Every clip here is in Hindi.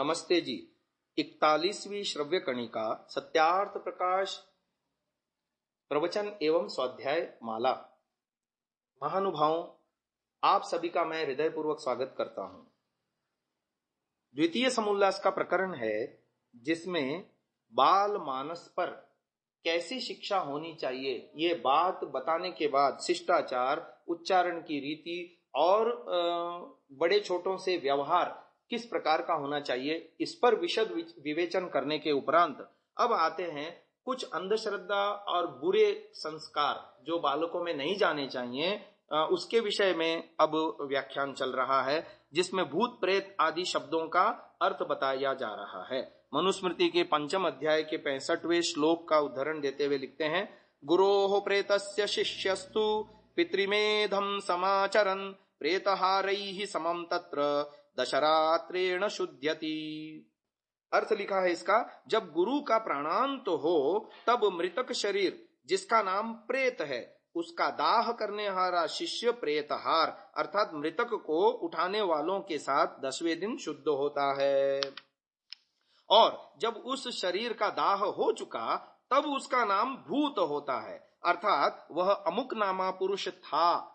नमस्ते जी। 41वीं श्रव्य कणिका सत्यार्थ प्रकाश प्रवचन एवं स्वाध्याय माला। महानुभावों, आप सभी का मैं हृदयपूर्वक स्वागत करता हूं। द्वितीय समोल्लास का प्रकरण है जिसमें बाल मानस पर कैसी शिक्षा होनी चाहिए ये बात बताने के बाद शिष्टाचार, उच्चारण की रीति और बड़े छोटों से व्यवहार किस प्रकार का होना चाहिए, इस पर विशद विवेचन करने के उपरांत अब आते हैं कुछ अंधश्रद्धा और बुरे संस्कार जो बालकों में नहीं जाने चाहिए, उसके विषय में अब व्याख्यान चल रहा है जिसमें भूत प्रेत आदि शब्दों का अर्थ बताया जा रहा है। मनुस्मृति के 5 अध्याय के 65वें श्लोक का उदाहरण देते हुए लिखते हैं, गुरोः प्रेतस्य शिष्यस्तु पितृमेधं समाचरन् प्रेतहारैः समं तत्र दशरात्रेण शुध्यति। अर्थ लिखा है इसका, जब गुरु का प्राणांत हो तब मृतक शरीर जिसका नाम प्रेत है उसका दाह करने हारा शिष्य प्रेतहार अर्थात मृतक को उठाने वालों के साथ 10वें दिन शुद्ध होता है। और जब उस शरीर का दाह हो चुका तब उसका नाम भूत होता है अर्थात वह अमुक नामा पुरुष था।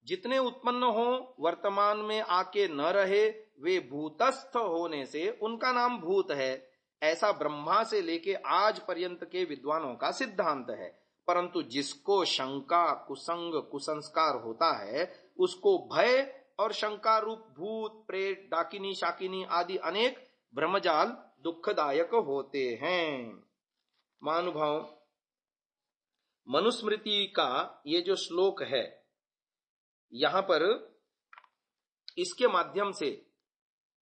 जितने उत्पन्न हो वर्तमान में आके न रहे वे भूतस्थ होने से उनका नाम भूत है। ऐसा ब्रह्मा से लेके आज पर्यंत के विद्वानों का सिद्धांत है। परंतु जिसको शंका, कुसंग, कुसंस्कार होता है उसको भय और शंका रूप भूत, प्रेत, डाकिनी, शाकिनी आदि अनेक ब्रह्मजाल दुखदायक होते हैं। महानुभाव, मनुस्मृति का ये जो श्लोक है यहां पर इसके माध्यम से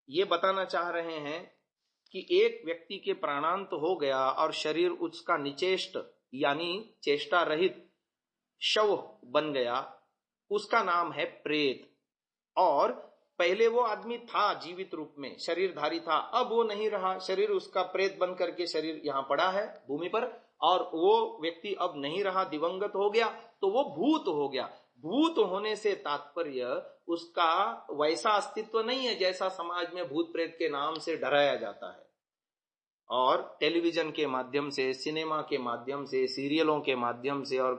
ये बताना चाह रहे हैं कि एक व्यक्ति के प्राणांत हो गया और शरीर उसका निचेष्ट यानी चेष्टा रहित शव बन गया, उसका नाम है प्रेत। और पहले वो आदमी था जीवित रूप में, शरीरधारी था, अब वो नहीं रहा, शरीर उसका प्रेत बन करके शरीर यहां पड़ा है भूमि पर और वो व्यक्ति अब नहीं रहा, दिवंगत हो गया, तो वो भूत हो गया। भूत होने से तात्पर्य उसका वैसा अस्तित्व नहीं है जैसा समाज में भूत प्रेत के नाम से डराया जाता है। और टेलीविजन के माध्यम से, सिनेमा के माध्यम से, सीरियलों के माध्यम से और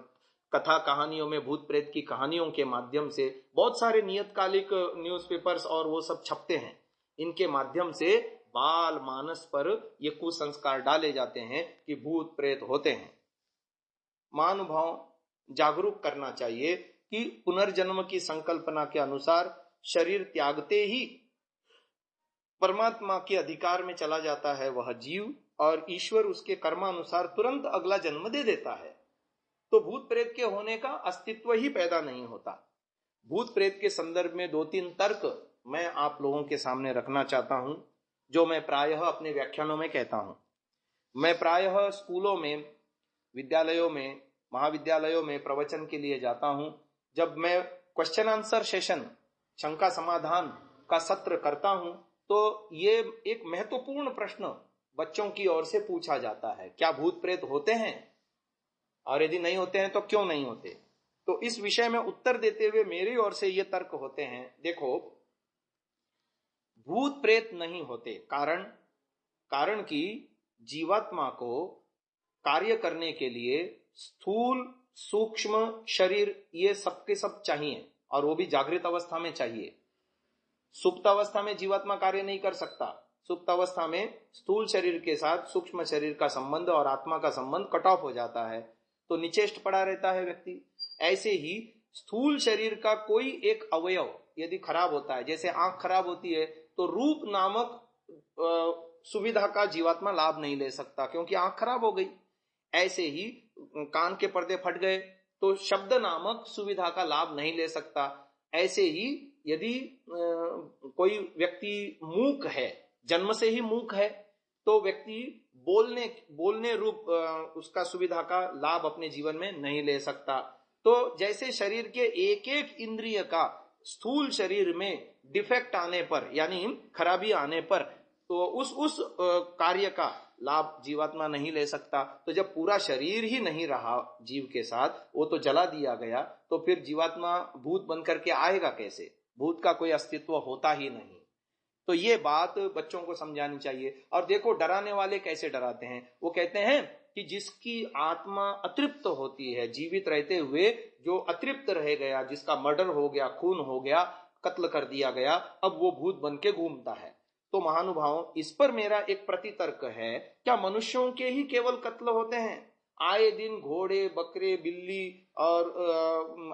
कथा कहानियों में भूत प्रेत की कहानियों के माध्यम से बहुत सारे नियतकालिक न्यूज़पेपर्स और वो सब छपते हैं। इनके माध्यम से बाल मानस पर ये कुसंस्कार डाले जाते हैं कि भूत प्रेत होते हैं। महानुभाव, जागरूक करना चाहिए कि पुनर्जन्म की संकल्पना के अनुसार शरीर त्यागते ही परमात्मा के अधिकार में चला जाता है वह जीव, और ईश्वर उसके कर्मानुसार तुरंत अगला जन्म दे देता है। तो भूत प्रेत के होने का अस्तित्व ही पैदा नहीं होता। भूत प्रेत के संदर्भ में 2-3 तर्क मैं आप लोगों के सामने रखना चाहता हूं जो मैं प्रायः अपने व्याख्यानों में कहता हूं। मैं प्रायः स्कूलों में, विद्यालयों में, महाविद्यालयों में प्रवचन के लिए जाता हूं। जब मैं क्वेश्चन आंसर सेशन, शंका समाधान का सत्र करता हूं तो ये एक महत्वपूर्ण प्रश्न बच्चों की ओर से पूछा जाता है, क्या भूत प्रेत होते हैं और यदि नहीं होते हैं तो क्यों नहीं होते। तो इस विषय में उत्तर देते हुए मेरी ओर से ये तर्क होते हैं, देखो, भूत प्रेत नहीं होते। कारण कि जीवात्मा को कार्य करने के लिए स्थूल सूक्ष्म शरीर ये सबके सब चाहिए और वो भी जागृत अवस्था में चाहिए। सुप्त अवस्था में जीवात्मा कार्य नहीं कर सकता। सुप्त अवस्था में स्थूल शरीर के साथ सूक्ष्म शरीर का संबंध और आत्मा का संबंध कट ऑफ हो जाता है, तो निचेष्ट पड़ा रहता है व्यक्ति। ऐसे ही स्थूल शरीर का कोई एक अवयव यदि खराब होता है, जैसे आंख खराब होती है तो रूप नामक सुविधा का जीवात्मा लाभ नहीं ले सकता क्योंकि आंख खराब हो गई। ऐसे ही कान के पर्दे फट गए तो शब्द नामक सुविधा का लाभ नहीं ले सकता। ऐसे ही यदि कोई व्यक्ति मूक है, जन्म से ही मूक है, तो व्यक्ति बोलने रूप उसका सुविधा का लाभ अपने जीवन में नहीं ले सकता। तो जैसे शरीर के एक एक इंद्रिय का स्थूल शरीर में डिफेक्ट आने पर यानी खराबी आने पर तो उस कार्य का लाभ जीवात्मा नहीं ले सकता। तो जब पूरा शरीर ही नहीं रहा जीव के साथ, वो तो जला दिया गया, तो फिर जीवात्मा भूत बन करके आएगा कैसे? भूत का कोई अस्तित्व होता ही नहीं। तो ये बात बच्चों को समझानी चाहिए। और देखो डराने वाले कैसे डराते हैं, वो कहते हैं कि जिसकी आत्मा अतृप्त होती है, जीवित रहते हुए जो अतृप्त रह गया, जिसका मर्डर हो गया, खून हो गया, कत्ल कर दिया गया, अब वो भूत बन के घूमता है। तो महानुभाव, इस पर मेरा एक प्रतितर्क है, क्या मनुष्यों के ही केवल कत्ल होते हैं? आए दिन घोड़े, बकरे, बिल्ली और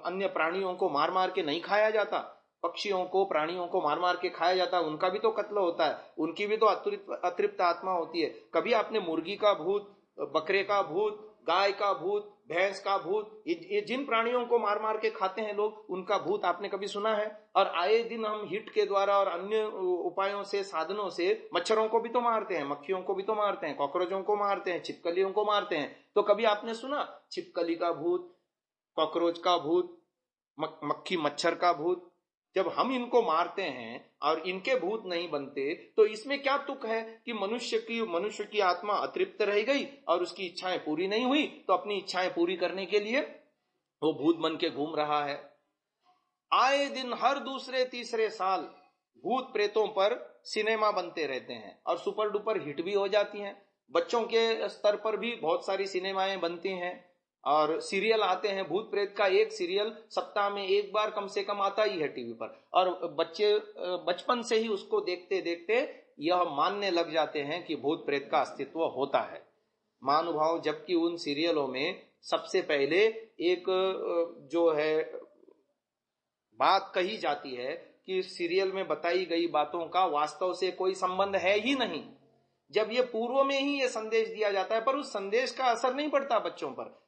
अन्य प्राणियों को मार मार के नहीं खाया जाता? पक्षियों को, प्राणियों को मार मार के खाया जाता है, उनका भी तो कत्ल होता है, उनकी भी तो अतृप्त आत्मा होती है। कभी आपने मुर्गी का भूत, बकरे का भूत, गाय का भूत, भैंस का भूत, ये जिन प्राणियों को मार मार के खाते हैं लोग, उनका भूत आपने कभी सुना है? और आए दिन हम हिट के द्वारा और अन्य उपायों से, साधनों से मच्छरों को भी तो मारते हैं, मक्खियों को भी तो मारते हैं, कॉकरोचों को मारते हैं, छिपकलियों को मारते हैं। तो कभी आपने सुना छिपकली का भूत, कॉकरोच का भूत, मक्खी मच्छर का भूत? जब हम इनको मारते हैं और इनके भूत नहीं बनते, तो इसमें क्या तुक है कि मनुष्य की आत्मा अतृप्त रह गई और उसकी इच्छाएं पूरी नहीं हुई, तो अपनी इच्छाएं पूरी करने के लिए वो भूत बन के घूम रहा है। आए दिन हर दूसरे तीसरे साल भूत प्रेतों पर सिनेमा बनते रहते हैं और सुपर डुपर हिट भी हो जाती हैं। बच्चों के स्तर पर भी बहुत सारी सिनेमाएं बनती हैं और सीरियल आते हैं। भूत प्रेत का एक सीरियल सप्ताह में एक बार कम से कम आता ही है टीवी पर, और बच्चे बचपन से ही उसको देखते देखते यह मानने लग जाते हैं कि भूत प्रेत का अस्तित्व होता है। महानुभाव, जबकि उन सीरियलों में सबसे पहले एक जो है बात कही जाती है कि सीरियल में बताई गई बातों का वास्तव से कोई संबंध है ही नहीं। जब ये पूर्व में ही ये संदेश दिया जाता है, पर उस संदेश का असर नहीं पड़ता बच्चों पर।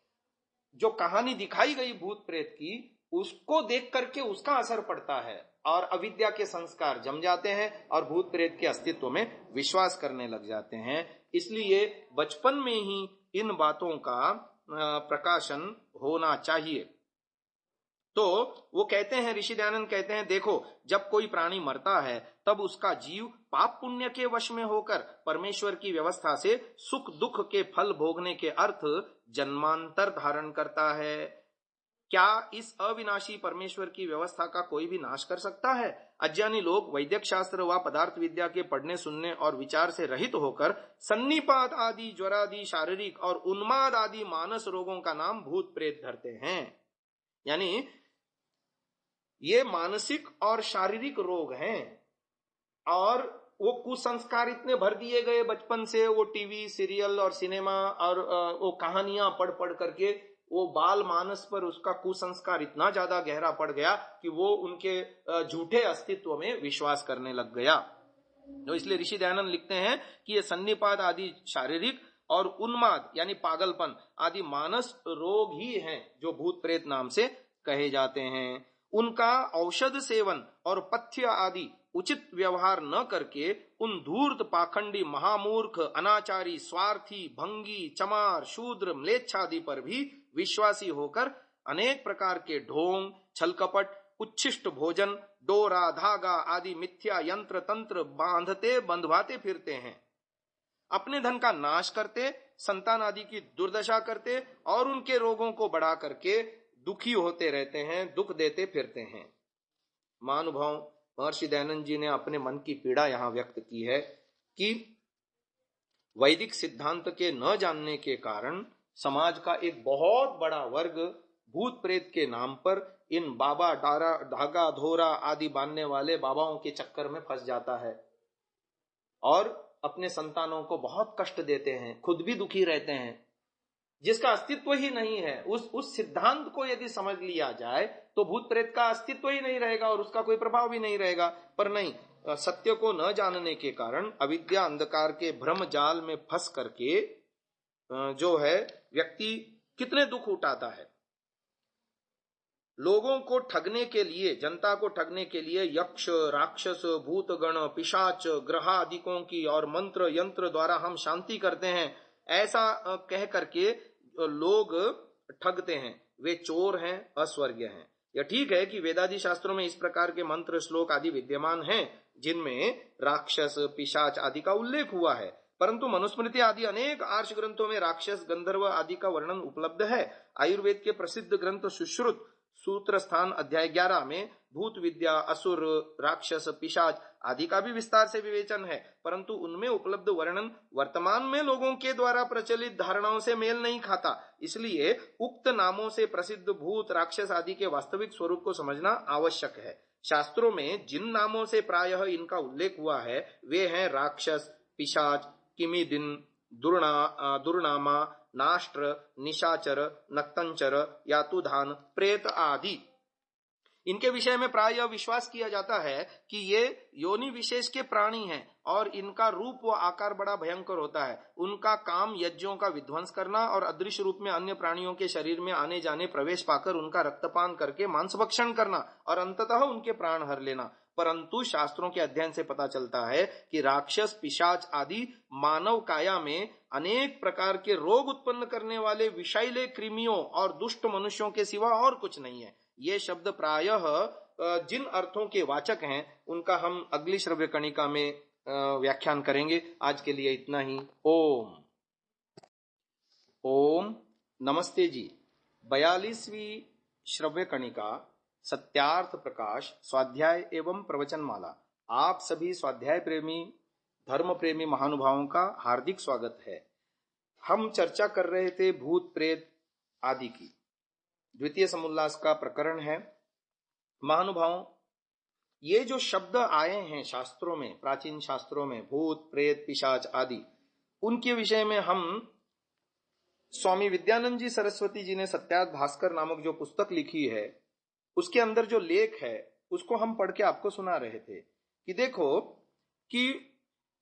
जो कहानी दिखाई गई भूत प्रेत की, उसको देख करके उसका असर पड़ता है और अविद्या के संस्कार जम जाते हैं और भूत प्रेत के अस्तित्व में विश्वास करने लग जाते हैं। इसलिए बचपन में ही इन बातों का प्रकाशन होना चाहिए। तो वो कहते हैं, ऋषि दयानंद कहते हैं, देखो जब कोई प्राणी मरता है तब उसका जीव पाप पुण्य के वश में होकर परमेश्वर की व्यवस्था से सुख दुख के फल भोगने के अर्थ जन्मांतर धारण करता है। क्या इस अविनाशी परमेश्वर की व्यवस्था का कोई भी नाश कर सकता है? अज्ञानी लोग वैद्यक शास्त्र व पदार्थ विद्या के पढ़ने, सुनने और विचार से रहित होकर सन्निपात आदि, ज्वरादि, शारीरिक और उन्माद आदि मानस रोगों का नाम भूत प्रेत धरते हैं। यानी ये मानसिक और शारीरिक रोग हैं, और वो कुसंस्कार इतने भर दिए गए बचपन से, वो टीवी सीरियल और सिनेमा और वो कहानियां पढ़ पढ़ करके वो बाल मानस पर उसका कुसंस्कार इतना ज्यादा गहरा पड़ गया कि वो उनके झूठे अस्तित्व में विश्वास करने लग गया। तो इसलिए ऋषि दयानंद लिखते हैं कि ये सन्निपात आदि शारीरिक और उन्माद यानी पागलपन आदि मानस रोग ही हैं जो भूत प्रेत नाम से कहे जाते हैं। उनका औषध सेवन और पथ्य आदि उचित व्यवहार न करके उन धूर्त, पाखंडी, महामूर्ख, अनाचारी, स्वार्थी, भंगी, चमार, शूद्र, म्लेच्छादि पर भी विश्वासी होकर अनेक प्रकार के ढोंग, छलकपट, उच्छिष्ट भोजन, डोरा, धागा आदि मिथ्या यंत्र तंत्र बंधवाते फिरते हैं। अपने धन का नाश करते, संतान आदि की दुर्दशा करते और उनके रोगों को बढ़ा करके दुखी होते रहते हैं, दुख देते फिरते हैं। महानुभाव, महर्षि दयानंद जी ने अपने मन की पीड़ा यहां व्यक्त की है कि वैदिक सिद्धांत के न जानने के कारण समाज का एक बहुत बड़ा वर्ग भूत प्रेत के नाम पर इन बाबा धागा धोरा आदि बांधने वाले बाबाओं के चक्कर में फंस जाता है और अपने संतानों को बहुत कष्ट देते हैं, खुद भी दुखी रहते हैं। जिसका अस्तित्व ही नहीं है, उस सिद्धांत को यदि समझ लिया जाए तो भूत प्रेत का अस्तित्व ही नहीं रहेगा और उसका कोई प्रभाव भी नहीं रहेगा। पर नहीं, सत्य को न जानने के कारण अविद्या अंधकार के भ्रम जाल में फंस करके जो है व्यक्ति कितने दुख उठाता है। लोगों को ठगने के लिए, जनता को ठगने के लिए यक्ष, राक्षस, भूतगण, पिशाच, ग्रह आदिकों की और मंत्र यंत्र द्वारा हम शांति करते हैं, ऐसा कह करके लोग ठगते हैं। वे चोर हैं, अस्वर्गीय हैं। यह ठीक है कि वेदादि शास्त्रों में इस प्रकार के मंत्र श्लोक आदि विद्यमान हैं जिनमें राक्षस, पिशाच आदि का उल्लेख हुआ है, परंतु मनुस्मृति आदि अनेक आर्ष ग्रंथों में राक्षस, गंधर्व आदि का वर्णन उपलब्ध है। आयुर्वेद के प्रसिद्ध ग्रंथ सुश्रुत, सूत्र स्थान अध्याय 11 में भूत विद्या, असुर, राक्षस, पिशाच आदि का भी विस्तार से विवेचन है, परंतु उनमें उपलब्ध वर्णन वर्तमान में लोगों के द्वारा प्रचलित धारणाओं से मेल नहीं खाता। इसलिए उक्त नामों से प्रसिद्ध भूत, राक्षस आदि के वास्तविक स्वरूप को समझना आवश्यक है। शास्त्रों में जिन नामों से प्रायः इनका उल्लेख हुआ है वे हैं राक्षस, पिशाच, किमिदिन, दुर्नामा, नाष्ट्र, निशाचर, नक्तंचर, यातुधान, प्रेत आदि। इनके विषय में प्राय यह विश्वास किया जाता है कि ये योनि विशेष के प्राणी हैं और इनका रूप व आकार बड़ा भयंकर होता है। उनका काम यज्ञों का विध्वंस करना और अदृश्य रूप में अन्य प्राणियों के शरीर में आने जाने प्रवेश पाकर उनका रक्तपान करके मांस भक्षण करना और अंततः उनके प्राण हर लेना। परंतु शास्त्रों के अध्ययन से पता चलता है कि राक्षस, पिशाच आदि मानव काया में अनेक प्रकार के रोग उत्पन्न करने वाले विषैले कृमियों और दुष्ट मनुष्यों के सिवा और कुछ नहीं है। ये शब्द प्रायः जिन अर्थों के वाचक हैं उनका हम अगली श्रव्य कणिका में व्याख्यान करेंगे। आज के लिए इतना ही। ओम नमस्ते जी। 42वीं श्रव्य कणिका सत्यार्थ प्रकाश स्वाध्याय एवं प्रवचन माला। आप सभी स्वाध्याय प्रेमी, धर्म प्रेमी महानुभावों का हार्दिक स्वागत है। हम चर्चा कर रहे थे भूत प्रेत आदि की। द्वितीय समुल्लास का प्रकरण है। महानुभावों, ये जो शब्द आए हैं शास्त्रों में, प्राचीन शास्त्रों में, भूत प्रेत पिशाच आदि, उनके विषय में हम स्वामी विद्यानंद जी सरस्वती जी ने सत्यार्थ भास्कर नामक जो पुस्तक लिखी है उसके अंदर जो लेख है उसको हम पढ़ के आपको सुना रहे थे कि देखो कि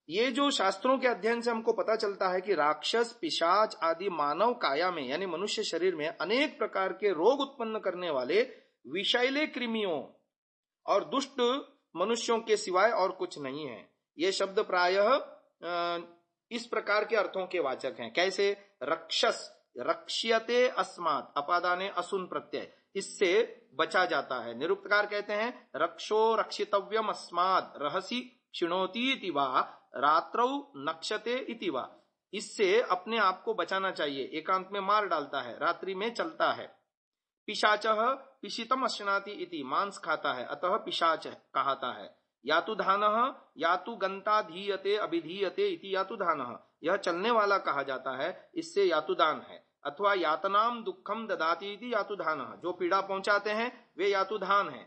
ये जो शास्त्रों के अध्ययन से हमको पता चलता है कि राक्षस, पिशाच आदि मानव काया में यानी मनुष्य शरीर में अनेक प्रकार के रोग उत्पन्न करने वाले विषैले कृमियों और दुष्ट मनुष्यों के सिवाय और कुछ नहीं है। ये शब्द प्रायः इस प्रकार के अर्थों के वाचक हैं। कैसे? रक्षस, रक्ष्यते अस्मात्, अपादाने असुन प्रत्यय, इससे बचा जाता है। निरुक्तकार कहते हैं रक्षो रक्षितव्यम अस्मात् रहसि क्षिणोति इति वा रात्रौ नक्षते इति वा, इससे अपने आप को बचाना चाहिए, एकांत में मार डालता है, रात्रि में चलता है। पिशाचः पिशितम अश्नाति इति, मांस खाता है, अतः पिशाच कहता है। यातुधानः यातुगंता धीयते अभिधीयते इति यातुधानः, यह चलने वाला कहा जाता है, इससे यातुदान है। अथवा यातनाम दुखम ददाति इति यातुधानः, जो पीड़ा पहुंचाते हैं वे यातुधान है।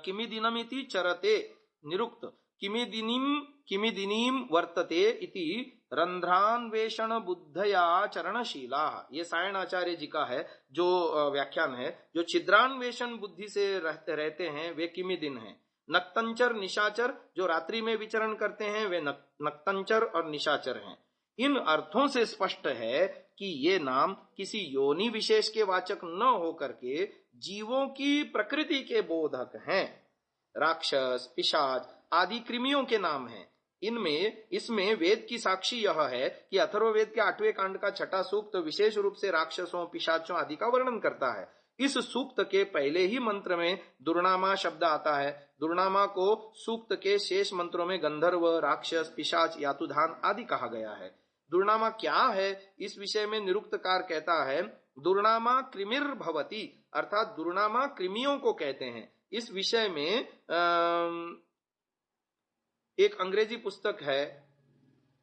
किमिदिनमिति चरते, निरुक्त किमिदिनीम वर्तते इति रंध्रान्वेषण बुद्धया चरणशीला, ये सायण आचार्य जी का है जो व्याख्यान है। जो छिद्रान्वेषण बुद्धि से रहते हैं वे किमिदिन है। नक्तंचर, निशाचर, जो रात्रि में विचरण करते हैं वे नक्तंचर और निशाचर हैं। इन अर्थों से स्पष्ट है कि ये नाम किसी योनि विशेष के वाचक न होकर के जीवों की प्रकृति के बोधक हैं। राक्षस, पिशाच आदि कृमियों के नाम हैं। इसमें वेद की साक्षी यह है कि अथर्ववेद के 8वें कांड का 6वां सूक्त विशेष रूप से राक्षसों, पिशाचों आदि का वर्णन करता है। इस सूक्त के पहले ही मंत्र में दुर्नामा शब्द आता है। दुर्नामा को सूक्त के शेष मंत्रों में गंधर्व, राक्षस, पिशाच, यातुधान आदि कहा गया है। दुर्नामा क्या है, इस विषय में निरुक्तकार कहता है दुर्नामा कृमिर भवति, अर्थात दुर्नामा कृमियों को कहते हैं। इस विषय में एक अंग्रेजी पुस्तक है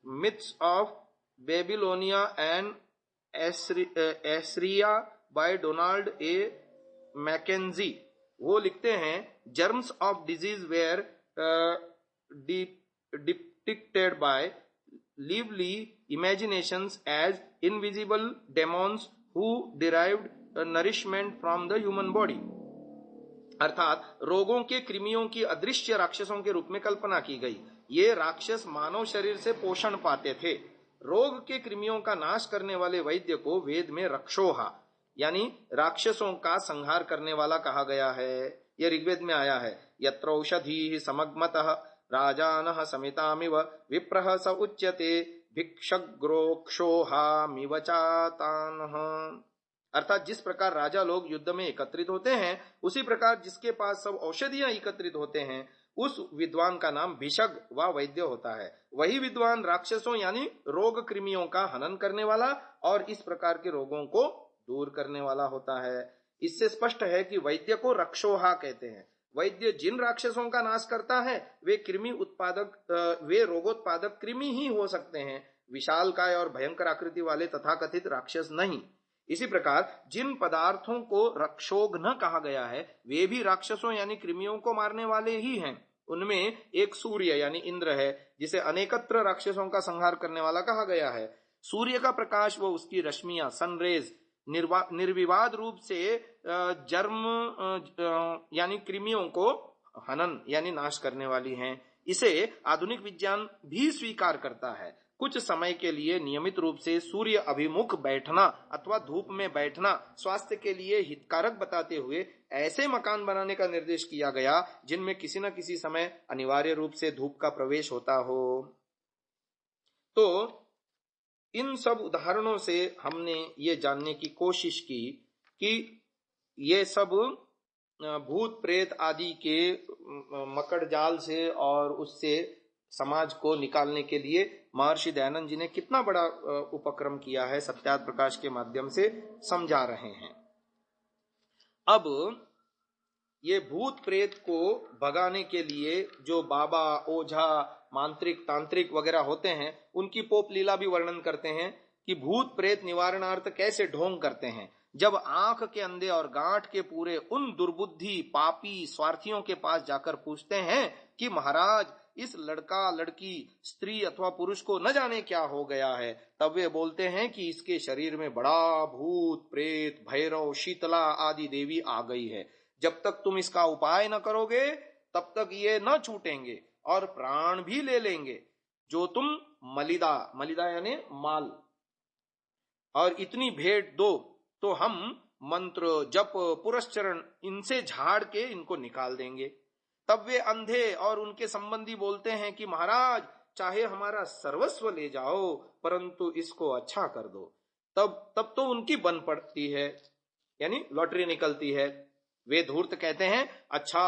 myths of Babylonia and Assyria by Donald A Mackenzie. वो लिखते हैं germs of disease were depicted by lively imaginations as invisible demons who derived nourishment from the human body, अर्थात रोगों के कृमियों की अदृश्य राक्षसों के रूप में कल्पना की गई। ये राक्षस मानव शरीर से पोषण पाते थे। रोग के कृमियों का नाश करने वाले वैद्य को वेद में रक्षोहा यानी राक्षसों का संहार करने वाला कहा गया है। यह ऋग्वेद में आया है। यत्रौषधीः समग्मतः राजानः समितामिव विप्रः स उच्यते भिक्षग्रोक्षोहामिव चातानः, अर्थात जिस प्रकार राजा लोग युद्ध में एकत्रित होते हैं उसी प्रकार जिसके पास सब औषधियां एकत्रित होते हैं उस विद्वान का नाम भिषग व वैद्य होता है। वही विद्वान राक्षसों यानी रोग कृमियों का हनन करने वाला और इस प्रकार के रोगों को दूर करने वाला होता है। इससे स्पष्ट है कि वैद्य को रक्षोहा कहते हैं। वैद्य जिन राक्षसों का नाश करता है वे रोगोत्पादक कृमि ही हो सकते हैं, विशालकाय और भयंकर आकृति वाले तथाकथित राक्षस नहीं। इसी प्रकार जिन पदार्थों को रक्षोघ्न कहा गया है वे भी राक्षसों यानी कृमियों को मारने वाले ही हैं। उनमें एक सूर्य यानी इंद्र है, जिसे अनेकत्र राक्षसों का संहार करने वाला कहा गया है। सूर्य का प्रकाश व उसकी रश्मियां सनरेज निर्विवाद रूप से जर्म यानी कृमियों को हनन यानी नाश करने वाली हैं। इसे आधुनिक विज्ञान भी स्वीकार करता है। कुछ समय के लिए नियमित रूप से सूर्य अभिमुख बैठना अथवा धूप में बैठना स्वास्थ्य के लिए हितकारक बताते हुए ऐसे मकान बनाने का निर्देश किया गया जिनमें किसी न किसी समय अनिवार्य रूप से धूप का प्रवेश होता हो। तो इन सब उदाहरणों से हमने ये जानने की कोशिश की कि ये सब भूत प्रेत आदि के मकड़ जाल से और उससे समाज को निकालने के लिए महर्षि दयानंद जी ने कितना बड़ा उपक्रम किया है, सत्यार्थ प्रकाश के माध्यम से समझा रहे हैं। अब ये भूत प्रेत को भगाने के लिए जो बाबा ओझा मांत्रिक तांत्रिक वगैरह होते हैं उनकी पोप लीला भी वर्णन करते हैं कि भूत प्रेत निवारणार्थ कैसे ढोंग करते हैं। जब आंख के अंधे और गांठ के पूरे उन दुर्बुद्धि पापी स्वार्थियों के पास जाकर पूछते हैं कि महाराज इस लड़का लड़की स्त्री अथवा पुरुष को न जाने क्या हो गया है, तब वे बोलते हैं कि इसके शरीर में बड़ा भूत प्रेत भैरव शीतला आदि देवी आ गई है। जब तक तुम इसका उपाय न करोगे तब तक ये न छूटेंगे और प्राण भी ले लेंगे। जो तुम मलिदा यानी माल और इतनी भेंट दो तो हम मंत्र जप पुरस्चरण इनसे झाड़ के इनको निकाल देंगे। तब वे अंधे और उनके संबंधी बोलते हैं कि महाराज चाहे हमारा सर्वस्व ले जाओ परंतु इसको अच्छा कर दो। तब तो उनकी बन पड़ती है यानी लॉटरी निकलती है। वे धूर्त कहते हैं अच्छा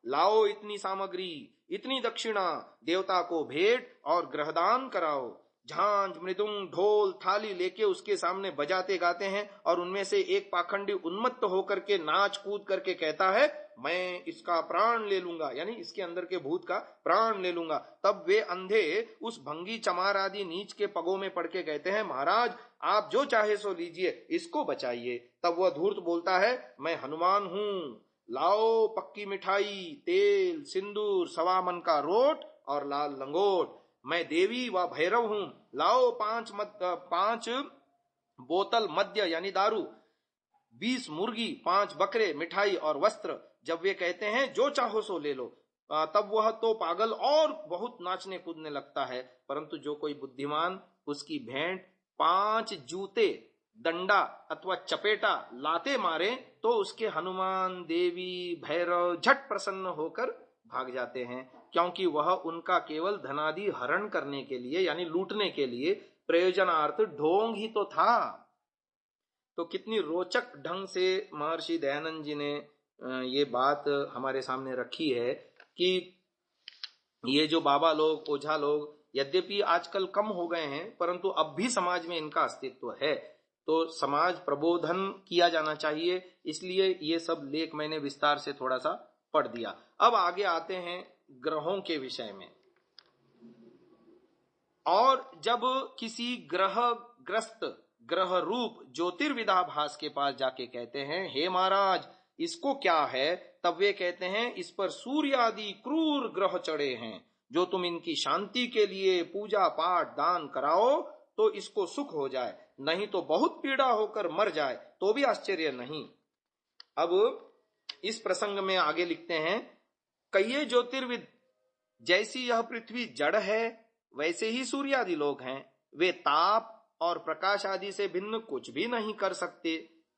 लाओ इतनी सामग्री इतनी दक्षिणा, देवता को भेंट और ग्रहदान कराओ। झांझ मृदुंग ढोल थाली लेके उसके सामने बजाते गाते हैं और उनमें से एक पाखंडी उन्मत्त होकर के नाच कूद करके कहता है मैं इसका प्राण ले लूंगा यानी इसके अंदर के भूत का प्राण ले लूंगा। तब वे अंधे उस भंगी चमार आदि नीच के पगों में पड़ के कहते हैं महाराज आप जो चाहे सो लीजिए, इसको बचाइए। तब वह धूर्त बोलता है मैं हनुमान हूं, लाओ पक्की मिठाई तेल सिंदूर 1.25 मन का रोट और लाल लंगोट। मैं देवी व भैरव हूं, लाओ 5 बोतल मद्य यानी दारू, 20 मुर्गी 5 बकरे मिठाई और वस्त्र। जब वे कहते हैं जो चाहो सो ले लो, तब वह तो पागल और बहुत नाचने कूदने लगता है। परंतु जो कोई बुद्धिमान उसकी भेंट 5 जूते दंडा अथवा चपेटा लाते मारे तो उसके हनुमान देवी भैरव झट प्रसन्न होकर भाग जाते हैं, क्योंकि वह उनका केवल धनादि हरण करने के लिए यानी लूटने के लिए प्रयोजनार्थ ढोंग ही तो था। तो कितनी रोचक ढंग से महर्षि दयानंद जी ने ये बात हमारे सामने रखी है कि ये जो बाबा लोग ओझा लोग यद्यपि आजकल कम हो गए हैं परंतु अब भी समाज में इनका अस्तित्व है। तो समाज प्रबोधन किया जाना चाहिए, इसलिए ये सब लेख मैंने विस्तार से थोड़ा सा पढ़ दिया। अब आगे आते हैं ग्रहों के विषय में। और जब किसी ग्रहग्रस्त ग्रह रूप ज्योतिर्विदाभास के पास जाके कहते हैं हे महाराज इसको क्या है, तब वे कहते हैं इस पर सूर्य आदि क्रूर ग्रह चढ़े हैं, जो तुम इनकी शांति के लिए पूजा पाठ दान कराओ तो इसको सुख हो जाए, नहीं तो बहुत पीड़ा होकर मर जाए तो भी आश्चर्य नहीं। अब इस प्रसंग में आगे लिखते हैं कई ज्योतिर्विद जैसी यह पृथ्वी जड़ है वैसे ही सूर्य आदि लोग हैं, वे ताप और प्रकाश आदि से भिन्न कुछ भी नहीं कर सकते।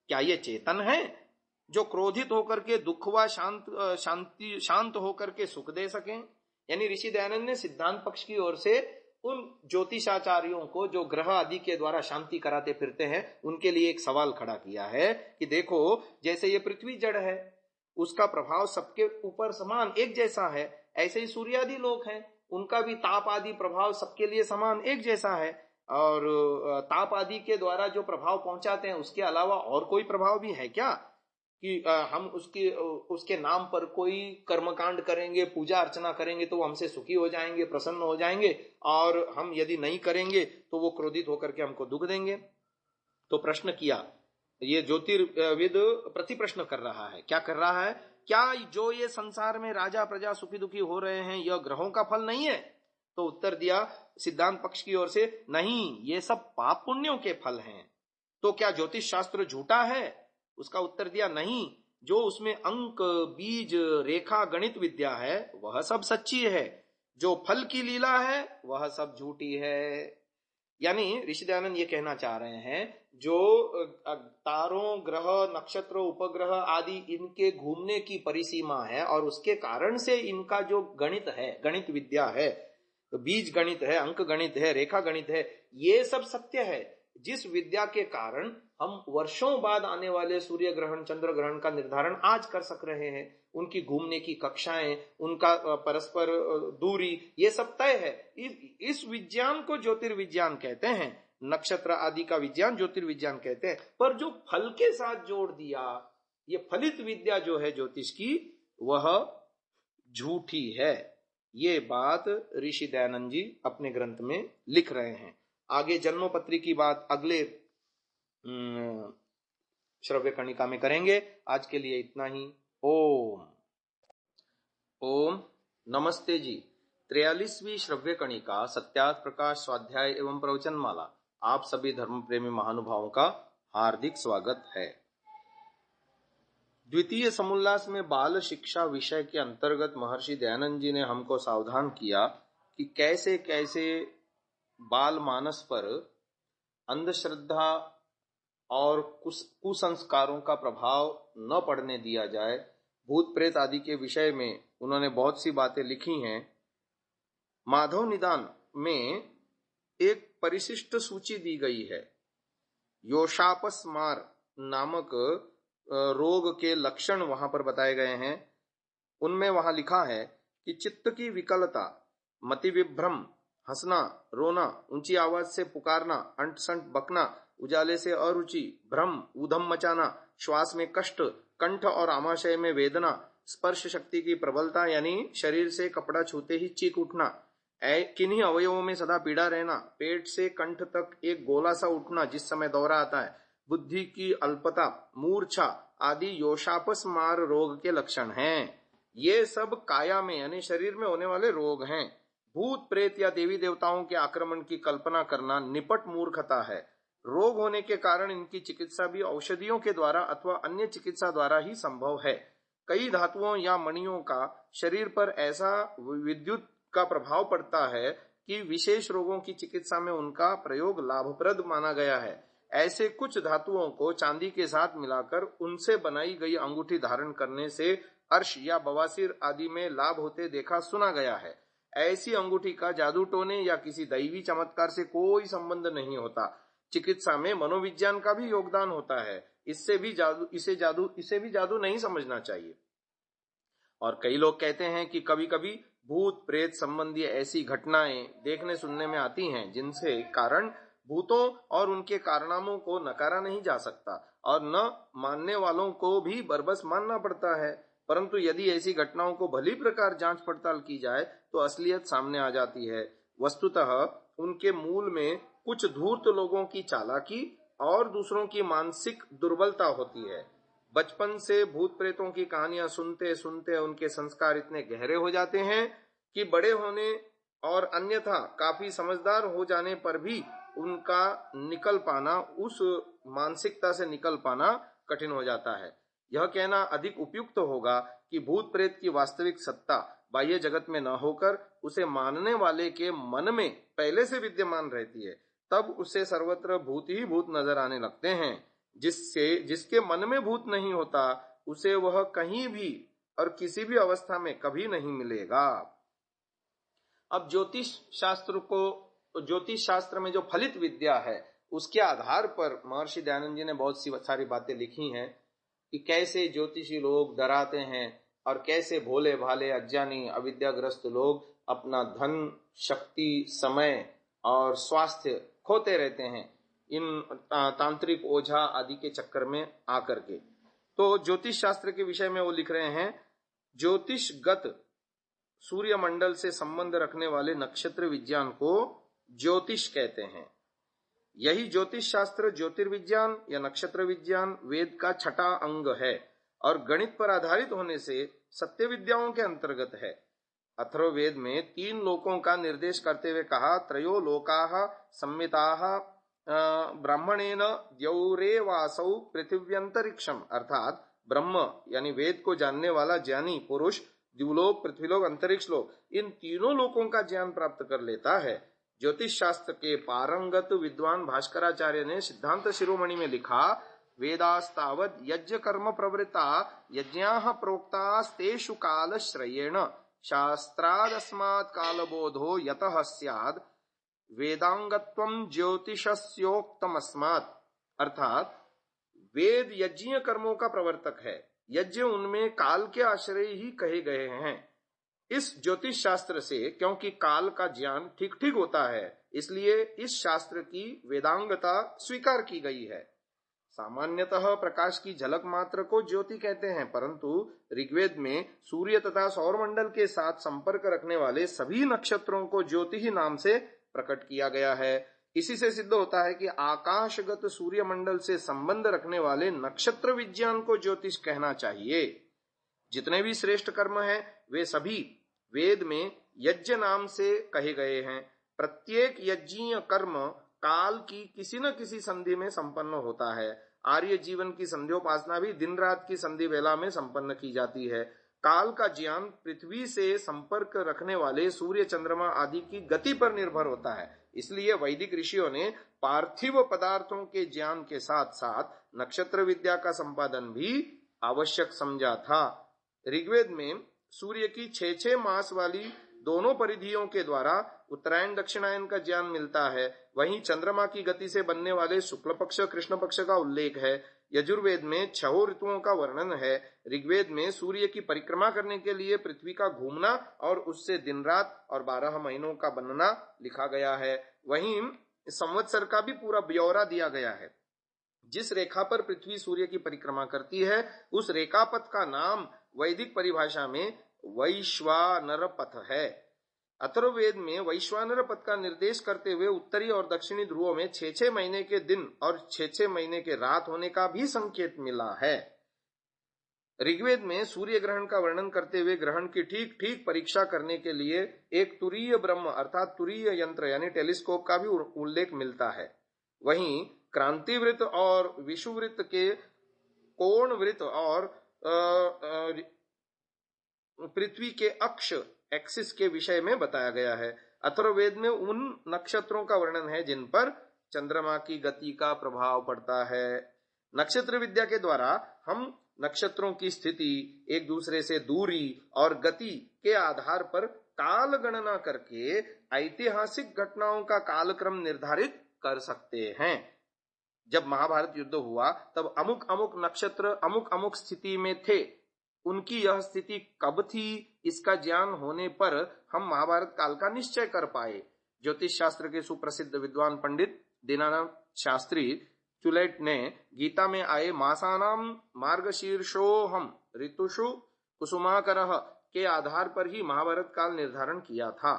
क्या ये चेतन है जो क्रोधित होकर के दुख व शांत होकर के सुख दे सकें? यानी ऋषि दयानंद ने सिद्धांत पक्ष की ओर से उन ज्योतिषाचार्यों को जो ग्रह आदि के द्वारा शांति कराते फिरते हैं उनके लिए एक सवाल खड़ा किया है कि देखो जैसे ये पृथ्वी जड़ है उसका प्रभाव सबके ऊपर समान एक जैसा है, ऐसे ही सूर्य आदि लोग हैं उनका भी ताप आदि प्रभाव सबके लिए समान एक जैसा है, और ताप आदि के द्वारा जो प्रभाव पहुंचाते हैं उसके अलावा और कोई प्रभाव भी है क्या? कि हम उसके नाम पर कोई कर्मकांड करेंगे, पूजा अर्चना करेंगे तो वो हमसे सुखी हो जाएंगे, प्रसन्न हो जाएंगे, और हम यदि नहीं करेंगे तो वो क्रोधित होकर के हमको दुख देंगे। तो प्रश्न किया, ये ज्योतिर्विद प्रति प्रश्न कर रहा है। क्या कर रहा है? क्या जो ये संसार में राजा प्रजा सुखी दुखी हो रहे हैं यह ग्रहों का फल नहीं है? तो उत्तर दिया सिद्धांत पक्ष की ओर से, नहीं, ये सब पाप पुण्यों के फल हैं। तो क्या ज्योतिष शास्त्र झूठा है? उसका उत्तर दिया, नहीं, जो उसमें अंक बीज रेखा गणित विद्या है वह सब सच्ची है, जो फल की लीला है वह सब झूठी है। यानी ऋषि दयानंद ये कहना चाह रहे हैं, जो तारों, ग्रह, नक्षत्र, उपग्रह आदि इनके घूमने की परिसीमा है और उसके कारण से इनका जो गणित है, गणित विद्या है, बीज गणित है, अंक गणित है, रेखा गणित है, ये सब सत्य है। जिस विद्या के कारण हम वर्षों बाद आने वाले सूर्य ग्रहण, चंद्र ग्रहण का निर्धारण आज कर सक रहे हैं, उनकी घूमने की कक्षाएं, उनका परस्पर दूरी, ये सब तय है। इस विज्ञान को ज्योतिर्विज्ञान कहते हैं, नक्षत्र आदि का विज्ञान ज्योतिर्विज्ञान कहते हैं। पर जो फल के साथ जोड़ दिया, ये फलित विद्या जो है ज्योतिष की, वह झूठी है। ये बात ऋषि दयानंद जी अपने ग्रंथ में लिख रहे हैं। आगे जन्मपत्री की बात अगले श्रव्य कणिका में करेंगे। आज के लिए इतना ही। ओम ओम नमस्ते जी। 43वीं श्रव्य कणिका सत्यार्थ प्रकाश स्वाध्याय एवं प्रवचन माला आप सभी धर्म प्रेमी महानुभावों का हार्दिक स्वागत है। द्वितीय समुल्लास में बाल शिक्षा विषय के अंतर्गत महर्षि दयानंद जी ने हमको सावधान किया कि कैसे कैसे बाल मानस पर अंधश्रद्धा और कुसंस्कारों का प्रभाव न पड़ने दिया जाए। भूत प्रेत आदि के विषय में उन्होंने बहुत सी बातें लिखी हैं। माधव निदान में एक परिशिष्ट सूची दी गई है। योशापस्मार नामक रोग के लक्षण वहां पर बताए गए हैं। उनमें वहां लिखा है कि चित्त की विकलता, मति विभ्रम, हंसना, रोना, ऊंची आवाज से पुकारना, अंट संट बकना, उजाले से अरुचि, भ्रम, ऊधम मचाना, श्वास में कष्ट, कंठ और आमाशय में वेदना, स्पर्श शक्ति की प्रबलता यानी शरीर से कपड़ा छूते ही चीख उठना, किन्हीं अवयवों में सदा पीड़ा रहना, पेट से कंठ तक एक गोला सा उठना जिस समय दौरा आता है, बुद्धि की अल्पता, मूर्छा आदि योशापस्मार रोग के लक्षण हैं। ये सब काया में यानी शरीर में होने वाले रोग हैं। भूत प्रेत या देवी देवताओं के आक्रमण की कल्पना करना निपट मूर्खता है। रोग होने के कारण इनकी चिकित्सा भी औषधियों के द्वारा अथवा अन्य चिकित्सा द्वारा ही संभव है। कई धातुओं या मणियों का शरीर पर ऐसा विद्युत का प्रभाव पड़ता है कि विशेष रोगों की चिकित्सा में उनका प्रयोग लाभप्रद माना गया है। ऐसे कुछ धातुओं को चांदी के साथ मिलाकर उनसे बनाई गई अंगूठी धारण करने से अर्श या बवासीर आदि में लाभ होते देखा सुना गया है। ऐसी अंगूठी का जादू टोने या किसी दैवी चमत्कार से कोई संबंध नहीं होता। चिकित्सा में मनोविज्ञान का भी योगदान होता है। इसे भी जादू नहीं समझना चाहिए। और कई लोग कहते हैं कि कभी कभी भूत प्रेत संबंधी ऐसी घटनाएं देखने सुनने में आती हैं जिनसे कारण भूतों और उनके कारनामों को नकारा नहीं जा सकता और न मानने वालों को भी बरबस मानना पड़ता है। परंतु यदि ऐसी घटनाओं को भली प्रकार जांच पड़ताल की जाए तो असलियत सामने आ जाती है। वस्तुतः उनके मूल में कुछ धूर्त लोगों की चालाकी और दूसरों की मानसिक दुर्बलता होती है। बचपन से भूत प्रेतों की कहानियां सुनते सुनते उनके संस्कार इतने गहरे हो जाते हैं कि बड़े होने और अन्यथा काफी समझदार हो जाने पर भी उनका निकल पाना, उस मानसिकता से निकल पाना कठिन हो जाता है। यह कहना अधिक उपयुक्त होगा कि भूत प्रेत की वास्तविक सत्ता बाह्य जगत में न होकर उसे मानने वाले के मन में पहले से विद्यमान रहती है। तब उसे सर्वत्र भूत ही भूत नजर आने लगते हैं। जिसके मन में भूत नहीं होता उसे वह कहीं भी और किसी भी अवस्था में कभी नहीं मिलेगा। अब ज्योतिष शास्त्र में जो फलित विद्या है उसके आधार पर महर्षि दयानंद जी ने बहुत सी सारी बातें लिखी हैं कि कैसे ज्योतिषी लोग डराते हैं और कैसे भोले भाले अज्ञानी अविद्याग्रस्त लोग अपना धन, शक्ति, समय और स्वास्थ्य खोते रहते हैं इन तांत्रिक ओझा आदि के चक्कर में आकर के। तो ज्योतिष शास्त्र के विषय में वो लिख रहे हैं, ज्योतिषगत सूर्य मंडल से संबंध रखने वाले नक्षत्र विज्ञान को ज्योतिष कहते हैं। यही ज्योतिष शास्त्र ज्योतिर्विज्ञान या नक्षत्र विज्ञान वेद का छठा अंग है और गणित पर आधारित होने से सत्य विद्याओं के अंतर्गत है। अथर्ववेद में 3 लोकों का निर्देश करते हुए कहा, त्रयो लोकाः संमिताः ब्राह्मणेन द्यौरेवासौ पृथिव्यंतरिक्षम, अर्थात ब्रह्म यानी वेद को जानने वाला ज्ञानी पुरुष द्युलोक, पृथ्वीलोक, अंतरिक्ष लोक, इन तीनों लोकों का ज्ञान प्राप्त कर लेता है। ज्योतिष शास्त्र के पारंगत विद्वान भास्कराचार्य ने सिद्धांत शिरोमणि में लिखा, वेदास्तावद यज्ञ कर्म प्रवृत्ता यज्ञाः प्रोक्तास्तेषु कालश्रयेण शास्त्रादस्मात् कालबोधो यतः स्याद् वेदांगत्वं ज्योतिषस्योक्तमस्मात्, अर्थात वेद यज्ञ कर्मों का प्रवर्तक है, यज्ञ उनमें काल के आश्रय ही कहे गए हैं। इस ज्योतिष शास्त्र से क्योंकि काल का ज्ञान ठीक ठीक होता है, इसलिए इस शास्त्र की वेदांगता स्वीकार की गई है। सामान्यतः प्रकाश की झलक मात्र को ज्योति कहते हैं, परंतु ऋग्वेद में सूर्य तथा सौरमंडल के साथ संपर्क रखने वाले सभी नक्षत्रों को ज्योति ही नाम से प्रकट किया गया है। इसी से सिद्ध होता है कि आकाशगत सूर्य मंडल से संबंध रखने वाले नक्षत्र विज्ञान को ज्योतिष कहना चाहिए। जितने भी श्रेष्ठ कर्म हैं वे सभी वेद में यज्ञ नाम से कहे गए हैं। प्रत्येक यज्ञीय कर्म काल की किसी न किसी संधि में संपन्न होता है। आर्य जीवन की संध्योपासना भी दिन रात की संधि वेला में संपन्न की जाती है। काल का ज्ञान पृथ्वी से संपर्क रखने वाले सूर्य, चंद्रमा आदि की गति पर निर्भर होता है। इसलिए वैदिक ऋषियों ने पार्थिव पदार्थों के ज्ञान के साथ साथ नक्षत्र विद्या का संपादन भी आवश्यक समझा था। ऋग्वेद में सूर्य की 6-6 मास वाली दोनों परिधियों के द्वारा उत्तरायण दक्षिणायन का ज्ञान मिलता है। वहीं चंद्रमा की गति से बनने वाले शुक्ल पक्ष, कृष्ण पक्ष का उल्लेख है। यजुर्वेद में 6 ऋतुओं का वर्णन है। ऋग्वेद में सूर्य की परिक्रमा करने के लिए पृथ्वी का घूमना और उससे दिन रात और 12 महीनों का बनना लिखा गया है। वहीं संवत्सर का भी पूरा ब्यौरा दिया गया है। जिस रेखा पर पृथ्वी सूर्य की परिक्रमा करती है उस रेखापथ का नाम वैदिक परिभाषा में वैश्वानर पथ है। अथर्ववेद में वैश्वानर पथ का निर्देश करते हुए उत्तरी और दक्षिणी ध्रुवों में 6-6 महीने के दिन और 6-6 महीने के रात होने का भी संकेत मिला है। ऋग्वेद में सूर्य ग्रहण का वर्णन करते हुए ग्रहण की ठीक ठीक परीक्षा करने के लिए एक तुरीय ब्रह्म अर्थात तुरीय यंत्र यानी टेलीस्कोप का भी उल्लेख मिलता है। वहीं क्रांतिवृत्त और विषुवृत्त के कोण वृत्त और पृथ्वी के अक्ष एक्सिस के विषय में बताया गया है। अथर्ववेद में उन नक्षत्रों का वर्णन है जिन पर चंद्रमा की गति का प्रभाव पड़ता है। नक्षत्र विद्या के द्वारा हम नक्षत्रों की स्थिति, एक दूसरे से दूरी और गति के आधार पर काल गणना करके ऐतिहासिक घटनाओं का कालक्रम निर्धारित कर सकते हैं। जब महाभारत युद्ध हुआ तब अमुक अमुक नक्षत्र अमुक अमुक स्थिति में थे, उनकी यह स्थिति कब थी इसका ज्ञान होने पर हम महाभारत काल का निश्चय कर पाए। ज्योतिष शास्त्र के सुप्रसिद्ध विद्वान पंडित दीनानाथ शास्त्री चुलेट ने गीता में आए मासानाम मार्गशीर्षोहम ऋतुषु कुसुमाकरः के आधार पर ही महाभारत काल निर्धारण किया था।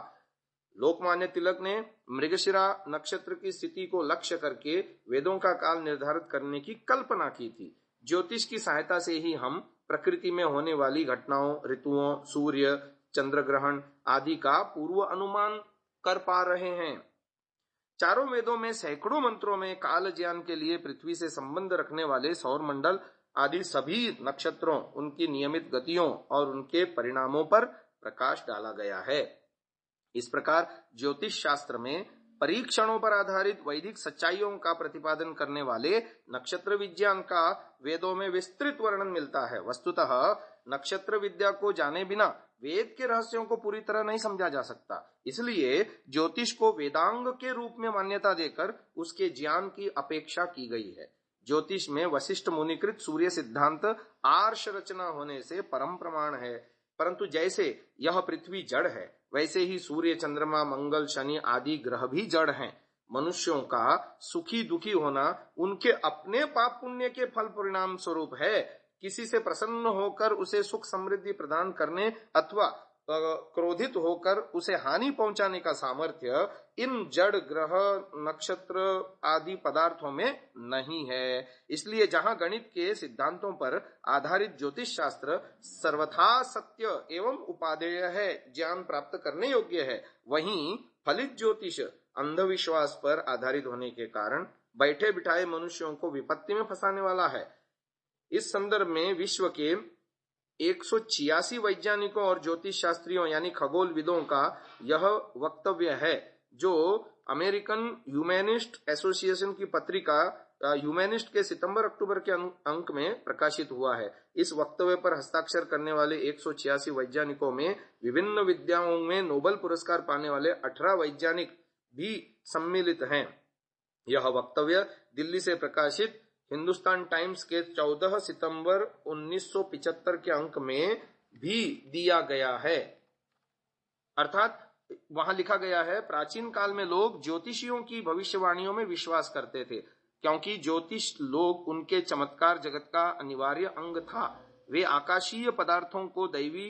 लोकमान्य तिलक ने मृगशिरा नक्षत्र की स्थिति को लक्ष्य करके वेदों का काल निर्धारित करने की कल्पना की थी। ज्योतिष की सहायता से ही हम प्रकृति में होने वाली घटनाओं, ऋतुओं, सूर्य, चंद्र ग्रहण आदि का पूर्व अनुमान कर पा रहे हैं। चारों वेदों में सैकड़ों मंत्रों में काल ज्ञान के लिए पृथ्वी से संबंध रखने वाले सौर मंडल आदि सभी नक्षत्रों, उनकी नियमित गतियों और उनके परिणामों पर प्रकाश डाला गया है। इस प्रकार ज्योतिष शास्त्र में परीक्षणों पर आधारित वैदिक सच्चाइयों का प्रतिपादन करने वाले नक्षत्र विज्ञान का वेदों में विस्तृत वर्णन मिलता है। वस्तुतः नक्षत्र विद्या को जाने बिना वेद के रहस्यों को पूरी तरह नहीं समझा जा सकता। इसलिए ज्योतिष को वेदांग के रूप में मान्यता देकर उसके ज्ञान की अपेक्षा की गई है। ज्योतिष में वशिष्ठ मुनिकृत सूर्य सिद्धांत आर्ष रचना होने से परम प्रमाण है। परंतु जैसे यह पृथ्वी जड़ है वैसे ही सूर्य, चंद्रमा, मंगल, शनि आदि ग्रह भी जड़ हैं। मनुष्यों का सुखी दुखी होना उनके अपने पाप पुण्य के फल परिणाम स्वरूप है। किसी से प्रसन्न होकर उसे सुख समृद्धि प्रदान करने अथवा क्रोधित होकर उसे हानि पहुंचाने का सामर्थ्य इन जड़ ग्रह नक्षत्र आदि पदार्थों में नहीं है। इसलिए जहां गणित के सिद्धांतों पर आधारित ज्योतिष शास्त्र सर्वथा सत्य एवं उपादेय है, ज्ञान प्राप्त करने योग्य है, वहीं फलित ज्योतिष अंधविश्वास पर आधारित होने के कारण बैठे बिठाए मनुष्यों को विपत्ति में फंसाने वाला है। इस संदर्भ में विश्व के 186 वैज्ञानिकों और ज्योतिष शास्त्रियों यानी खगोलविदों का यह वक्तव्य है, जो अमेरिकन ह्यूमैनिस्ट एसोसिएशन की पत्रिका ह्यूमैनिस्ट के सितंबर-अक्टूबर के अंक में प्रकाशित हुआ है। इस वक्तव्य पर हस्ताक्षर करने वाले 186 वैज्ञानिकों में विभिन्न विद्याओं में नोबेल पुरस्कार पाने वाले 18 वैज्ञानिक भी सम्मिलित हैं। यह वक्तव्य दिल्ली से प्रकाशित हिंदुस्तान टाइम्स के 14 सितंबर 1975 के अंक में भी दिया गया है। अर्थात वहां लिखा गया है, प्राचीन काल में लोग ज्योतिषियों की भविष्यवाणियों में विश्वास करते थे, क्योंकि ज्योतिष लोग उनके चमत्कार जगत का अनिवार्य अंग था। वे आकाशीय पदार्थों को देवी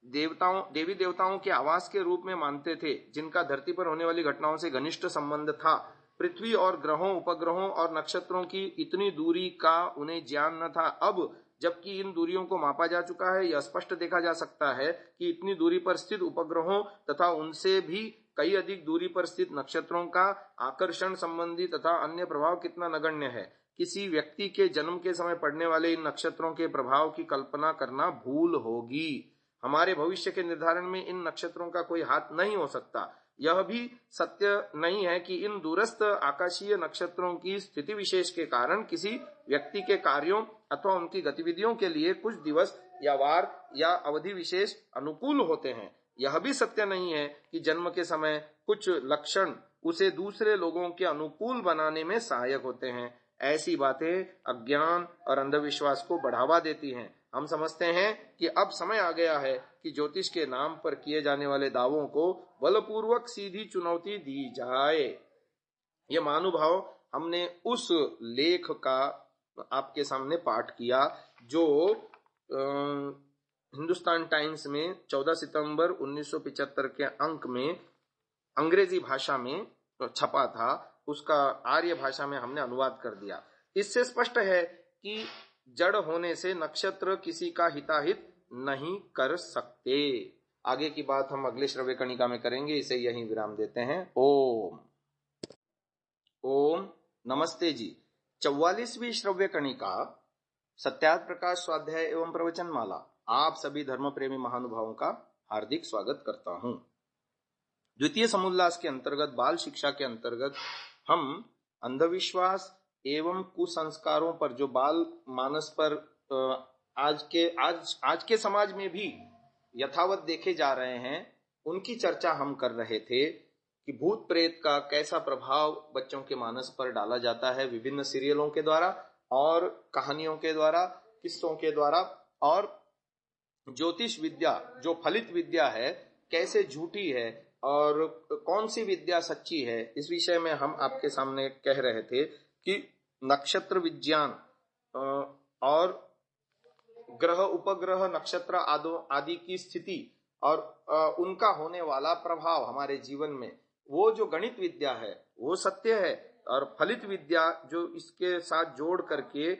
देवताओं के आवास के रूप में मानते थे, जिनका धरती पर होने वाली घटनाओं से घनिष्ठ संबंध था। पृथ्वी और ग्रहों, उपग्रहों और नक्षत्रों की इतनी दूरी का उन्हें ज्ञान न था। अब जबकि इन दूरियों को मापा जा चुका है, यह स्पष्ट देखा जा सकता है कि इतनी दूरी पर स्थित उपग्रहों तथा उनसे भी कई अधिक दूरी पर स्थित नक्षत्रों का आकर्षण संबंधी तथा अन्य प्रभाव कितना नगण्य है। किसी व्यक्ति के जन्म के समय पड़ने वाले इन नक्षत्रों के प्रभाव की कल्पना करना भूल होगी। हमारे भविष्य के निर्धारण में इन नक्षत्रों का कोई हाथ नहीं हो सकता। यह भी सत्य नहीं है कि इन दूरस्थ आकाशीय नक्षत्रों की स्थिति विशेष के कारण किसी व्यक्ति के कार्यों अथवा उनकी गतिविधियों के लिए कुछ दिवस या वार या अवधि विशेष अनुकूल होते हैं। यह भी सत्य नहीं है कि जन्म के समय कुछ लक्षण उसे दूसरे लोगों के अनुकूल बनाने में सहायक होते हैं। ऐसी बातें अज्ञान और अंधविश्वास को बढ़ावा देती हैं। हम समझते हैं कि अब समय आ गया है कि ज्योतिष के नाम पर किए जाने वाले दावों को बलपूर्वक सीधी चुनौती दी जाए। ये महानुभाव हमने उस लेख का आपके सामने पाठ किया जो हिंदुस्तान टाइम्स में 14 सितंबर 1975 के अंक में अंग्रेजी भाषा में छपा था। उसका आर्य भाषा में हमने अनुवाद कर दिया। इससे स्पष्ट है कि जड़ होने से नक्षत्र किसी का हिताहित नहीं कर सकते। आगे की बात हम अगले श्रव्य कणिका में करेंगे। इसे यहीं विराम देते हैं। ओम नमस्ते जी। 44वीं श्रव्य कणिका सत्यार्थ प्रकाश स्वाध्याय एवं प्रवचन माला। आप सभी धर्म प्रेमी महानुभावों का हार्दिक स्वागत करता हूं। द्वितीय समुल्लास के अंतर्गत बाल शिक्षा के अंतर्गत हम अंधविश्वास एवं कुसंस्कारों पर जो बाल मानस पर आज के समाज में भी यथावत देखे जा रहे हैं, उनकी चर्चा हम कर रहे थे कि भूत प्रेत का कैसा प्रभाव बच्चों के मानस पर डाला जाता है विभिन्न सीरियलों के द्वारा और कहानियों के द्वारा, किस्सों के द्वारा, और ज्योतिष विद्या जो फलित विद्या है कैसे झूठी है और कौन सी विद्या सच्ची है। इस विषय में हम आपके सामने कह रहे थे कि नक्षत्र विज्ञान और ग्रह उपग्रह नक्षत्र आदि की स्थिति और उनका होने वाला प्रभाव हमारे जीवन में, वो जो गणित विद्या है वो सत्य है, और फलित विद्या जो इसके साथ जोड़ करके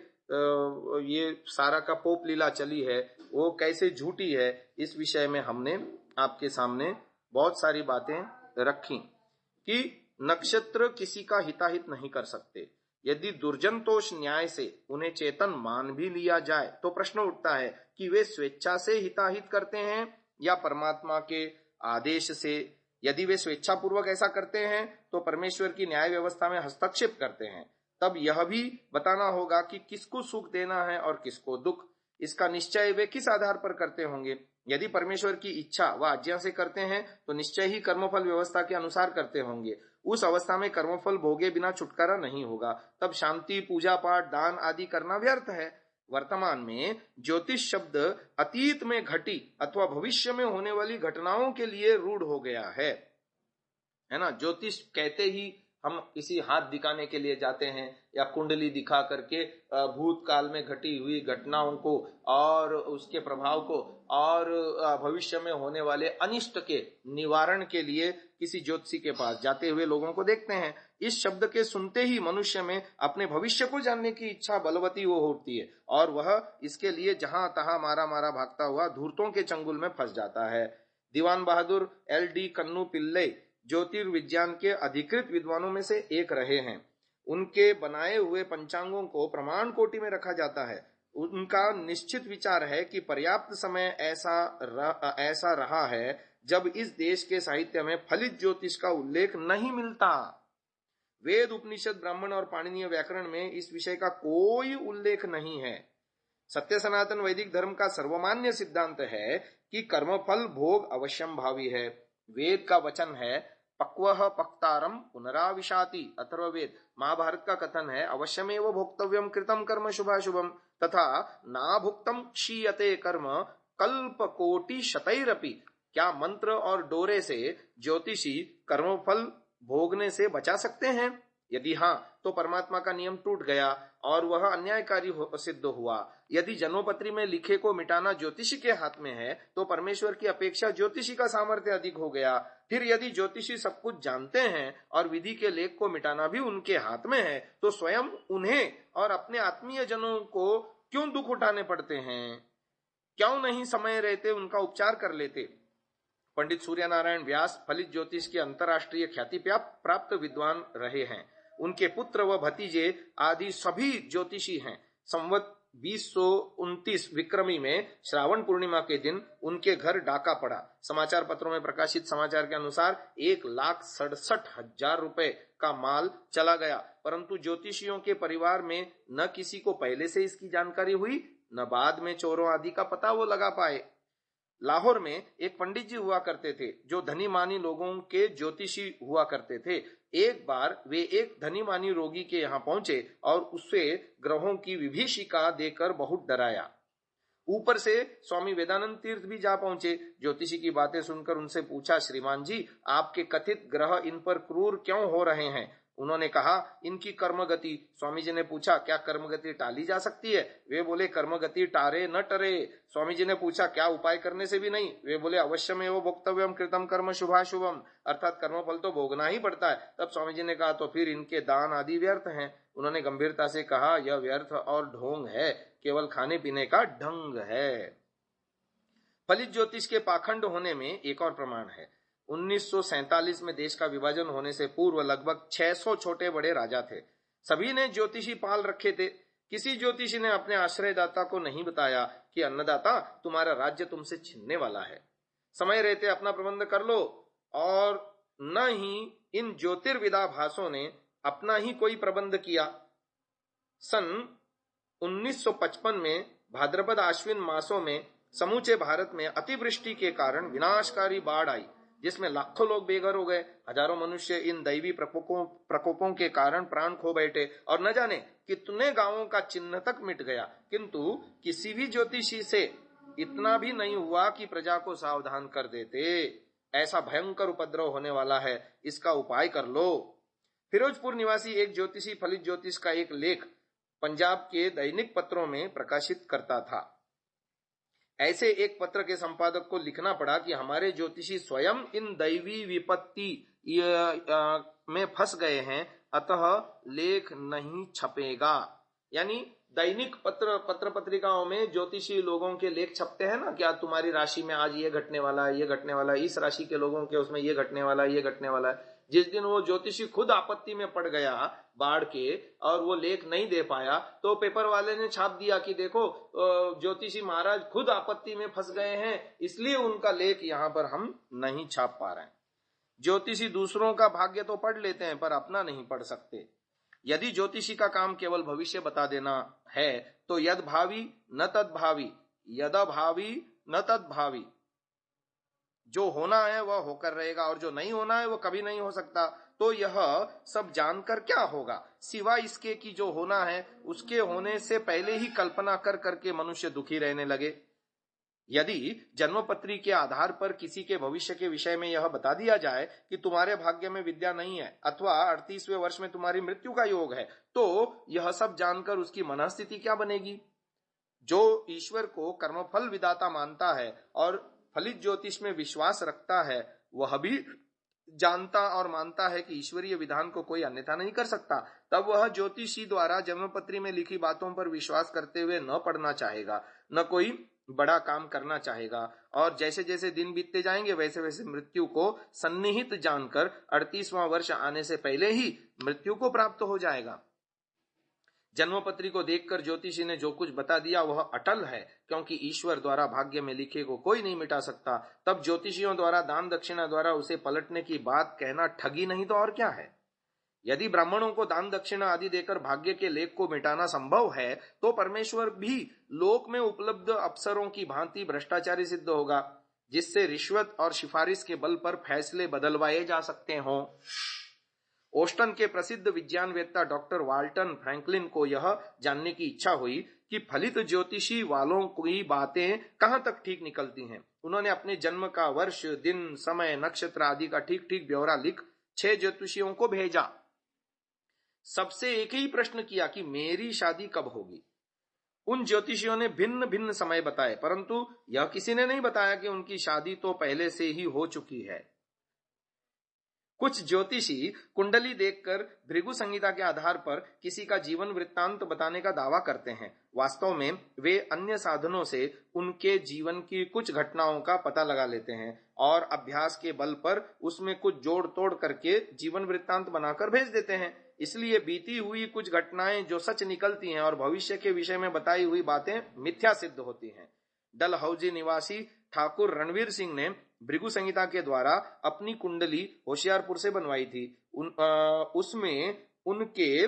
ये सारा का पोप लीला चली है वो कैसे झूठी है। इस विषय में हमने आपके सामने बहुत सारी बातें रखी कि नक्षत्र किसी का हिताहित नहीं कर सकते। यदि दुर्जनतोष न्याय से उन्हें चेतन मान भी लिया जाए तो प्रश्न उठता है कि वे स्वेच्छा से हिताहित करते हैं या परमात्मा के आदेश से। यदि वे स्वेच्छा पूर्वक ऐसा करते हैं तो परमेश्वर की न्याय व्यवस्था में हस्तक्षेप करते हैं। तब यह भी बताना होगा कि किसको सुख देना है और किसको दुख। इसका निश्चय वे किस आधार पर करते होंगे। यदि परमेश्वर की इच्छा व आज्ञा से करते हैं तो निश्चय ही कर्मफल व्यवस्था के अनुसार करते होंगे। उस अवस्था में कर्मफल भोगे बिना छुटकारा नहीं होगा। तब शांति, पूजा पाठ, दान आदि करना व्यर्थ है। वर्तमान में ज्योतिष शब्द अतीत में घटी अथवा भविष्य में होने वाली घटनाओं के लिए रूढ़ हो गया है ना। ज्योतिष कहते ही हम किसी हाथ दिखाने के लिए जाते हैं या कुंडली दिखा करके भूतकाल में घटी हुई घटनाओं को और उसके प्रभाव को और भविष्य में होने वाले अनिष्ट के निवारण के लिए किसी ज्योतिषी के पास जाते हुए लोगों को देखते हैं। इस शब्द के सुनते ही मनुष्य में अपने भविष्य को जानने की इच्छा बलवती हो उठती है और वह इसके लिए जहां तहां मारा मारा भागता हुआ धूर्तों के चंगुल में फंस जाता है। दीवान बहादुर LD कन्नू पिल्ले ज्योतिर्विज्ञान के अधिकृत विद्वानों में से एक रहे हैं। उनके बनाए हुए पंचांगों को प्रमाण कोटि में रखा जाता है। उनका निश्चित विचार है कि पर्याप्त समय ऐसा रहा है जब इस देश के साहित्य में फलित ज्योतिष का उल्लेख नहीं मिलता। वेद, उपनिषद, ब्राह्मण और पाणिनीय व्याकरण में इस विषय का कोई उल्लेख नहीं है। सत्य सनातन वैदिक धर्म का सर्वमान्य सिद्धांत है कि कर्मफल भोग अवश्यम भावी है। वेद का वचन है पक्वः पक्तारम पुनराविशाति, अथर्ववेद। महाभारत का कथन है अवश्यमेव भोक्तव्यम कृतम कर्म शुभाशुभम तथा ना भुक्तम क्षीयते कर्म कल्प कोटि शतैरपि। क्या मंत्र और डोरे से ज्योतिषी कर्मफल भोगने से बचा सकते हैं? यदि हाँ, तो परमात्मा का नियम टूट गया और वह अन्यायकारी सिद्ध हुआ। यदि जन्मपत्री में लिखे को मिटाना ज्योतिषी के हाथ में है तो परमेश्वर की अपेक्षा ज्योतिषी का सामर्थ्य अधिक हो गया। फिर यदि ज्योतिषी सब कुछ जानते हैं और विधि के लेख को मिटाना भी उनके हाथ में है तो स्वयं उन्हें और अपने आत्मीय जनों को क्यों दुख उठाने पड़ते हैं? क्यों नहीं समय रहते उनका उपचार कर लेते? पंडित सूर्य नारायण व्यास फलित ज्योतिष के अंतर्राष्ट्रीय ख्याति प्राप्त विद्वान रहे हैं। उनके पुत्र व भतीजे आदि सभी ज्योतिषी हैं। संवत 2029 विक्रमी में श्रावण पूर्णिमा के दिन उनके घर डाका पड़ा। समाचार पत्रों में प्रकाशित समाचार के अनुसार 1,67,000 रुपए का माल चला गया, परंतु ज्योतिषियों के परिवार में न किसी को पहले से इसकी जानकारी हुई न बाद में चोरों आदि का पता वो लगा पाए। लाहौर में एक पंडित जी हुआ करते थे जो धनी मानी लोगों के ज्योतिषी हुआ करते थे। एक बार वे एक धनी मानी रोगी के यहाँ पहुंचे और उससे ग्रहों की विभीषिका देकर बहुत डराया। ऊपर से स्वामी वेदानंद तीर्थ भी जा पहुंचे। ज्योतिषी की बातें सुनकर उनसे पूछा, श्रीमान जी, आपके कथित ग्रह इन पर क्रूर क्यों हो रहे हैं? उन्होंने कहा, इनकी कर्मगति। स्वामी जी ने पूछा, क्या कर्मगति टाली जा सकती है? वे बोले, कर्मगति टारे न टरे। स्वामी जी ने पूछा, क्या उपाय करने से भी नहीं? वे बोले, अवश्यमेव भोक्तव्यम कृतम कर्म शुभाशुभम, अर्थात कर्मफल तो भोगना ही पड़ता है। तब स्वामी जी ने कहा, तो फिर इनके दान आदि व्यर्थ हैं। उन्होंने गंभीरता से कहा, यह व्यर्थ और ढोंग है, केवल खाने पीने का ढंग है। फलित ज्योतिष के पाखंड होने में एक और प्रमाण है। 1947 में देश का विभाजन होने से पूर्व लगभग 600 छोटे बड़े राजा थे। सभी ने ज्योतिषी पाल रखे थे। किसी ज्योतिषी ने अपने आश्रयदाता को नहीं बताया कि अन्नदाता, तुम्हारा राज्य तुमसे छिनने वाला है, समय रहते अपना प्रबंध कर लो। और न ही इन ज्योतिर्विदाभासों ने अपना ही कोई प्रबंध किया। सन 1955 में भाद्रपद आश्विन मासों में समूचे भारत में अतिवृष्टि के कारण विनाशकारी बाढ़ आई, जिसमें लाखों लोग बेघर हो गए। हजारों मनुष्य इन दैवी प्रकोपों के कारण प्राण खो बैठे और न जाने कितने गांवों का चिन्ह तक मिट गया। किंतु किसी भी ज्योतिषी से इतना भी नहीं हुआ कि प्रजा को सावधान कर देते, ऐसा भयंकर उपद्रव होने वाला है, इसका उपाय कर लो। फिरोजपुर निवासी एक ज्योतिषी फलित ज्योतिष का एक लेख पंजाब के दैनिक पत्रों में प्रकाशित करता था। ऐसे एक पत्र के संपादक को लिखना पड़ा कि हमारे ज्योतिषी स्वयं इन दैवी विपत्ति में फंस गए हैं, अतः लेख नहीं छपेगा। यानी दैनिक पत्र पत्रिकाओं में ज्योतिषी लोगों के लेख छपते हैं ना, क्या तुम्हारी राशि में आज ये घटने वाला है, ये घटने वाला है, इस राशि के लोगों के उसमें ये घटने वाला है, ये घटने वाला है। जिस दिन वो ज्योतिषी खुद आपत्ति में पड़ गया बाढ़ के और वो लेख नहीं दे पाया, तो पेपर वाले ने छाप दिया कि देखो ज्योतिषी महाराज खुद आपत्ति में फंस गए हैं, इसलिए उनका लेख यहाँ पर हम नहीं छाप पा रहे हैं। ज्योतिषी दूसरों का भाग्य तो पढ़ लेते हैं पर अपना नहीं पढ़ सकते। यदि ज्योतिषी का काम केवल भविष्य बता देना है तो यद भावी न तद भावी, यदा भावी न तद भावी, जो होना है वह होकर रहेगा और जो नहीं होना है वह कभी नहीं हो सकता। तो यह सब जानकर क्या होगा, सिवाय इसके कि जो होना है उसके होने से पहले ही कल्पना कर करके मनुष्य दुखी रहने लगे। यदि जन्मपत्री के आधार पर किसी के भविष्य के विषय में यह बता दिया जाए कि तुम्हारे भाग्य में विद्या नहीं है अथवा 38वें वर्ष में तुम्हारी मृत्यु का योग है, तो यह सब जानकर उसकी मनस्थिति क्या बनेगी? जो ईश्वर को कर्मफल विदाता मानता है और फलित ज्योतिष में विश्वास रखता है, वह भी जानता और मानता है कि ईश्वरीय विधान को कोई अन्यथा नहीं कर सकता, तब वह ज्योतिषी द्वारा जन्मपत्री में लिखी बातों पर विश्वास करते हुए न पढ़ना चाहेगा, न कोई बड़ा काम करना चाहेगा, और जैसे जैसे दिन बीतते जाएंगे वैसे वैसे मृत्यु को सन्निहित जानकर 38वां वर्ष आने से पहले ही मृत्यु को प्राप्त हो जाएगा। जन्मपत्री को देखकर ज्योतिषी ने जो कुछ बता दिया वह अटल है, क्योंकि ईश्वर द्वारा भाग्य में लिखे को कोई नहीं मिटा सकता। तब ज्योतिषियों द्वारा दान दक्षिणा द्वारा उसे पलटने की बात कहना ठगी नहीं तो और क्या है? यदि ब्राह्मणों को दान दक्षिणा आदि देकर भाग्य के लेख को मिटाना संभव है, तो परमेश्वर भी लोक में उपलब्ध अफसरों की भांति भ्रष्टाचारी सिद्ध होगा, जिससे रिश्वत और सिफारिश के बल पर फैसले बदलवाए जा सकते हों। ओस्टन के प्रसिद्ध विज्ञानवेत्ता डॉक्टर वाल्टन फ्रैंकलिन को यह जानने की इच्छा हुई कि फलित ज्योतिषी वालों की बातें कहां तक ठीक निकलती हैं। उन्होंने अपने जन्म का वर्ष, दिन, समय, नक्षत्र आदि का ठीक ठीक ब्यौरा लिख 6 ज्योतिषियों को भेजा। सबसे एक ही प्रश्न किया कि मेरी शादी कब होगी। उन ज्योतिषियों ने भिन्न भिन्न समय बताए, परंतु यह किसी ने नहीं बताया कि उनकी शादी तो पहले से ही हो चुकी है। कुछ ज्योतिषी कुंडली देखकर भृगु संहिता के आधार पर किसी का जीवन वृत्तांत बताने का दावा करते हैं। वास्तव में वे अन्य साधनों से उनके जीवन की कुछ घटनाओं का पता लगा लेते हैं और अभ्यास के बल पर उसमें कुछ जोड़ तोड़ करके जीवन वृत्तांत बनाकर भेज देते हैं। इसलिए बीती हुई कुछ घटनाएं जो सच निकलती हैं और भविष्य के विषय में बताई हुई बातें मिथ्या सिद्ध होती हैं। डलहौजी निवासी ठाकुर रणवीर सिंह ने भृगु संहिता के द्वारा अपनी कुंडली होशियारपुर से बनवाई थी। उसमें उनके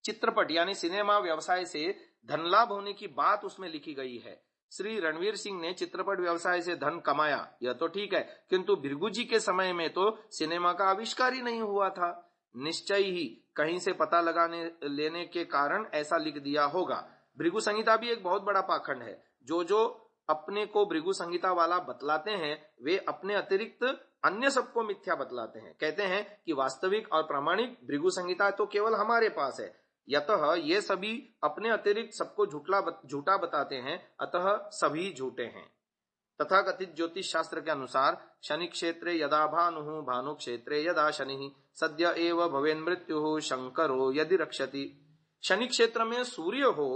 चित्रपट यानी सिनेमा व्यवसाय से धन लाभ होने की बात उसमें लिखी गई है। श्री रणवीर सिंह ने चित्रपट व्यवसाय से धन कमाया, यह तो ठीक है, किंतु भृगु जी के समय में तो सिनेमा का आविष्कार ही नहीं हुआ था। निश्चय ही कहीं से पता लगाने लेने के कारण ऐसा लिख दिया होगा। भृगु संहिता भी एक बहुत बड़ा पाखंड है। जो अपने को भृगु संहिता वाला बतलाते हैं, वे अपने अतिरिक्त अन्य सबको मिथ्या बतलाते हैं। कहते हैं कि वास्तविक और प्रामाणिक भृगु संहिता तो केवल हमारे पास है, यतः ये सभी अपने अतिरिक्त सबको झूठा बताते हैं, अतः सभी झूठे हैं। तथा कथित ज्योतिष शास्त्र के अनुसार शनि क्षेत्रे यदा भानु भानु क्षेत्रे यदा शनि सद्य एव भवेन मृत्यु शंकरो यदि रक्षति। शनि क्षेत्र में सूर्य हो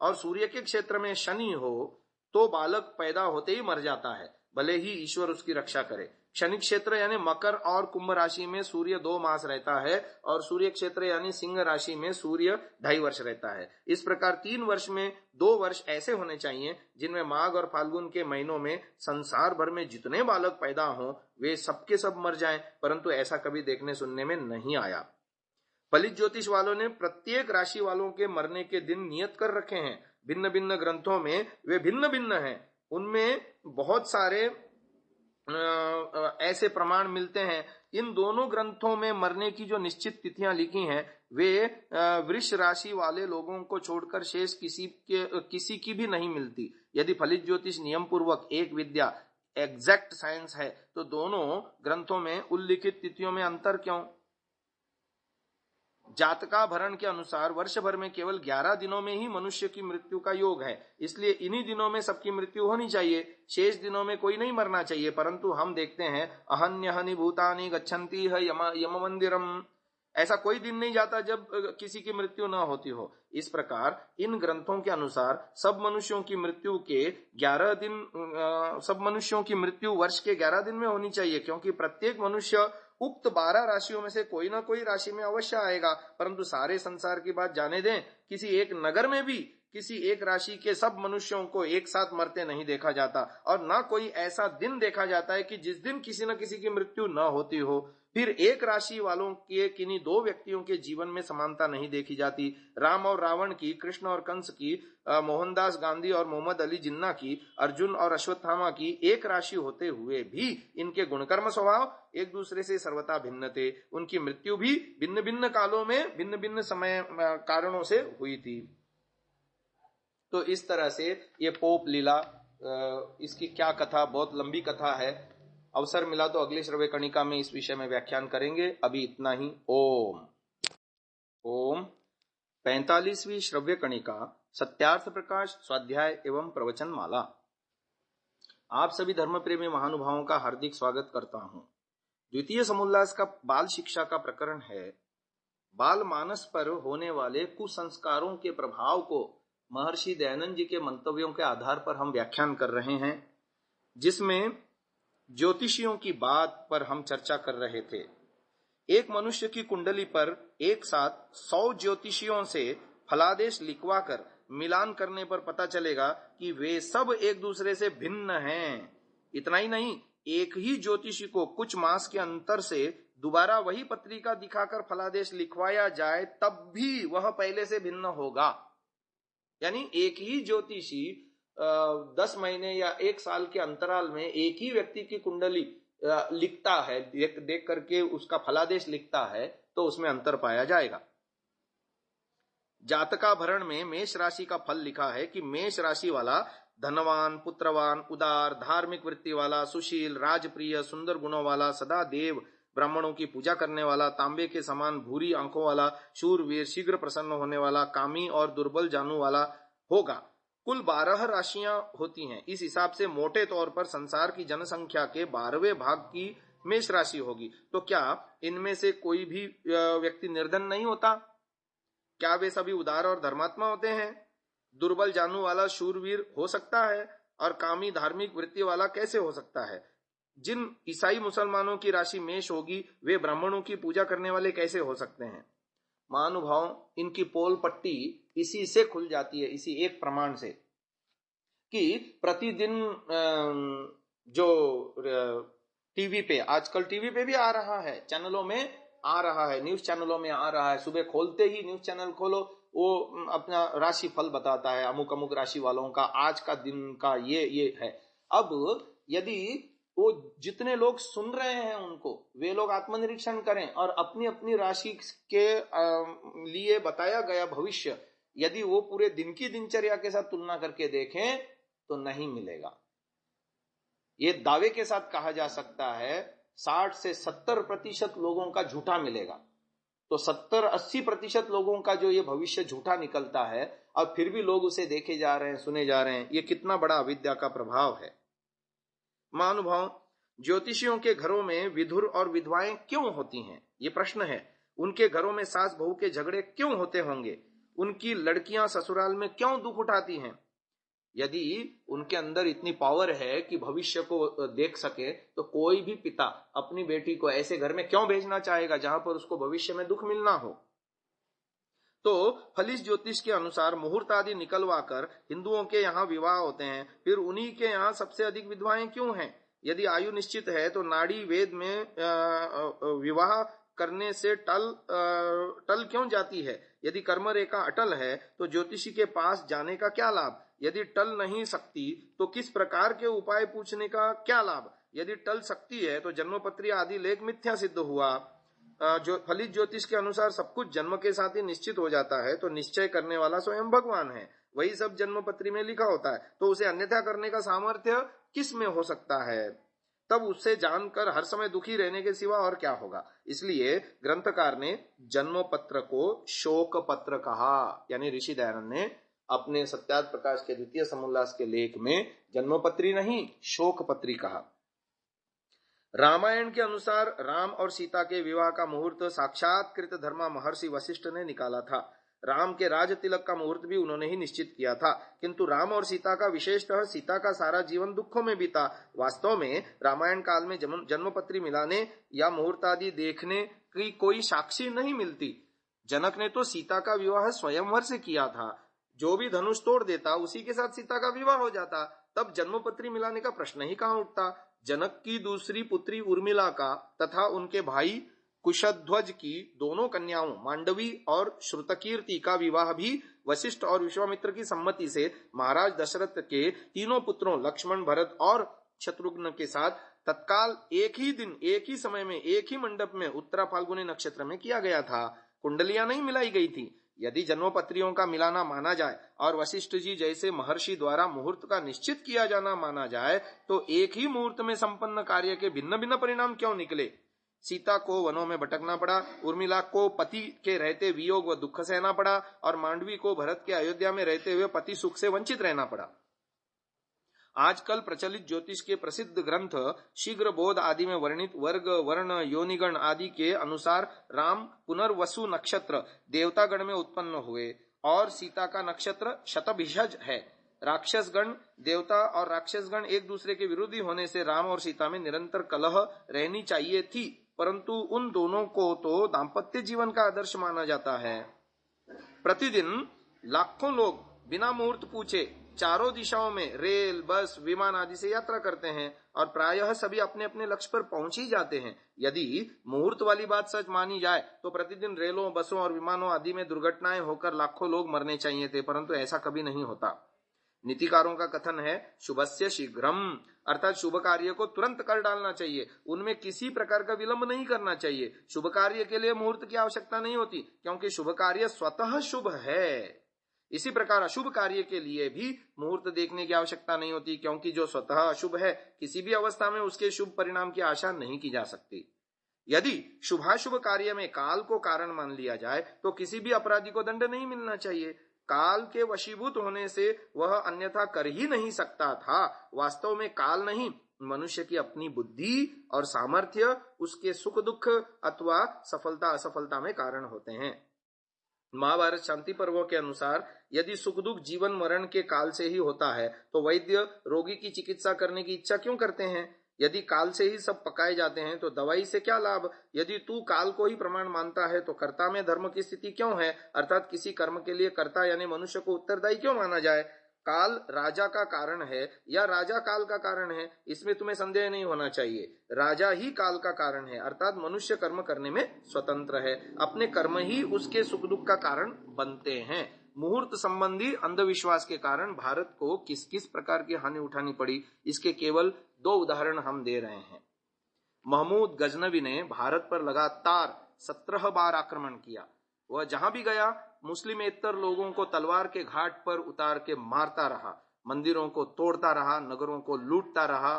और सूर्य के क्षेत्र में शनि हो तो बालक पैदा होते ही मर जाता है, भले ही ईश्वर उसकी रक्षा करे। शनि क्षेत्र यानी मकर और कुंभ राशि में सूर्य 2 मास रहता है और सूर्य क्षेत्र यानी सिंह राशि में सूर्य 2.5 वर्ष रहता है। इस प्रकार 3 वर्ष में 2 वर्ष ऐसे होने चाहिए जिनमें माघ और फाल्गुन के महीनों में संसार भर में जितने बालक पैदा हों वे सबके सब मर जाएं, परंतु ऐसा कभी देखने सुनने में नहीं आया। फलित ज्योतिष वालों ने प्रत्येक राशि वालों के मरने के दिन नियत कर रखे हैं। भिन्न भिन्न ग्रंथों में वे भिन्न भिन्न हैं। उनमें बहुत सारे ऐसे प्रमाण मिलते हैं। इन दोनों ग्रंथों में मरने की जो निश्चित तिथियां लिखी हैं वे वृष राशि वाले लोगों को छोड़कर शेष किसी की भी नहीं मिलती। यदि फलित ज्योतिष नियम पूर्वक एक विद्या एग्जैक्ट साइंस है तो दोनों ग्रंथों में उल्लिखित तिथियों में अंतर क्यों? जातकाभरण के अनुसार वर्ष भर में केवल 11 दिनों में ही मनुष्य की मृत्यु का योग है, इसलिए इन्हीं दिनों में सबकी मृत्यु होनी चाहिए, शेष दिनों में कोई नहीं मरना चाहिए। परंतु हम देखते हैं अहन्यहनि भूतानि गच्छन्ति है यम मंदिरम, ऐसा कोई दिन नहीं जाता जब किसी की मृत्यु न होती हो। इस प्रकार इन ग्रंथों के अनुसार सब मनुष्यों की मृत्यु वर्ष के 11 दिन में होनी चाहिए, क्योंकि प्रत्येक मनुष्य उक्त 12 राशियों में से कोई ना कोई राशि में अवश्य आएगा। परंतु सारे संसार की बात जाने दें, किसी एक नगर में भी किसी एक राशि के सब मनुष्यों को एक साथ मरते नहीं देखा जाता, और ना कोई ऐसा दिन देखा जाता है कि जिस दिन किसी न किसी की मृत्यु न होती हो। फिर एक राशि वालों के किन्हीं 2 व्यक्तियों के जीवन में समानता नहीं देखी जाती। राम और रावण की, कृष्ण और कंस की, मोहनदास गांधी और मोहम्मद अली जिन्ना की, अर्जुन और अश्वत्थामा की एक राशि होते हुए भी इनके गुणकर्म स्वभाव एक दूसरे से सर्वथा भिन्न थे। उनकी मृत्यु भी भिन्न भिन्न कालों में भिन्न भिन्न समय कारणों से हुई थी। तो इस तरह से ये पोप लीला, इसकी क्या कथा, बहुत लंबी कथा है। अवसर मिला तो अगली श्रव्य कणिका में इस विषय में व्याख्यान करेंगे। अभी इतना ही। ओम। ओम। 45वीं श्रव्य कणिका, सत्यार्थ प्रकाश स्वाध्याय एवं प्रवचन माला। आप सभी धर्म प्रेमी महानुभावों का हार्दिक स्वागत करता हूं। द्वितीय समुल्लास का बाल शिक्षा का प्रकरण है। बाल मानस पर होने वाले कुसंस्कारों के प्रभाव को महर्षि दयानंद जी के मंतव्यों के आधार पर हम व्याख्यान कर रहे हैं, जिसमें ज्योतिषियों की बात पर हम चर्चा कर रहे थे। एक मनुष्य की कुंडली पर एक साथ 100 ज्योतिषियों से फलादेश लिखवाकर मिलान करने पर पता चलेगा कि वे सब एक दूसरे से भिन्न हैं। इतना ही नहीं, एक ही ज्योतिषी को कुछ मास के अंतर से दोबारा वही पत्रिका दिखाकर फलादेश लिखवाया जाए तब भी वह पहले से भिन्न होगा। यानी एक ही ज्योतिषी 10 महीने या 1 साल के अंतराल में एक ही व्यक्ति की कुंडली लिखता है, देख करके उसका फलादेश लिखता है, तो उसमें अंतर पाया जाएगा। जातकाभरण में मेष राशि का फल लिखा है कि मेष राशि वाला धनवान, पुत्रवान, उदार, धार्मिक वृत्ति वाला, सुशील, राजप्रिय, सुंदर गुणों वाला, सदा देव ब्राह्मणों की पूजा करने वाला, तांबे के समान भूरी आंखों वाला, शूरवीर, शीघ्र प्रसन्न होने वाला, कामी और दुर्बल जानू वाला होगा। कुल 12 राशियां होती हैं। इस हिसाब से मोटे तौर पर संसार की जनसंख्या के 12वें भाग की मेष राशि होगी। तो क्या इनमें से कोई भी व्यक्ति निर्धन नहीं होता? क्या वे सभी उदार और धर्मात्मा होते हैं? दुर्बल जानू वाला शूरवीर हो सकता है और कामी धार्मिक वृत्ति वाला कैसे हो सकता है? जिन ईसाई मुसलमानों की राशि मेष होगी, वे ब्राह्मणों की पूजा करने वाले कैसे हो सकते हैं? महानुभाव, इनकी पोल पट्टी इसी से खुल जाती है, इसी एक प्रमाण से, कि प्रतिदिन जो टीवी पे, आजकल टीवी पे भी आ रहा है, चैनलों में आ रहा है, न्यूज चैनलों में आ रहा है। सुबह खोलते ही न्यूज चैनल खोलो, वो अपना राशि फल बताता है, अमुक अमुक राशि वालों का आज का दिन का ये है। अब यदि वो जितने लोग सुन रहे हैं उनको, वे लोग आत्मनिरीक्षण करें और अपनी अपनी राशि के लिए बताया गया भविष्य यदि वो पूरे दिन की दिनचर्या के साथ तुलना करके देखें तो नहीं मिलेगा। ये दावे के साथ कहा जा सकता है 60 से 70% लोगों का झूठा मिलेगा। तो 70-80% लोगों का जो ये भविष्य झूठा निकलता है और फिर भी लोग उसे देखे जा रहे हैं, सुने जा रहे हैं, ये कितना बड़ा अविद्या का प्रभाव है। महानुभाव, ज्योतिषियों के घरों में विधुर और विधवाएं क्यों होती हैं? ये प्रश्न है। उनके घरों में सास बहू के झगड़े क्यों होते होंगे? उनकी लड़कियां ससुराल में क्यों दुख उठाती हैं? यदि उनके अंदर इतनी पावर है कि भविष्य को देख सके, तो कोई भी पिता अपनी बेटी को ऐसे घर में क्यों भेजना चाहेगा जहां पर उसको भविष्य में दुख मिलना हो? तो फलिश ज्योतिष के अनुसार मुहूर्त आदि निकलवा कर हिंदुओं के यहाँ विवाह होते हैं, फिर उन्हीं के यहाँ सबसे अधिक विधवाएं क्यों हैं? यदि आयु निश्चित है तो नाड़ी वेद में विवाह करने से टल क्यों जाती है? यदि कर्म रेखा अटल है तो ज्योतिषी के पास जाने का क्या लाभ? यदि टल नहीं सकती तो किस प्रकार के उपाय पूछने का क्या लाभ? यदि टल सकती है तो जन्मपत्री आदि लेख मिथ्या सिद्ध हुआ। जो फलित ज्योतिष के अनुसार सब कुछ जन्म के साथ ही निश्चित हो जाता है, तो निश्चय करने वाला स्वयं भगवान है, वही सब जन्मपत्री में लिखा होता है, तो उसे अन्यथा करने का सामर्थ्य किस में हो सकता है? तब उससे जानकर हर समय दुखी रहने के सिवा और क्या होगा? इसलिए ग्रंथकार ने जन्म पत्र को शोक पत्र कहा। यानी ऋषि दयानंद ने अपने सत्यार्थ प्रकाश के द्वितीय समुल्लास के लेख में जन्मपत्री नहीं, शोक पत्री कहा। रामायण के अनुसार राम और सीता के विवाह का मुहूर्त साक्षात कृत धर्मा महर्षि वशिष्ठ ने निकाला था। राम के राज तिलक का मुहूर्त भी उन्होंने ही निश्चित किया था, किंतु राम और सीता का, विशेषतः सीता का सारा जीवन दुखों में बीता। वास्तव में रामायण काल में जन्मपत्री मिलाने या मुहूर्त आदि देखने की कोई साक्षी नहीं मिलती। जनक ने तो सीता का विवाह स्वयंवर से किया था। जो भी धनुष तोड़ देता उसी के साथ सीता का विवाह हो जाता, तब जन्मपत्री मिलाने का प्रश्न ही कहां उठता। जनक की दूसरी पुत्री उर्मिला का तथा उनके भाई कुशध्वज की दोनों कन्याओं मांडवी और श्रुतकीर्ति का विवाह भी वशिष्ठ और विश्वामित्र की सम्मति से महाराज दशरथ के तीनों पुत्रों लक्ष्मण, भरत और शत्रुघ्न के साथ तत्काल एक ही दिन, एक ही समय में, एक ही मंडप में उत्तरा फाल्गुनी नक्षत्र में किया गया था। कुंडलियां नहीं मिलाई गई थी। यदि जन्मपत्रियों का मिलाना माना जाए और वशिष्ठ जी जैसे महर्षि द्वारा मुहूर्त का निश्चित किया जाना माना जाए, तो एक ही मुहूर्त में संपन्न कार्य के भिन्न भिन्न परिणाम क्यों निकले? सीता को वनों में भटकना पड़ा, उर्मिला को पति के रहते वियोग व दुख सहना पड़ा, और मांडवी को भरत के अयोध्या में रहते हुए पति सुख से वंचित रहना पड़ा। आजकल प्रचलित ज्योतिष के प्रसिद्ध ग्रंथ शीघ्र बोध आदि में वर्णित वर्ग, वर्ण, योनिगण आदि के अनुसार राम पुनर्वसु नक्षत्र देवतागण में उत्पन्न हुए और सीता का नक्षत्र शतभिषज है। राक्षसगण, देवता और राक्षसगण एक दूसरे के विरोधी होने से राम और सीता में निरंतर कलह रहनी चाहिए थी, परंतु उन दोनों को तो दाम्पत्य जीवन का आदर्श माना जाता है। प्रतिदिन लाखों लोग बिना मुहूर्त पूछे चारों दिशाओं में रेल, बस, विमान आदि से यात्रा करते हैं और प्रायः सभी अपने अपने लक्ष्य पर पहुंच ही जाते हैं। यदि मुहूर्त वाली बात सच मानी जाए तो प्रतिदिन रेलों, बसों और विमानों आदि में दुर्घटनाएं होकर लाखों लोग मरने चाहिए थे, परंतु ऐसा कभी नहीं होता। नीतिकारों का कथन है शुभस्य शीघ्रम, अर्थात शुभ कार्य को तुरंत कर डालना चाहिए, उनमें किसी प्रकार का विलंब नहीं करना चाहिए। शुभ कार्य के लिए मुहूर्त की आवश्यकता नहीं होती, क्योंकि शुभ कार्य स्वतः शुभ है। इसी प्रकार अशुभ कार्य के लिए भी मुहूर्त देखने की आवश्यकता नहीं होती, क्योंकि जो स्वतः अशुभ है किसी भी अवस्था में उसके शुभ परिणाम की आशा नहीं की जा सकती। यदि शुभाशुभ कार्य में काल को कारण मान लिया जाए तो किसी भी अपराधी को दंड नहीं मिलना चाहिए। काल के वशीभूत होने से वह अन्यथा कर ही नहीं सकता था। वास्तव में काल नहीं, मनुष्य की अपनी बुद्धि और सामर्थ्य उसके सुख दुख अथवा सफलता असफलता में कारण होते हैं। महाभारत शांति पर्वों के अनुसार यदि सुख दुख जीवन मरण के काल से ही होता है तो वैद्य रोगी की चिकित्सा करने की इच्छा क्यों करते हैं? यदि काल से ही सब पकाए जाते हैं तो दवाई से क्या लाभ? यदि तू काल को ही प्रमाण मानता है तो कर्ता में धर्म की स्थिति क्यों है? अर्थात किसी कर्म के लिए कर्ता यानी मनुष्य को उत्तरदायी क्यों माना जाए? काल राजा का कारण है या राजा काल का कारण है, इसमें तुम्हें संदेह नहीं होना चाहिए। राजा ही काल का कारण है, अर्थात मनुष्य कर्म करने में स्वतंत्र है, अपने कर्म ही उसके सुख दुख का कारण बनते हैं। मुहूर्त संबंधी अंधविश्वास के कारण भारत को किस किस प्रकार की हानि उठानी पड़ी, इसके केवल 2 उदाहरण हम दे रहे हैं। महमूद गजनवी ने भारत पर लगातार 17 बार आक्रमण किया। वह जहां भी गया मुस्लिमेतर लोगों को तलवार के घाट पर उतार के मारता रहा, मंदिरों को तोड़ता रहा, नगरों को लूटता रहा,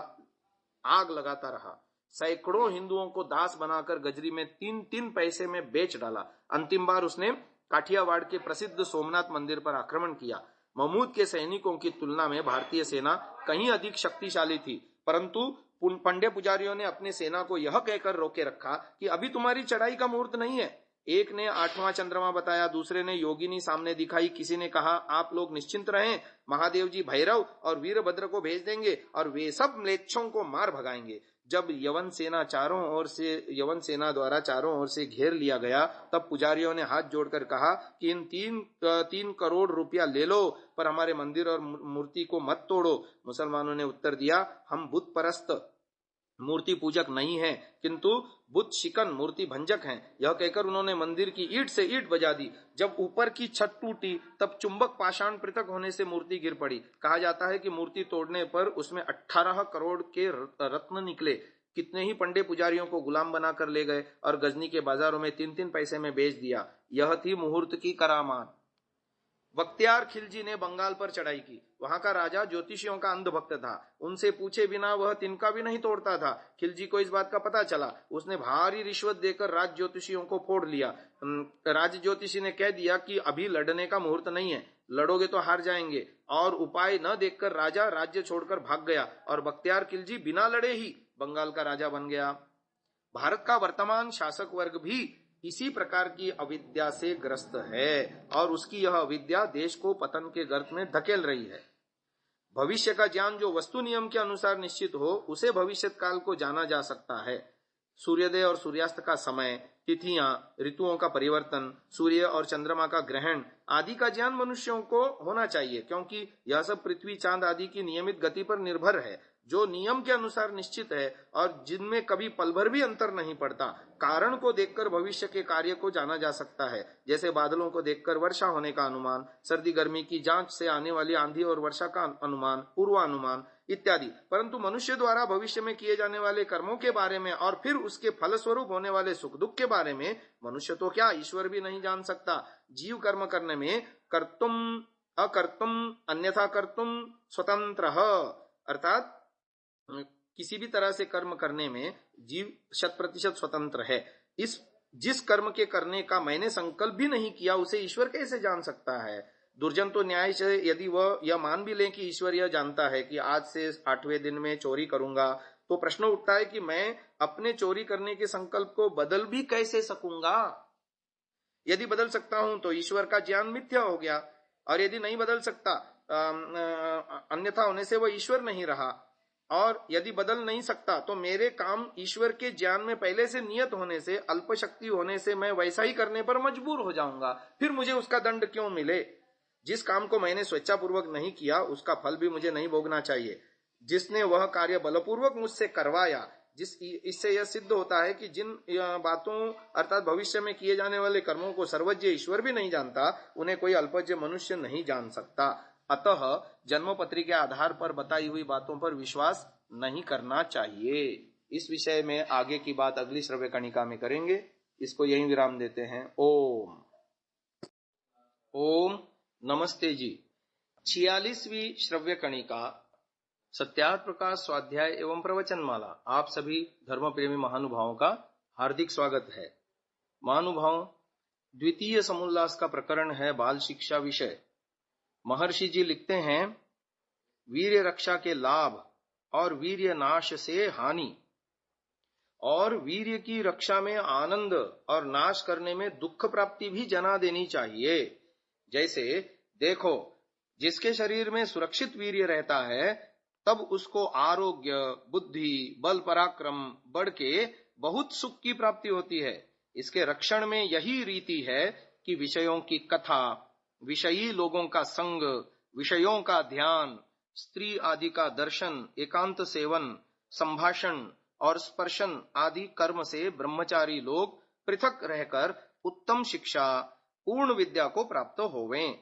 आग लगाता रहा। सैकड़ों हिंदुओं को दास बनाकर गजरी में 3-3 पैसे में बेच डाला। अंतिम बार उसने काठियावाड़ के प्रसिद्ध सोमनाथ मंदिर पर आक्रमण किया। महमूद के सैनिकों की तुलना में भारतीय सेना कहीं अधिक शक्तिशाली थी, परंतु पंडे पुजारियों ने अपनी सेना को यह कहकर रोके रखा कि अभी तुम्हारी चढ़ाई का मुहूर्त नहीं है। एक ने 8वां चंद्रमा बताया, दूसरे ने योगिनी सामने दिखाई, किसी ने कहा आप लोग निश्चिंत रहें, महादेव जी भैरव और वीरभद्र को भेज देंगे और वे सब म्लेच्छों को मार भगाएंगे। जब यवन सेना द्वारा चारों ओर से घेर लिया गया, तब पुजारियों ने हाथ जोड़कर कहा कि इन 3 करोड़ रुपया ले लो, पर हमारे मंदिर और मूर्ति को मत तोड़ो। मुसलमानों ने उत्तर दिया, हम बुत परस्त मूर्ति पूजक नहीं है, किंतु बुत शिकन मूर्ति भंजक हैं। यह कहकर उन्होंने मंदिर की ईंट से ईंट बजा दी। जब ऊपर की छत टूटी तब चुंबक पाषाण पृथक होने से मूर्ति गिर पड़ी। कहा जाता है कि मूर्ति तोड़ने पर उसमें 18 करोड़ के रत्न निकले। कितने ही पंडे पुजारियों को गुलाम बनाकर ले गए और गजनी के बाजारों में 3-3 पैसे में बेच दिया। यह थी मुहूर्त की करामात। बख्तियार खिलजी ने बंगाल पर चढ़ाई की। वहां का राजा ज्योतिषियों का अंधभक्त था, उनसे पूछे बिना वह तिनका भी नहीं तोड़ता था। खिलजी को इस बात का पता चला, उसने भारी रिश्वत देकर राज ज्योतिषियों को फोड़ लिया। राज ज्योतिषी ने कह दिया कि अभी लड़ने का मुहूर्त नहीं है, लड़ोगे तो हार जाएंगे, और उपाय न देखकर राजा राज्य छोड़कर भाग गया और बख्तियार खिलजी बिना लड़े ही बंगाल का राजा बन गया। भारत का वर्तमान शासक वर्ग भी इसी प्रकार की अविद्या से ग्रस्त है और उसकी यह अविद्या देश को पतन के गर्त में धकेल रही है। भविष्य का ज्ञान जो वस्तु नियम के अनुसार निश्चित हो, उसे भविष्य काल को जाना जा सकता है। सूर्योदय और सूर्यास्त का समय, तिथियां, ऋतुओं का परिवर्तन, सूर्य और चंद्रमा का ग्रहण आदि का ज्ञान मनुष्यों को होना चाहिए, क्योंकि यह सब पृथ्वी, चांद आदि की नियमित गति पर निर्भर है, जो नियम के अनुसार निश्चित है और जिनमें कभी पल भर भी अंतर नहीं पड़ता। कारण को देखकर भविष्य के कार्य को जाना जा सकता है, जैसे बादलों को देखकर वर्षा होने का अनुमान, सर्दी गर्मी की जांच से आने वाली आंधी और वर्षा का अनुमान, पूर्वानुमान इत्यादि। परंतु मनुष्य द्वारा भविष्य में किए जाने वाले कर्मों के बारे में और फिर उसके फलस्वरूप होने वाले सुख दुख के बारे में मनुष्य तो क्या, ईश्वर भी नहीं जान सकता। जीव कर्म करने में कर्तुम अकर्तुम अन्यथा कर्तुम स्वतंत्र, अर्थात किसी भी तरह से कर्म करने में जीव 100% स्वतंत्र है। जिस कर्म के करने का मैंने संकल्प भी नहीं किया उसे ईश्वर कैसे जान सकता है। दुर्जन तो न्याय से यदि वह यह मान भी ले कि ईश्वर यह जानता है कि आज से 8वें दिन में चोरी करूंगा, तो प्रश्न उठता है कि मैं अपने चोरी करने के संकल्प को बदल भी कैसे सकूंगा। यदि बदल सकता हूं तो ईश्वर का ज्ञान मिथ्या हो गया, और यदि नहीं बदल सकता अन्यथा होने से वह ईश्वर नहीं रहा, और यदि बदल नहीं सकता तो मेरे काम ईश्वर के ज्ञान में पहले से नियत होने से, अल्प शक्ति होने से मैं वैसा ही करने पर मजबूर हो जाऊंगा। फिर मुझे उसका दंड क्यों मिले। जिस काम को मैंने स्वेच्छापूर्वक नहीं किया उसका फल भी मुझे नहीं भोगना चाहिए। जिसने वह कार्य बलपूर्वक मुझसे करवाया, इससे यह सिद्ध होता है कि जिन बातों अर्थात भविष्य में किए जाने वाले कर्मों को सर्वज्ञ ईश्वर भी नहीं जानता, उन्हें कोई अल्पज्ञ मनुष्य नहीं जान सकता। अतः जन्मपत्री के आधार पर बताई हुई बातों पर विश्वास नहीं करना चाहिए। इस विषय में आगे की बात अगली श्रव्य कणिका में करेंगे। इसको यहीं विराम देते हैं। ओम नमस्ते जी। 46वीं श्रव्य कणिका सत्यार्थ प्रकाश स्वाध्याय एवं प्रवचनमाला। आप सभी धर्म प्रेमी महानुभावों का हार्दिक स्वागत है। महानुभाव, द्वितीय समुल्लास का प्रकरण है बाल शिक्षा विषय। महर्षि जी लिखते हैं, वीर्य रक्षा के लाभ और वीर्य नाश से हानि, और वीर्य की रक्षा में आनंद और नाश करने में दुख प्राप्ति भी जना देनी चाहिए। जैसे देखो, जिसके शरीर में सुरक्षित वीर्य रहता है तब उसको आरोग्य, बुद्धि, बल, पराक्रम बढ़ के बहुत सुख की प्राप्ति होती है। इसके रक्षण में यही रीति है कि विषयों की कथा, विषयी लोगों का संग, विषयों का ध्यान, स्त्री आदि का दर्शन, एकांत सेवन, संभाषण और स्पर्शन आदि कर्म से ब्रह्मचारी लोग पृथक रहकर उत्तम शिक्षा, पूर्ण विद्या को प्राप्त होवें।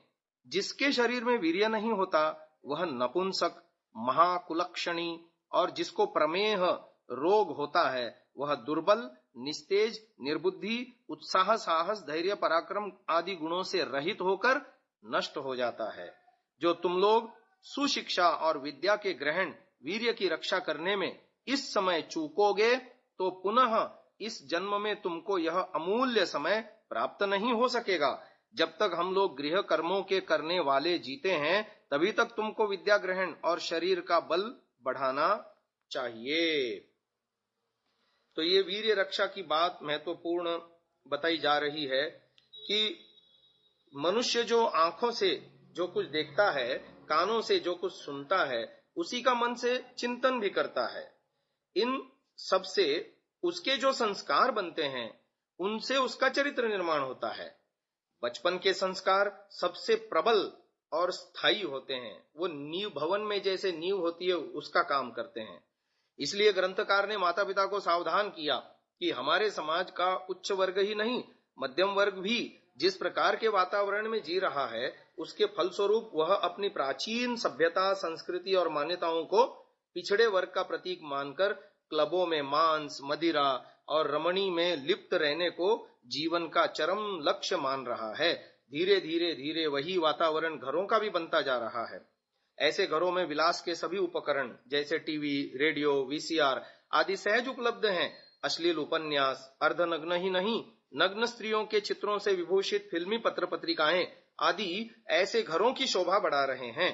जिसके शरीर में वीर्य नहीं होता वह नपुंसक, महाकुलक्षणी, और जिसको प्रमेह रोग होता है वह दुर्बल, निस्तेज, निर्बुद्धि, उत्साह, साहस, धैर्य, पराक्रम आदि गुणों से रहित होकर नष्ट हो जाता है। जो तुम लोग सुशिक्षा और विद्या के ग्रहण, वीर्य की रक्षा करने में इस समय चूकोगे तो पुनः इस जन्म में तुमको यह अमूल्य समय प्राप्त नहीं हो सकेगा। जब तक हम लोग गृह कर्मों के करने वाले जीते हैं तभी तक तुमको विद्या ग्रहण और शरीर का बल बढ़ाना चाहिए। तो ये वीर्य रक्षा की बात महत्वपूर्ण बताई जा रही है कि मनुष्य जो आंखों से जो कुछ देखता है, कानों से जो कुछ सुनता है, उसी का मन से चिंतन भी करता है। इन सब से उसके जो संस्कार बनते हैं उनसे उसका चरित्र निर्माण होता है। बचपन के संस्कार सबसे प्रबल और स्थायी होते हैं। वो नींव, भवन में जैसे नींव होती है उसका काम करते हैं। इसलिए ग्रंथकार ने माता पिता को सावधान किया कि हमारे समाज का उच्च वर्ग ही नहीं, मध्यम वर्ग भी जिस प्रकार के वातावरण में जी रहा है उसके फलस्वरूप वह अपनी प्राचीन सभ्यता, संस्कृति और मान्यताओं को पिछड़े वर्ग का प्रतीक मानकर क्लबों में मांस, मदिरा और रमणी में लिप्त रहने को जीवन का चरम लक्ष्य मान रहा है। धीरे धीरे वही वातावरण घरों का भी बनता जा रहा है। ऐसे घरों में विलास के सभी उपकरण जैसे टीवी, रेडियो, वीसीआर आदि सहज उपलब्ध हैं। अश्लील उपन्यास, अर्धनग्न ही नहीं, नग्न स्त्रियों के चित्रों से विभूषित फिल्मी पत्र पत्रिकाएं आदि ऐसे घरों की शोभा बढ़ा रहे हैं।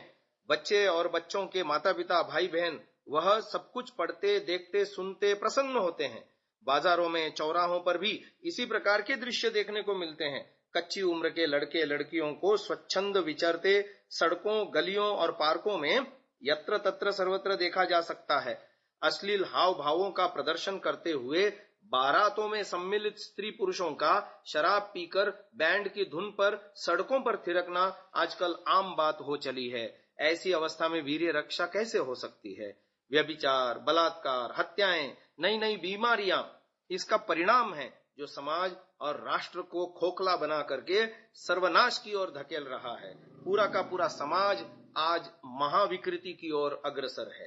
बच्चे और बच्चों के माता पिता, भाई बहन वह सब कुछ पढ़ते, देखते, सुनते प्रसन्न होते हैं। बाजारों में, चौराहों पर भी इसी प्रकार के दृश्य देखने को मिलते हैं। कच्ची उम्र के लड़के लड़कियों को स्वच्छंद विचरते सड़कों, गलियों और पार्कों में यत्र तत्र सर्वत्र देखा जा सकता है। अश्लील हाव भावों का प्रदर्शन करते हुए बारातों में सम्मिलित स्त्री पुरुषों का शराब पीकर बैंड की धुन पर सड़कों पर थिरकना आजकल आम बात हो चली है। ऐसी अवस्था में वीर्य रक्षा कैसे हो सकती है। व्यभिचार, बलात्कार, हत्याएं, नई नई बीमारियां इसका परिणाम है जो समाज और राष्ट्र को खोखला बना करके सर्वनाश की ओर धकेल रहा है। पूरा का पूरा समाज आज महाविकृति की ओर अग्रसर है।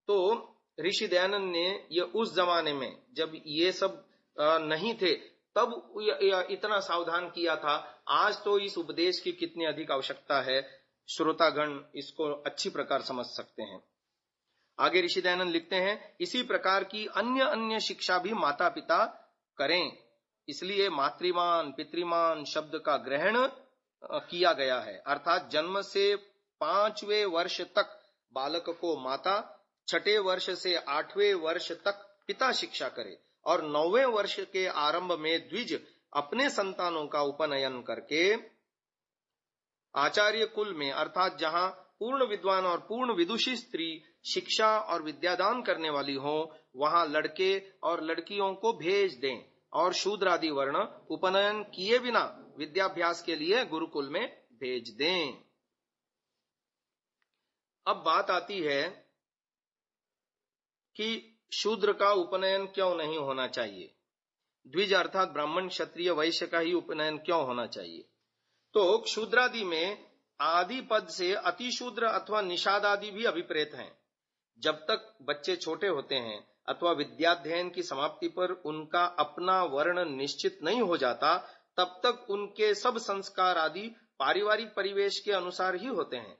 तो ऋषि दयानंद ने ये उस जमाने में जब ये सब नहीं थे तब इतना सावधान किया था। आज तो इस उपदेश की कितनी अधिक आवश्यकता है, श्रोतागण इसको अच्छी प्रकार समझ सकते हैं। आगे ऋषि दयानंद लिखते हैं, इसी प्रकार की अन्य अन्य शिक्षा भी माता पिता करें, इसलिए मातृमान पितृमान शब्द का ग्रहण किया गया है। अर्थात जन्म से 5वें वर्ष तक बालक को माता, 6ठे वर्ष से 8वें वर्ष तक पिता शिक्षा करे और 9वें वर्ष के आरंभ में द्विज अपने संतानों का उपनयन करके आचार्य कुल में, अर्थात जहां पूर्ण विद्वान और पूर्ण विदुषी स्त्री शिक्षा और विद्यादान करने वाली हो, वहां लड़के और लड़कियों को भेज दें और शूद्र आदि वर्ण उपनयन किए बिना विद्याभ्यास के लिए गुरुकुल में भेज दें। अब बात आती है कि शूद्र का उपनयन क्यों नहीं होना चाहिए, द्विज अर्थात ब्राह्मण क्षत्रिय वैश्य का ही उपनयन क्यों होना चाहिए। तो क्षूद्रादि में आदि पद से अतिशूद्र अथवा निषाद आदि भी अभिप्रेत हैं। जब तक बच्चे छोटे होते हैं अथवा विद्याध्ययन की समाप्ति पर उनका अपना वर्ण निश्चित नहीं हो जाता, तब तक उनके सब संस्कार आदि पारिवारिक परिवेश के अनुसार ही होते हैं।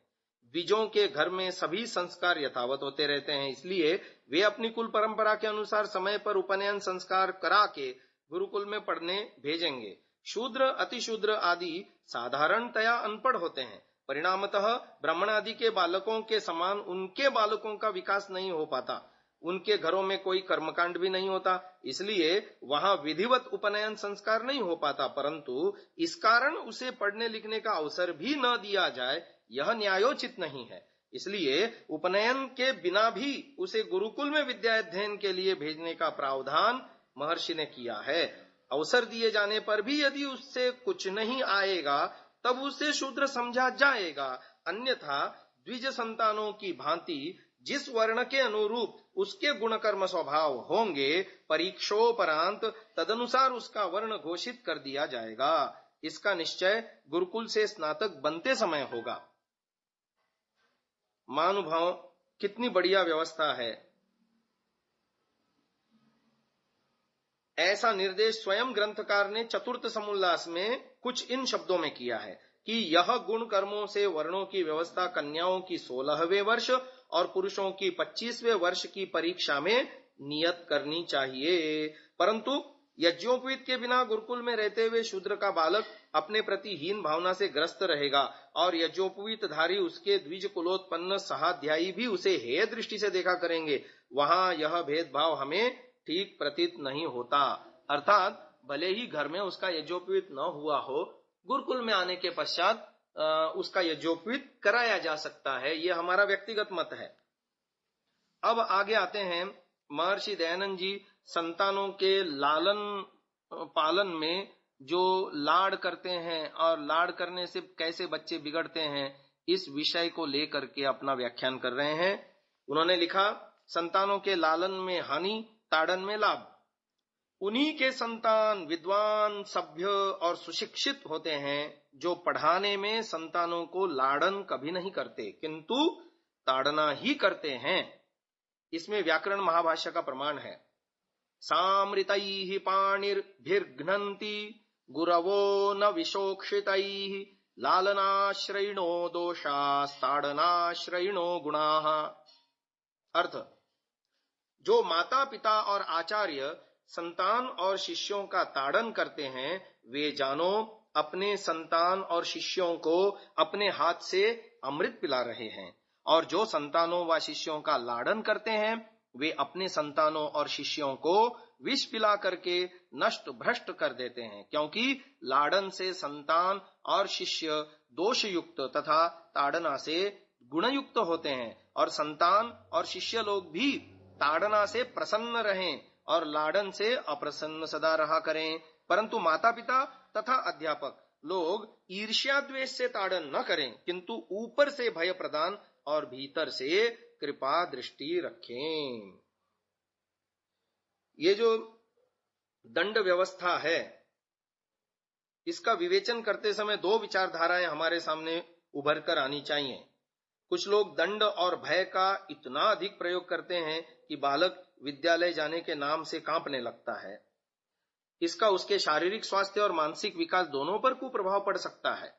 द्विजों के घर में सभी संस्कार यथावत होते रहते हैं, इसलिए वे अपनी कुल परंपरा के अनुसार समय पर उपनयन संस्कार करा के गुरुकुल में पढ़ने भेजेंगे। शूद्र अतिशूद्र आदि साधारणतया अनपढ़ होते हैं, परिणामतः ब्राह्मण आदि के बालकों के समान उनके बालकों का विकास नहीं हो पाता, उनके घरों में कोई कर्मकांड भी नहीं होता, इसलिए वहां विधिवत उपनयन संस्कार नहीं हो पाता। परंतु इस कारण उसे पढ़ने लिखने का अवसर भी न दिया जाए, यह न्यायोचित नहीं है। इसलिए उपनयन के बिना भी उसे गुरुकुल में विद्या अध्ययन के लिए भेजने का प्रावधान महर्षि ने किया है। अवसर दिए जाने पर भी यदि उससे कुछ नहीं आएगा तब उसे शूद्र समझा जाएगा, अन्यथा द्विज संतानों की भांति जिस वर्ण के अनुरूप उसके गुण कर्म स्वभाव होंगे, परीक्षोपरांत तदनुसार उसका वर्ण घोषित कर दिया जाएगा। इसका निश्चय गुरुकुल से स्नातक बनते समय होगा। महानुभाव, कितनी बढ़िया व्यवस्था है। ऐसा निर्देश स्वयं ग्रंथकार ने चतुर्थ समुल्लास में कुछ इन शब्दों में किया है कि यह गुण कर्मों से वर्णों की व्यवस्था कन्याओं की 16वें वर्ष और पुरुषों की 25वें वर्ष की परीक्षा में नियत करनी चाहिए। परंतु यज्ञोपवीत के बिना गुरुकुल में रहते हुए शूद्र का बालक अपने प्रति हीन भावना से ग्रस्त रहेगा और यज्ञोपवीत धारी उसके द्विज कुलोत्पन्न सहाध्यायी भी उसे हेय दृष्टि से देखा करेंगे। वहां यह भेदभाव हमें ठीक प्रतीत नहीं होता। अर्थात भले ही घर में उसका यज्ञोपवीत न हुआ हो, गुरुकुल में आने के पश्चात उसका यज्ञोपवीत कराया जा सकता है। यह हमारा व्यक्तिगत मत है। अब आगे आते हैं, महर्षि दयानंद जी संतानों के लालन पालन में जो लाड़ करते हैं और लाड़ करने से कैसे बच्चे बिगड़ते हैं, इस विषय को लेकर के अपना व्याख्यान कर रहे हैं। उन्होंने लिखा, संतानों के लालन में हानि, ताड़न में लाभ। उन्हीं के संतान विद्वान, सभ्य और सुशिक्षित होते हैं जो पढ़ाने में संतानों को लाड़न कभी नहीं करते किंतु ताड़ना ही करते हैं। इसमें व्याकरण महाभाष्य का प्रमाण है। सामृतैः पाणिर्भिर्घ्नन्ति गुरवो न विशोक्षितैः लालनाश्रयिणो दोषास्ताडनाश्रयिणो गुणाः। अर्थ, जो माता पिता और आचार्य संतान और शिष्यों का ताड़न करते हैं, वे जानो अपने संतान और शिष्यों को अपने हाथ से अमृत पिला रहे हैं, और जो संतानों व शिष्यों का लाड़न करते हैं, वे अपने संतानों और शिष्यों को विष पिला करके नष्ट भ्रष्ट कर देते हैं। क्योंकि लाड़न से संतान और शिष्य दोषयुक्त तथा ताड़ना से गुणयुक्त होते हैं, और संतान और शिष्य लोग भी ताड़ना से प्रसन्न रहें और लाड़न से अप्रसन्न सदा रहा करें। परंतु माता पिता तथा अध्यापक लोग ईर्ष्या द्वेष से ताड़न न करें, किंतु ऊपर से भय प्रदान और भीतर से कृपा दृष्टि रखें। ये जो दंड व्यवस्था है, इसका विवेचन करते समय दो विचारधाराएं हमारे सामने उभर कर आनी चाहिए। कुछ लोग दंड और भय का इतना अधिक प्रयोग करते हैं कि बालक विद्यालय जाने के नाम से कांपने लगता है। इसका उसके शारीरिक स्वास्थ्य और मानसिक विकास दोनों पर कुप्रभाव पड़ सकता है।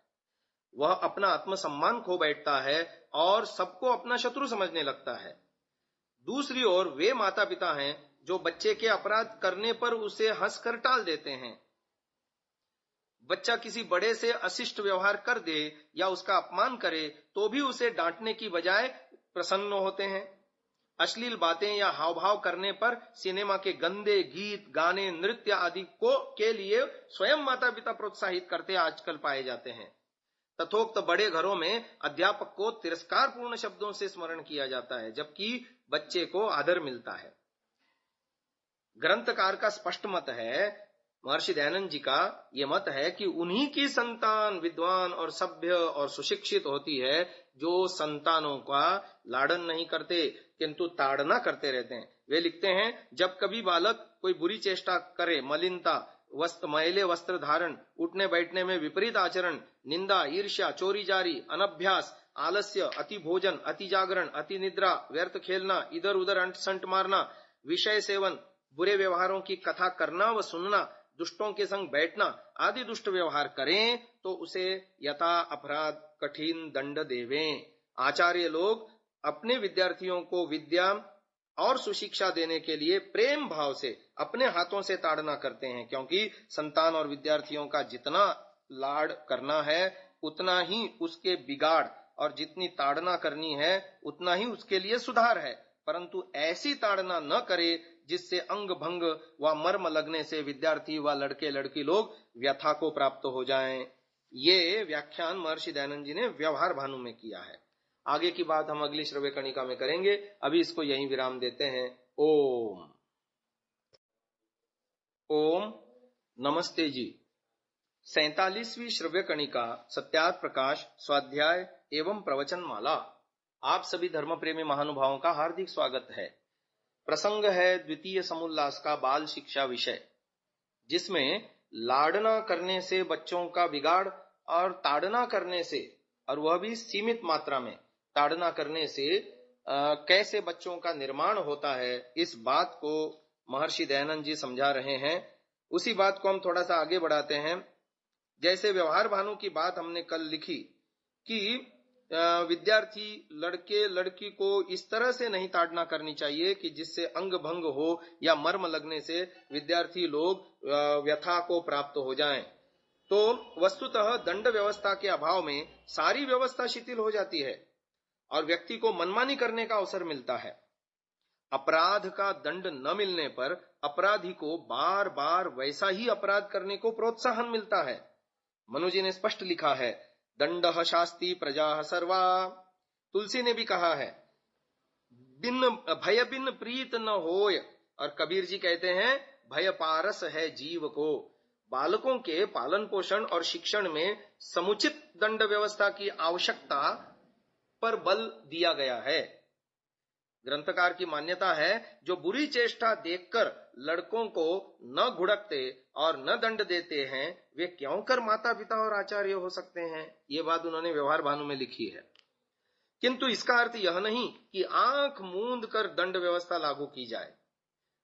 वह अपना आत्मसम्मान खो बैठता है और सबको अपना शत्रु समझने लगता है। दूसरी ओर वे माता पिता हैं जो बच्चे के अपराध करने पर उसे हंसकर टाल देते हैं। बच्चा किसी बड़े से अशिष्ट व्यवहार कर दे या उसका अपमान करे तो भी उसे डांटने की बजाय प्रसन्न होते हैं। अश्लील बातें या हाव भाव करने पर सिनेमा के गंदे गीत, गाने, नृत्य आदि के लिए स्वयं माता पिता प्रोत्साहित करते आजकल पाए जाते हैं। तथोक्त बड़े घरों में अध्यापक को तिरस्कारपूर्ण शब्दों से स्मरण किया जाता है, जबकि बच्चे को आदर मिलता है। ग्रंथकार का स्पष्ट मत है, महर्षि दयानंद जी का यह मत है कि उन्हीं की संतान विद्वान और सभ्य और सुशिक्षित होती है जो संतानों का लाड़न नहीं करते किंतु ताड़ना करते रहते हैं। वे लिखते हैं, जब कभी बालक कोई बुरी चेष्टा करे, मलिनता, मैले वस्त्र धारण, उठने बैठने में विपरीत आचरण, निंदा, ईर्ष्या, चोरी जारी, अनभ्यास, आलस्य, अति भोजन, अति जागरण, अति निद्रा, व्यर्थ खेलना, इधर उधर अंट संट मारना, विषय सेवन, बुरे व्यवहारों की कथा करना व सुनना, दुष्टों के संग बैठना आदि दुष्ट व्यवहार करें तो उसे यथा अपराध कठिन दंड देवें। आचार्य लोग अपने विद्यार्थियों को विद्या और सुशिक्षा देने के लिए प्रेम भाव से अपने हाथों से ताड़ना करते हैं, क्योंकि संतान और विद्यार्थियों का जितना लाड़ करना है उतना ही उसके बिगाड़ और जितनी ताड़ना करनी है उतना ही उसके लिए सुधार है। परंतु ऐसी ताड़ना न करे जिससे अंग भंग व मर्म लगने से विद्यार्थी व लड़के लड़की लोग व्यथा को प्राप्त हो जाएं। ये व्याख्यान महर्षि दयानंद जी ने व्यवहार भानु में किया है। आगे की बात हम अगली श्रव्य कणिका में करेंगे। अभी इसको यहीं विराम देते हैं। ओम ओम नमस्ते जी। 47वीं श्रव्य कणिका सत्यार्थ प्रकाश स्वाध्याय एवं प्रवचन माला। आप सभी धर्म प्रेमी महानुभावों का हार्दिक स्वागत है। प्रसंग है द्वितीय समुल्लास का बाल शिक्षा विषय, जिसमें लाड़ना करने से बच्चों का बिगाड़ और ताड़ना करने से, और वह भी सीमित मात्रा में ताड़ना करने से कैसे बच्चों का निर्माण होता है, इस बात को महर्षि दयानंद जी समझा रहे हैं। उसी बात को हम थोड़ा सा आगे बढ़ाते हैं। जैसे व्यवहार भानु की बात हमने कल लिखी कि विद्यार्थी लड़के लड़की को इस तरह से नहीं ताड़ना करनी चाहिए कि जिससे अंग भंग हो या मर्म लगने से विद्यार्थी लोग व्यथा को प्राप्त हो जाएं। तो वस्तुतः दंड व्यवस्था के अभाव में सारी व्यवस्था शिथिल हो जाती है और व्यक्ति को मनमानी करने का अवसर मिलता है। अपराध का दंड न मिलने पर अपराधी को बार बार वैसा ही अपराध करने को प्रोत्साहन मिलता है। मनु जी ने स्पष्ट लिखा है, दंडः शास्ति प्रजा सर्वा। तुलसी ने भी कहा है, भय बिन प्रीत न होय। और कबीर जी कहते हैं, भय पारस है जीव को। बालकों के पालन पोषण और शिक्षण में समुचित दंड व्यवस्था की आवश्यकता पर बल दिया गया है। ग्रंथकार की मान्यता है, जो बुरी चेष्टा देखकर लड़कों को न घुड़कते और न दंड देते हैं, वे क्यों कर माता पिता और आचार्य हो सकते हैं। ये बात उन्होंने व्यवहार भानु में लिखी है। किंतु इसका अर्थ यह नहीं कि आंख मूंद कर दंड व्यवस्था लागू की जाए।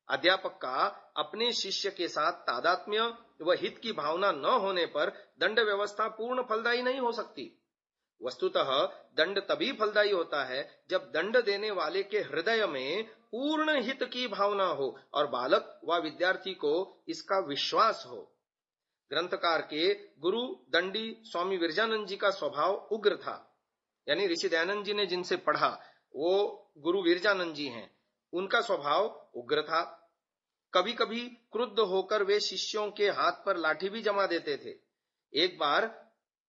अध्यापक का अपने शिष्य के साथ तादात्म्य व हित की भावना न होने पर दंड व्यवस्था पूर्ण फलदायी नहीं हो सकती। वस्तुतः दंड तभी फलदायी होता है जब दंड देने वाले के हृदय में पूर्ण हित की भावना हो और बालक व विद्यार्थी को इसका विश्वास हो। ग्रंथकार के गुरु दंडी स्वामी विरजानंद जी का स्वभाव उग्र था। यानी ऋषि दयानंद जी ने जिनसे पढ़ा वो गुरु विरजानंद जी हैं। उनका स्वभाव उग्र था। कभी कभी क्रुद्ध होकर वे शिष्यों के हाथ पर लाठी भी जमा देते थे। एक बार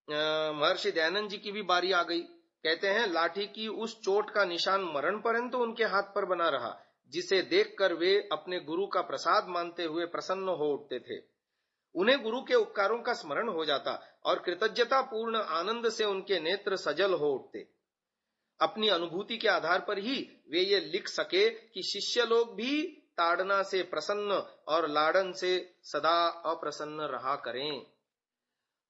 महर्षि दयानंद जी की भी बारी आ गई। कहते हैं, लाठी की उस चोट का निशान मरण पर्यंत उनके हाथ पर बना रहा, जिसे देखकर वे अपने गुरु का प्रसाद मानते हुए प्रसन्न हो उठते थे। उन्हें गुरु के उपकारों का स्मरण हो जाता और कृतज्ञता पूर्ण आनंद से उनके नेत्र सजल हो उठते। अपनी अनुभूति के आधार पर ही वे ये लिख सके कि शिष्य लोग भी ताड़ना से प्रसन्न और लाड़न से सदा अप्रसन्न रहा करें।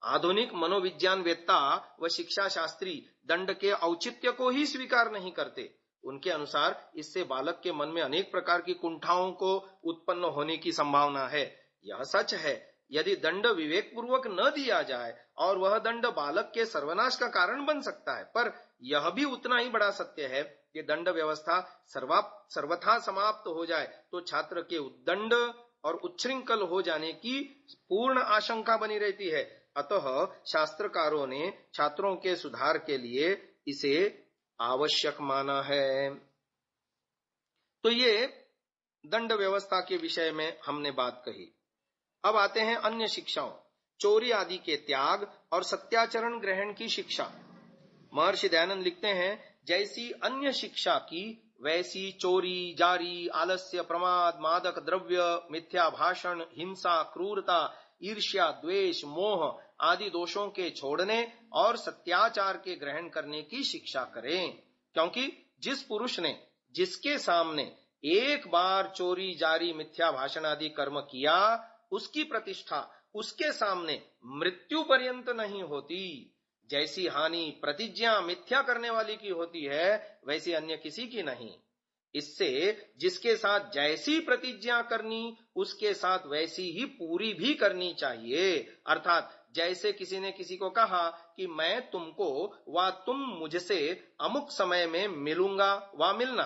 आधुनिक मनोविज्ञान वेत्ता व शिक्षा शास्त्री दंड के औचित्य को ही स्वीकार नहीं करते। उनके अनुसार इससे बालक के मन में अनेक प्रकार की कुंठाओं को उत्पन्न होने की संभावना है। यह सच है। यदि दंड विवेक पूर्वक न दिया जाए और वह दंड बालक के सर्वनाश का कारण बन सकता है, पर यह भी उतना ही बड़ा सत्य है कि दंड व्यवस्था सर्वथा समाप्त हो जाए तो छात्र के उद्दंड और उच्छृंखल हो जाने की पूर्ण आशंका बनी रहती है। अतः शास्त्रकारों ने छात्रों के सुधार के लिए इसे आवश्यक माना है। तो ये दंड व्यवस्था के विषय में हमने बात कही। अब आते हैं अन्य शिक्षाओं, चोरी आदि के त्याग और सत्याचरण ग्रहण की शिक्षा। महर्षि दयानंद लिखते हैं, जैसी अन्य शिक्षा की वैसी चोरी, जारी, आलस्य, प्रमाद, मादक द्रव्य, मिथ्या भाषण, हिंसा, क्रूरता, ईर्ष्या, द्वेष, मोह आदि दोषों के छोड़ने और सत्याचार के ग्रहण करने की शिक्षा करें। क्योंकि जिस पुरुष ने जिसके सामने एक बार चोरी, जारी, मिथ्या भाषण आदि कर्म किया, उसकी प्रतिष्ठा उसके सामने मृत्यु पर्यंत नहीं होती। जैसी हानि प्रतिज्ञा मिथ्या करने वाली की होती है, वैसी अन्य किसी की नहीं। इससे जिसके साथ जैसी प्रतिज्ञा करनी, उसके साथ वैसी ही पूरी भी करनी चाहिए। अर्थात जैसे किसी ने किसी को कहा कि मैं तुमको व तुम मुझसे अमुक समय में मिलूंगा व मिलना,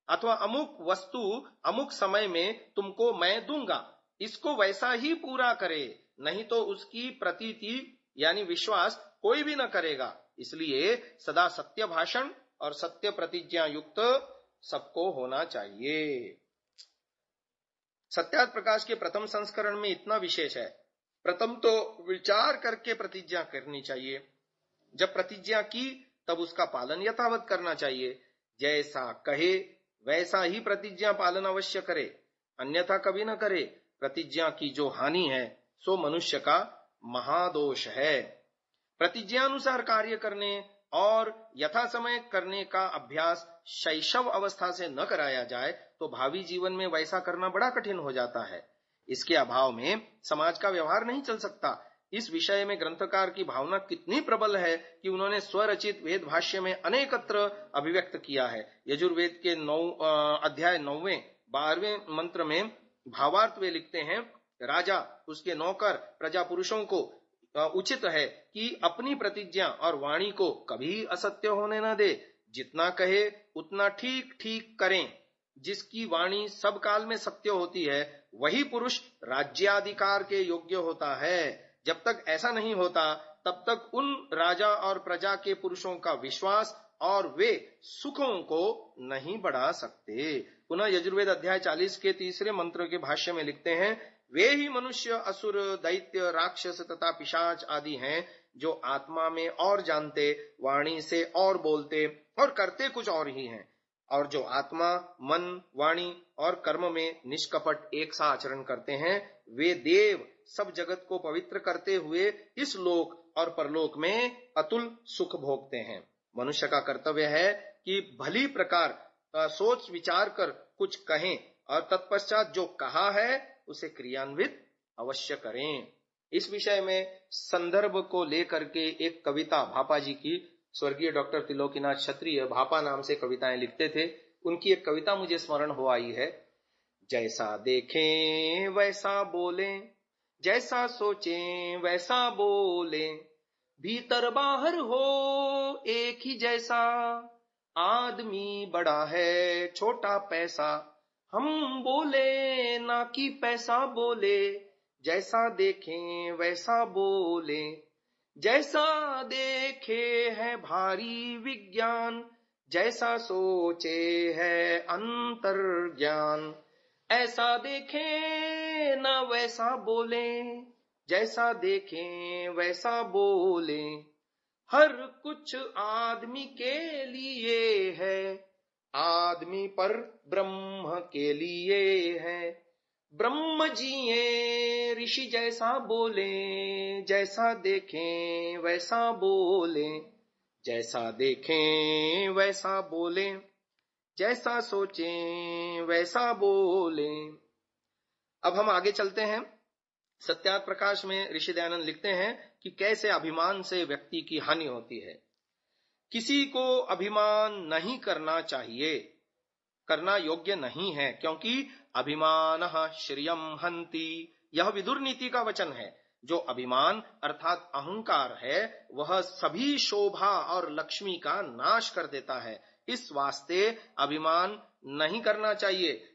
अथवा अमुक वस्तु अमुक समय में तुमको मैं दूंगा, इसको वैसा ही पूरा करे, नहीं तो उसकी प्रतीति यानी विश्वास कोई भी न करेगा। इसलिए सदा सत्य भाषण और सत्य प्रतिज्ञा युक्त सबको होना चाहिए। सत्यार्थ प्रकाश के प्रथम संस्करण में इतना विशेष है, प्रथम तो विचार करके प्रतिज्ञा करनी चाहिए। जब प्रतिज्ञा की तब उसका पालन यथावत करना चाहिए। जैसा कहे वैसा ही प्रतिज्ञा पालन अवश्य करे, अन्यथा कभी न करे। प्रतिज्ञा की जो हानि है सो मनुष्य का महादोष है। प्रतिज्ञानुसार कार्य करने और यथा समय करने का अभ्यास शैशव अवस्था से न कराया जाए तो भावी जीवन में वैसा करना बड़ा कठिन हो जाता है। इसके अभाव में समाज का व्यवहार नहीं चल सकता। इस विषय में ग्रंथकार की भावना कितनी प्रबल है कि उन्होंने स्वरचित वेद भाष्य में अनेकत्र अभिव्यक्त किया है। यजुर्वेद के 9वें 12वें मंत्र में भावार्थ वे लिखते हैं, राजा, उसके नौकर, प्रजा पुरुषों को उचित है कि अपनी प्रतिज्ञा और वाणी को कभी असत्य होने न दे। जितना कहे उतना ठीक ठीक करें। जिसकी वाणी सब काल में सत्य होती है, वही पुरुष राज्याधिकार के योग्य होता है। जब तक ऐसा नहीं होता, तब तक उन राजा और प्रजा के पुरुषों का विश्वास और वे सुखों को नहीं बढ़ा सकते। पुनः यजुर्वेद अध्याय 40 के 3 मंत्र के भाष्य में लिखते हैं, वे ही मनुष्य, असुर, दैत्य, राक्षस तथा पिशाच आदि हैं, जो आत्मा में और जानते, वाणी से और बोलते और करते कुछ और ही हैं, और जो आत्मा, मन, वाणी और कर्म में निष्कपट एक सा आचरण करते हैं, वे देव सब जगत को पवित्र करते हुए इस लोक और परलोक में अतुल सुख भोगते हैं। मनुष्य का कर्तव्य है कि भली प्रकार सोच विचार कर कुछ कहें और तत्पश्चात जो कहा है उसे क्रियान्वित अवश्य करें। इस विषय में संदर्भ को लेकर के एक कविता भापा जी की, स्वर्गीय डॉक्टर त्रिलोकीनाथ क्षत्रिय भापा नाम से कविताएं लिखते थे, उनकी एक कविता मुझे स्मरण हो आई है। जैसा देखें वैसा बोलें, जैसा सोचें वैसा बोलें, भीतर बाहर हो एक ही जैसा, आदमी बड़ा है छोटा पैसा, हम बोले ना कि पैसा बोले, जैसा देखें वैसा बोले, जैसा देखे है भारी विज्ञान, जैसा सोचे है अंतर्ज्ञान, ऐसा देखें ना वैसा बोले, जैसा देखें वैसा बोले, हर कुछ आदमी के लिए है, आदमी पर ब्रह्म के लिए है, ब्रह्म जिए ऋषि जैसा बोले, जैसा देखें वैसा बोले, जैसा देखें वैसा बोले, जैसा सोचें वैसा बोले। अब हम आगे चलते हैं। सत्यार्थ प्रकाश में ऋषि दयानंद लिखते हैं कि कैसे अभिमान से व्यक्ति की हानि होती है। किसी को अभिमान नहीं करना चाहिए, करना योग्य नहीं है, क्योंकि अभिमानः श्रियं हन्ति यह विदुर नीति का वचन है। जो अभिमान अर्थात अहंकार है वह सभी शोभा और लक्ष्मी का नाश कर देता है। इस वास्ते अभिमान नहीं करना चाहिए।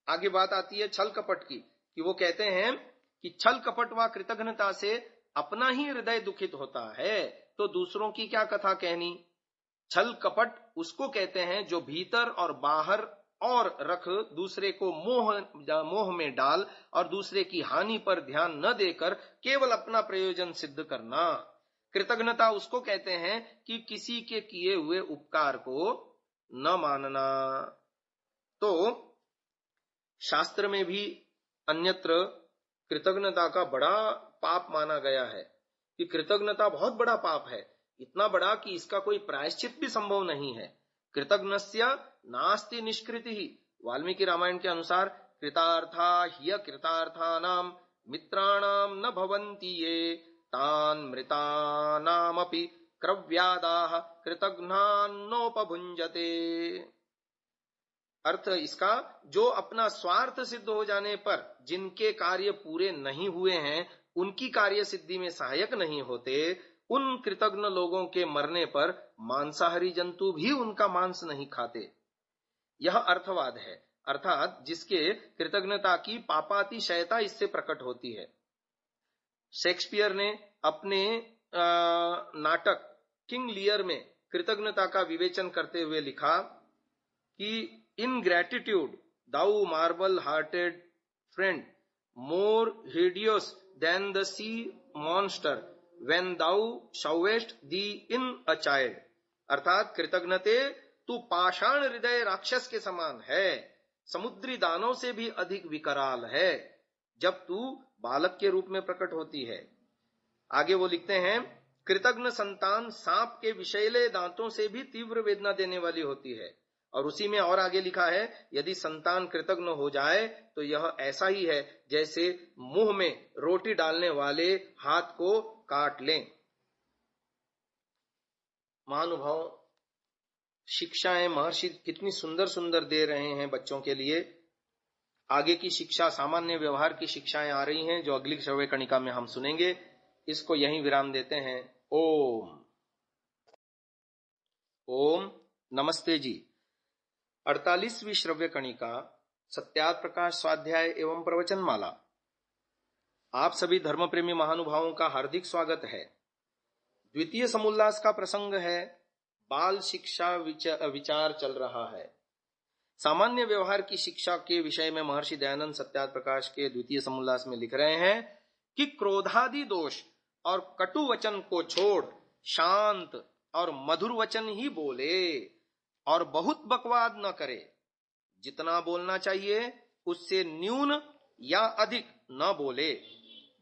आगे बात आती है छल कपट की, कि वो कहते हैं कि छल कपट व कृतघ्नता से अपना ही हृदय दुखित होता है, तो दूसरों की क्या कथा कहनी। छल कपट उसको कहते हैं जो भीतर और बाहर और रख दूसरे को मोह में डाल और दूसरे की हानि पर ध्यान न देकर केवल अपना प्रयोजन सिद्ध करना। कृतज्ञता उसको कहते हैं कि किसी के किए हुए उपकार को न मानना। तो शास्त्र में भी अन्यत्र कृतज्ञता का बड़ा पाप माना गया है कि कृतज्ञता बहुत बड़ा पाप है, इतना बड़ा कि इसका कोई प्रायश्चित भी संभव नहीं है। कृतज्ञस्य नास्ति निष्कृति। वाल्मीकि रामायण के अनुसार कृतार्था ह्य कृतार्थानाम मित्राणाम न भवन्ति ये तान मृतानामपि क्रव्यादाः कृतघ्नान्नोपभुञ्जते। अर्थ इसका, जो अपना स्वार्थ सिद्ध हो जाने पर जिनके कार्य पूरे नहीं हुए हैं, उनकी कार्य सिद्धि में सहायक नहीं होते, उन कृतज्ञ लोगों के मरने पर मांसाहारी जंतु भी उनका मांस नहीं खाते। यह अर्थवाद है, अर्थात जिसके कृतज्ञता की पापातिशयता इससे प्रकट होती है। शेक्सपियर ने अपने नाटक किंग लियर में कृतज्ञता का विवेचन करते हुए लिखा कि ingratitude thou marble hearted friend more hideous than the sea monster when thou showest thee in a child। अर्थात कृतज्ञते तू पाषाण हृदय राक्षस के समान है, समुद्री दानों से भी अधिक विकराल है जब तू बालक के रूप में प्रकट होती है। आगे वो लिखते हैं, कृतज्ञ संतान सांप के विषैले दांतों से भी तीव्र वेदना देने वाली होती है। और उसी में और आगे लिखा है, यदि संतान कृतज्ञ हो जाए तो यह ऐसा ही है जैसे मुंह में रोटी डालने वाले हाथ को काट लें। महानुभाव, शिक्षाएं महर्षि कितनी सुंदर सुंदर दे रहे हैं बच्चों के लिए। आगे की शिक्षा सामान्य व्यवहार की शिक्षाएं आ रही हैं जो अगली श्रव्य कणिका में हम सुनेंगे। इसको यहीं विराम देते हैं। ओम ओम नमस्ते जी। 48वीं श्रव्य कणिका सत्यार्थ प्रकाश स्वाध्याय एवं प्रवचन माला। आप सभी धर्मप्रेमी महानुभावों का हार्दिक स्वागत है। द्वितीय समुल्लास का प्रसंग है, बाल शिक्षा विचार चल रहा है। सामान्य व्यवहार की शिक्षा के विषय में महर्षि दयानंद सत्यार्थ प्रकाश के द्वितीय समुल्लास में लिख रहे हैं कि क्रोधादि दोष और कटु वचन को छोड़ शांत और मधुर वचन ही बोले और बहुत बकवाद न करे। जितना बोलना चाहिए उससे न्यून या अधिक न बोले।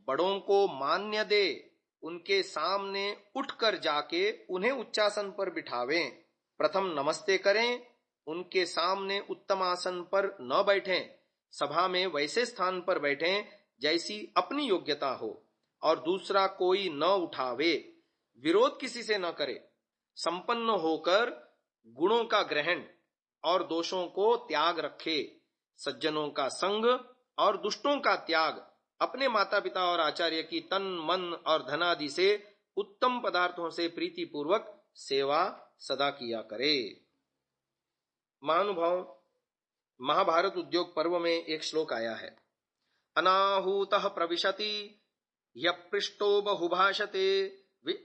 बड़ों को मान्य दे, उनके सामने उठकर जाके उन्हें उच्चासन पर बिठावें। प्रथम नमस्ते करें, उनके सामने उत्तम आसन पर न बैठें। सभा में वैसे स्थान पर बैठें जैसी अपनी योग्यता हो और दूसरा कोई न उठावे। विरोध किसी से न करे। संपन्न होकर गुणों का ग्रहण और दोषों को त्याग रखे। सज्जनों का संग और दुष्टों का त्याग। अपने माता पिता और आचार्य की तन मन और धनादि से उत्तम पदार्थों से प्रीति पूर्वक सेवा सदा किया करे। महानुभाव, महाभारत उद्योग पर्व में एक श्लोक आया है, अनाहूतः प्रविशति ह्यपृष्टो बहुभाषते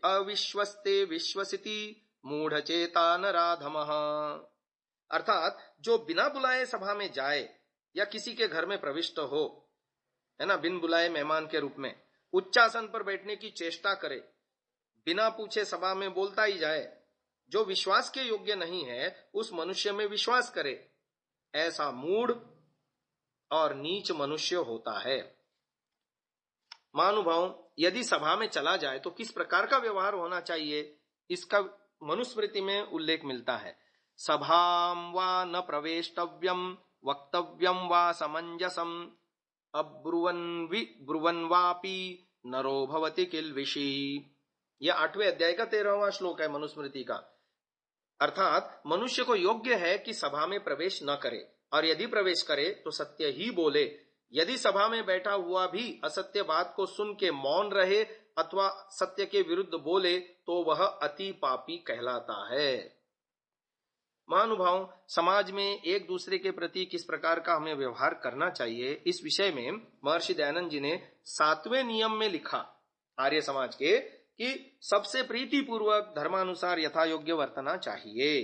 अविश्वस्ते विश्वसिति मूढ़चेता नराधमः। अर्थात जो बिना बुलाए सभा में जाए या किसी के घर में प्रविष्ट हो, है ना, बिन बुलाए मेहमान के रूप में उच्चासन पर बैठने की चेष्टा करे, बिना पूछे सभा में बोलता ही जाए, जो विश्वास के योग्य नहीं है उस मनुष्य में विश्वास करे, ऐसा मूढ़ और नीच मनुष्य होता है। महानुभाव, यदि सभा में चला जाए तो किस प्रकार का व्यवहार होना चाहिए, इसका मनुस्मृति में उल्लेख मिलता है। सभां वा न प्रवेष्टव्यम वक्तव्यम वा समंजसम अब्रुवन् वापि नरो भवति किल्बिषी। यह 8वें अध्याय का 13वां श्लोक है मनुस्मृति का। अर्थात मनुष्य को योग्य है कि सभा में प्रवेश न करे और यदि प्रवेश करे तो सत्य ही बोले, यदि सभा में बैठा हुआ भी असत्य बात को सुन के मौन रहे अथवा सत्य के विरुद्ध बोले तो वह अति पापी कहलाता है। महानुभाव, समाज में एक दूसरे के प्रति किस प्रकार का हमें व्यवहार करना चाहिए, इस विषय में महर्षि दयानंद जी ने 7वें नियम में लिखा आर्य समाज के कि सबसे प्रीति पूर्वक धर्मानुसार यथा योग्य वर्तना चाहिए।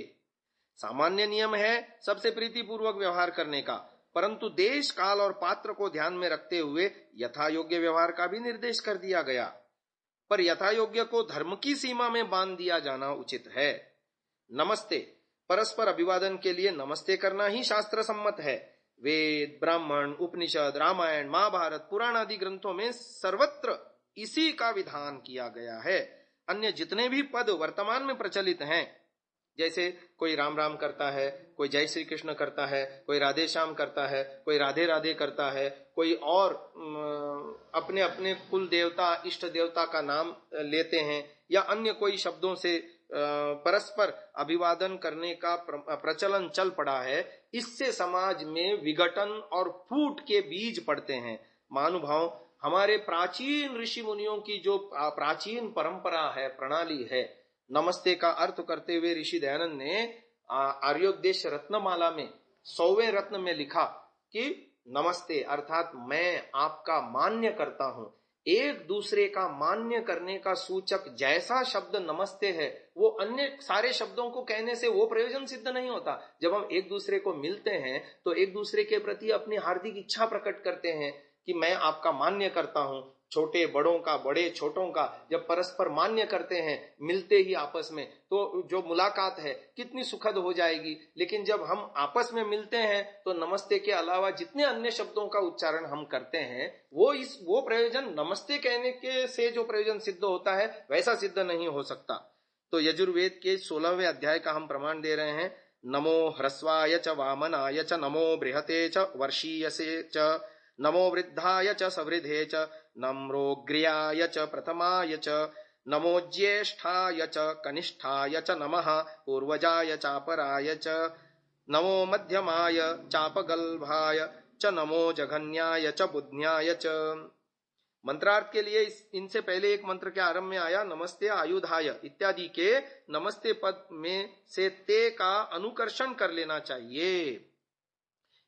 सामान्य नियम है सबसे प्रीति पूर्वक व्यवहार करने का, परंतु देश काल और पात्र को ध्यान में रखते हुए यथा योग्य व्यवहार का भी निर्देश कर दिया गया। पर यथा योग्य को धर्म की सीमा में बांध दिया जाना उचित है। नमस्ते, परस्पर अभिवादन के लिए नमस्ते करना ही शास्त्र सम्मत है। वेद, ब्राह्मण, उपनिषद, रामायण, महाभारत, पुराण आदि ग्रंथों में सर्वत्र इसी का विधान किया गया है। अन्य जितने भी पद वर्तमान में प्रचलित हैं, जैसे कोई राम राम करता है, कोई जय श्री कृष्ण करता है, कोई राधे श्याम करता है, कोई राधे राधे करता है, कोई और अपने अपने कुल देवता इष्ट देवता का नाम लेते हैं, या अन्य कोई शब्दों से परस्पर अभिवादन करने का प्रचलन चल पड़ा है। इससे समाज में विघटन और फूट के बीज पड़ते हैं। महानुभाव, हमारे प्राचीन ऋषि मुनियों की जो प्राचीन परंपरा है, प्रणाली है, नमस्ते का अर्थ करते हुए ऋषि दयानंद ने आर्योपदेश रत्नमाला में 100वें रत्न में लिखा कि नमस्ते अर्थात मैं आपका मान्य करता हूं। एक दूसरे का मान्य करने का सूचक जैसा शब्द नमस्ते है, वो अन्य सारे शब्दों को कहने से वो प्रयोजन सिद्ध नहीं होता। जब हम एक दूसरे को मिलते हैं तो एक दूसरे के प्रति अपनी हार्दिक इच्छा प्रकट करते हैं कि मैं आपका मान्य करता हूं। छोटे बड़ों का, बड़े छोटों का जब परस्पर मान्य करते हैं मिलते ही आपस में, तो जो मुलाकात है कितनी सुखद हो जाएगी। लेकिन जब हम आपस में मिलते हैं तो नमस्ते के अलावा जितने अन्य शब्दों का उच्चारण हम करते हैं वो प्रयोजन नमस्ते कहने के से जो प्रयोजन सिद्ध होता है वैसा सिद्ध नहीं हो सकता। तो यजुर्वेद के 16वें अध्याय का हम प्रमाण दे रहे हैं। नमो ह्रस्वाय च वामनाय च नमो बृहते च वर्षीयसे च नमो वृद्धाय च सवृद्धे च नम्रोग्र्याय च प्रथमाय च नमो ज्येष्ठाय च कनिष्ठाय च नमः पूर्वजाय चापराय च नमो मध्यमाय चापगल्भाय च नमो जघन्याय च बुध्न्याय च। मंत्रार्थ के लिए इनसे पहले एक मंत्र के आरंभ में आया नमस्ते आयुधाय इत्यादि के नमस्ते पद में से ते का अनुकर्षण कर लेना चाहिए।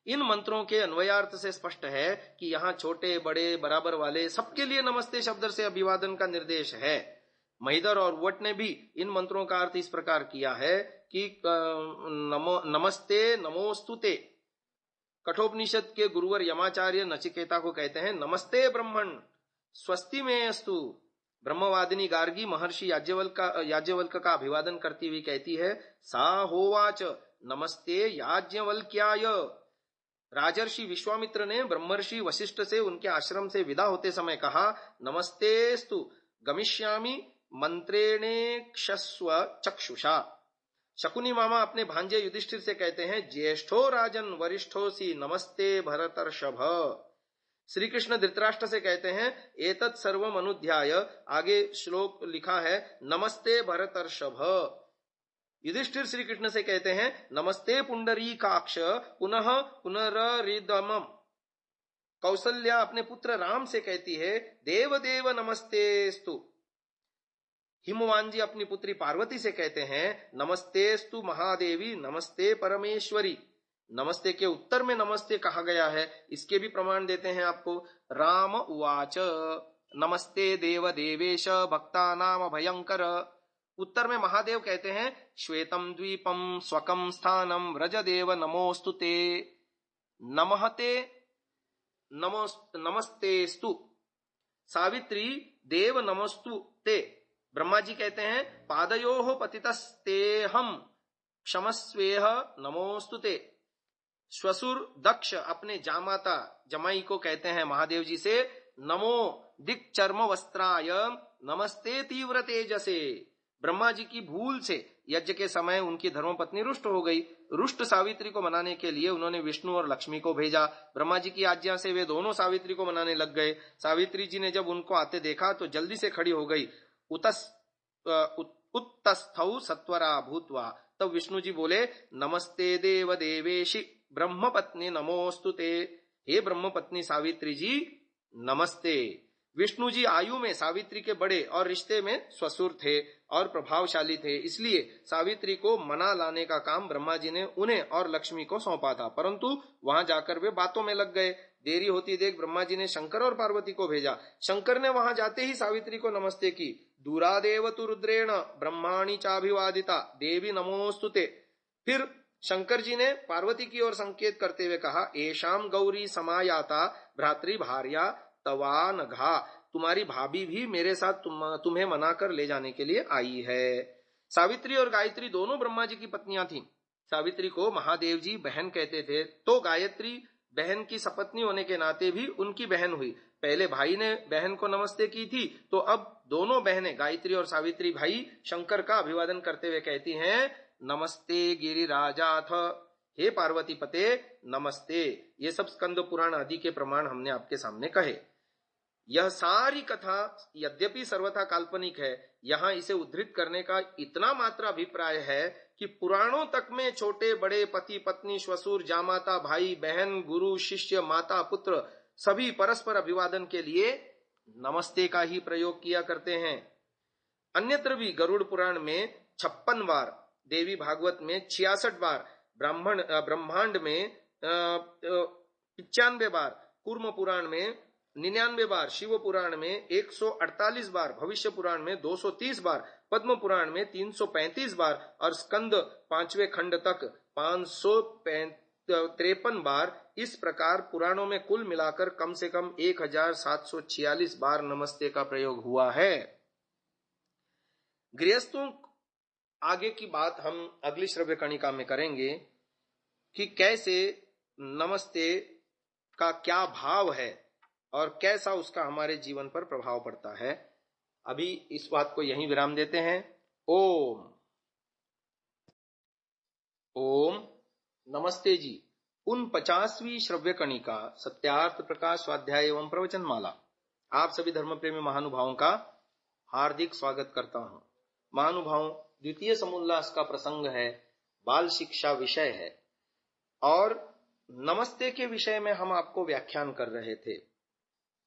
इन मंत्रों के अन्वयार्थ से स्पष्ट है कि यहाँ छोटे बड़े बराबर वाले सबके लिए नमस्ते शब्द से अभिवादन का निर्देश है। महिदर और वट ने भी इन मंत्रों का अर्थ इस प्रकार किया है कि नमस्ते नमोस्तुते। कठोपनिषद के गुरुवर यमाचार्य नचिकेता को कहते हैं नमस्ते ब्रह्मण स्वस्ति में अस्तु। ब्रह्मवादिनी गार्गी महर्षि याज्ञवल्क्य का अभिवादन करती हुई कहती है सा होवाच नमस्ते याज्ञवल्क्याय। राजर्षि विश्वामित्र ने ब्रह्मर्षि वशिष्ठ से उनके आश्रम से विदा होते समय कहा नमस्तेस्तु गमिष्यामि मंत्रेणेक्षस्व चक्षुषा। शकुनी मामा अपने भांजे युधिष्ठिर से कहते हैं ज्येष्ठो राजन वरिष्ठोसी नमस्ते भरतर्षभ। श्री कृष्ण धृतराष्ट्र से कहते हैं एतत् सर्वम अनुध्याय। आगे श्लोक लिखा है नमस्ते भरतर्षभ। युधिष्ठिर श्री कृष्ण से कहते हैं नमस्ते पुंडरीकाक्ष पुनः पुनररिदमम्। कौसल्या अपने पुत्र राम से कहती है देव देव नमस्तेस्तु। हिमवान जी अपनी पुत्री पार्वती से कहते हैं नमस्तेस्तु महादेवी नमस्ते परमेश्वरी। नमस्ते के उत्तर में नमस्ते कहा गया है, इसके भी प्रमाण देते हैं आपको। राम उवाच नमस्ते देव देवेश भक्तानाम भयंकर। उत्तर में महादेव कहते हैं श्वेतम द्वीपम स्वकम स्थानम व्रजदेव नमोस्तुते नमहते नमस्तेस्तु। सावित्री देव नमोस्तु ते। ब्रह्मा जी कहते हैं पादयोः पतितस्तेहम क्षमस्वेह नमोस्तुते। श्वसुर दक्ष अपने जामाता जमाई को कहते हैं महादेव जी से नमो दिक् चर्म वस्त्राय नमस्ते तीव्र तेजसे। ब्रह्मा जी की भूल से यज्ञ के समय उनकी धर्मपत्नी रुष्ट हो गई। रुष्ट सावित्री को मनाने के लिए उन्होंने विष्णु और लक्ष्मी को भेजा। ब्रह्मा जी की आज्ञा से वे दोनों सावित्री को मनाने लग गए। सावित्री जी ने जब उनको आते देखा तो जल्दी से खड़ी हो गई। उत्तस्थौ सत्वरा भूत्वा। तब विष्णु जी बोले नमस्ते देव देवेशी ब्रह्म पत्नी नमोस्तुते। हे ब्रह्म पत्नी सावित्री जी नमस्ते। विष्णु जी आयु में सावित्री के बड़े और रिश्ते में ससुर थे और प्रभावशाली थे, इसलिए सावित्री को मना लाने का काम ब्रह्मा जी ने उन्हें और लक्ष्मी को सौंपा था, परंतु वहां जाकर वे बातों में लग गए। देरी होती देख ब्रह्मा जी ने शंकर और पार्वती को भेजा। शंकर ने वहां जाते ही सावित्री को नमस्ते की। दूरादेव तु रुद्रेण ब्रह्माणी चाभिवादिता देवी नमोस्तुते। फिर शंकर जी ने पार्वती की ओर संकेत करते हुए कहा, एशाम गौरी समायाता भ्रातृ भार्या तवा नघा, तुम्हारी भाभी भी मेरे साथ तुम्हें मनाकर ले जाने के लिए आई है। सावित्री और गायत्री दोनों ब्रह्मा जी की पत्नियां थीं। सावित्री को महादेव जी बहन कहते थे, तो गायत्री बहन की सपत्नी होने के नाते भी उनकी बहन हुई। पहले भाई ने बहन को नमस्ते की थी, तो अब दोनों बहनें गायत्री और सावित्री भाई शंकर का अभिवादन करते हुए कहती हैं, नमस्ते गिरिराजाथ, हे पार्वती पते नमस्ते। ये सब स्कंद पुराण आदि के प्रमाण हमने आपके सामने कहे। यह सारी कथा यद्यपि सर्वथा काल्पनिक है, यहां इसे उद्धृत करने का इतना मात्र अभिप्राय है कि पुराणों तक में छोटे बड़े पति पत्नी श्वशुर जामाता भाई बहन गुरु शिष्य माता पुत्र सभी परस्पर अभिवादन के लिए नमस्ते का ही प्रयोग किया करते हैं। अन्यत्र भी गरुड़ पुराण में 56 बार, देवी भागवत में 66 बार, ब्रह्मांड में 95 बार, कूर्म पुराण में 99 बार, शिव पुराण में 148 बार, भविष्य पुराण में 230 बार, पद्म पुराण में 335 बार और स्कंद 5वें खंड तक 553 बार। इस प्रकार पुराणों में कुल मिलाकर कम से कम 1746 बार नमस्ते का प्रयोग हुआ है। गृहस्थों आगे की बात हम अगली श्रव्य कणिका में करेंगे कि कैसे नमस्ते का क्या भाव है और कैसा उसका हमारे जीवन पर प्रभाव पड़ता है। अभी इस बात को यहीं विराम देते हैं। ओम ओम नमस्ते जी उन 50वीं श्रव्य कणिका सत्यार्थ प्रकाश स्वाध्याय एवं प्रवचन माला आप सभी धर्म प्रेमी महानुभावों का हार्दिक स्वागत करता हूं। महानुभावों, द्वितीय समोल्लास का प्रसंग है, बाल शिक्षा विषय है और नमस्ते के विषय में हम आपको व्याख्यान कर रहे थे।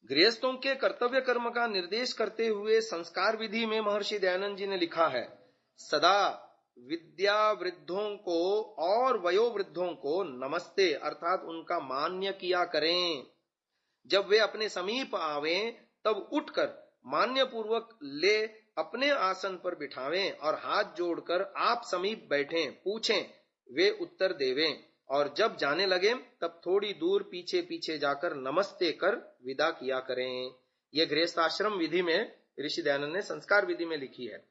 गृहस्थों के कर्तव्य कर्म का निर्देश करते हुए संस्कार विधि में महर्षि दयानंद जी ने लिखा है, सदा विद्या वृद्धों को और वयोवृद्धों को नमस्ते अर्थात उनका मान्य किया करें। जब वे अपने समीप आवें तब उठकर मान्य पूर्वक ले अपने आसन पर बिठावें और हाथ जोड़कर आप समीप बैठें, पूछें, वे उत्तर देवें और जब जाने लगे तब थोड़ी दूर पीछे पीछे जाकर नमस्ते कर विदा किया करें। यह गृहस्थाश्रम विधि में ऋषि दयानंद ने संस्कार विधि में लिखी है।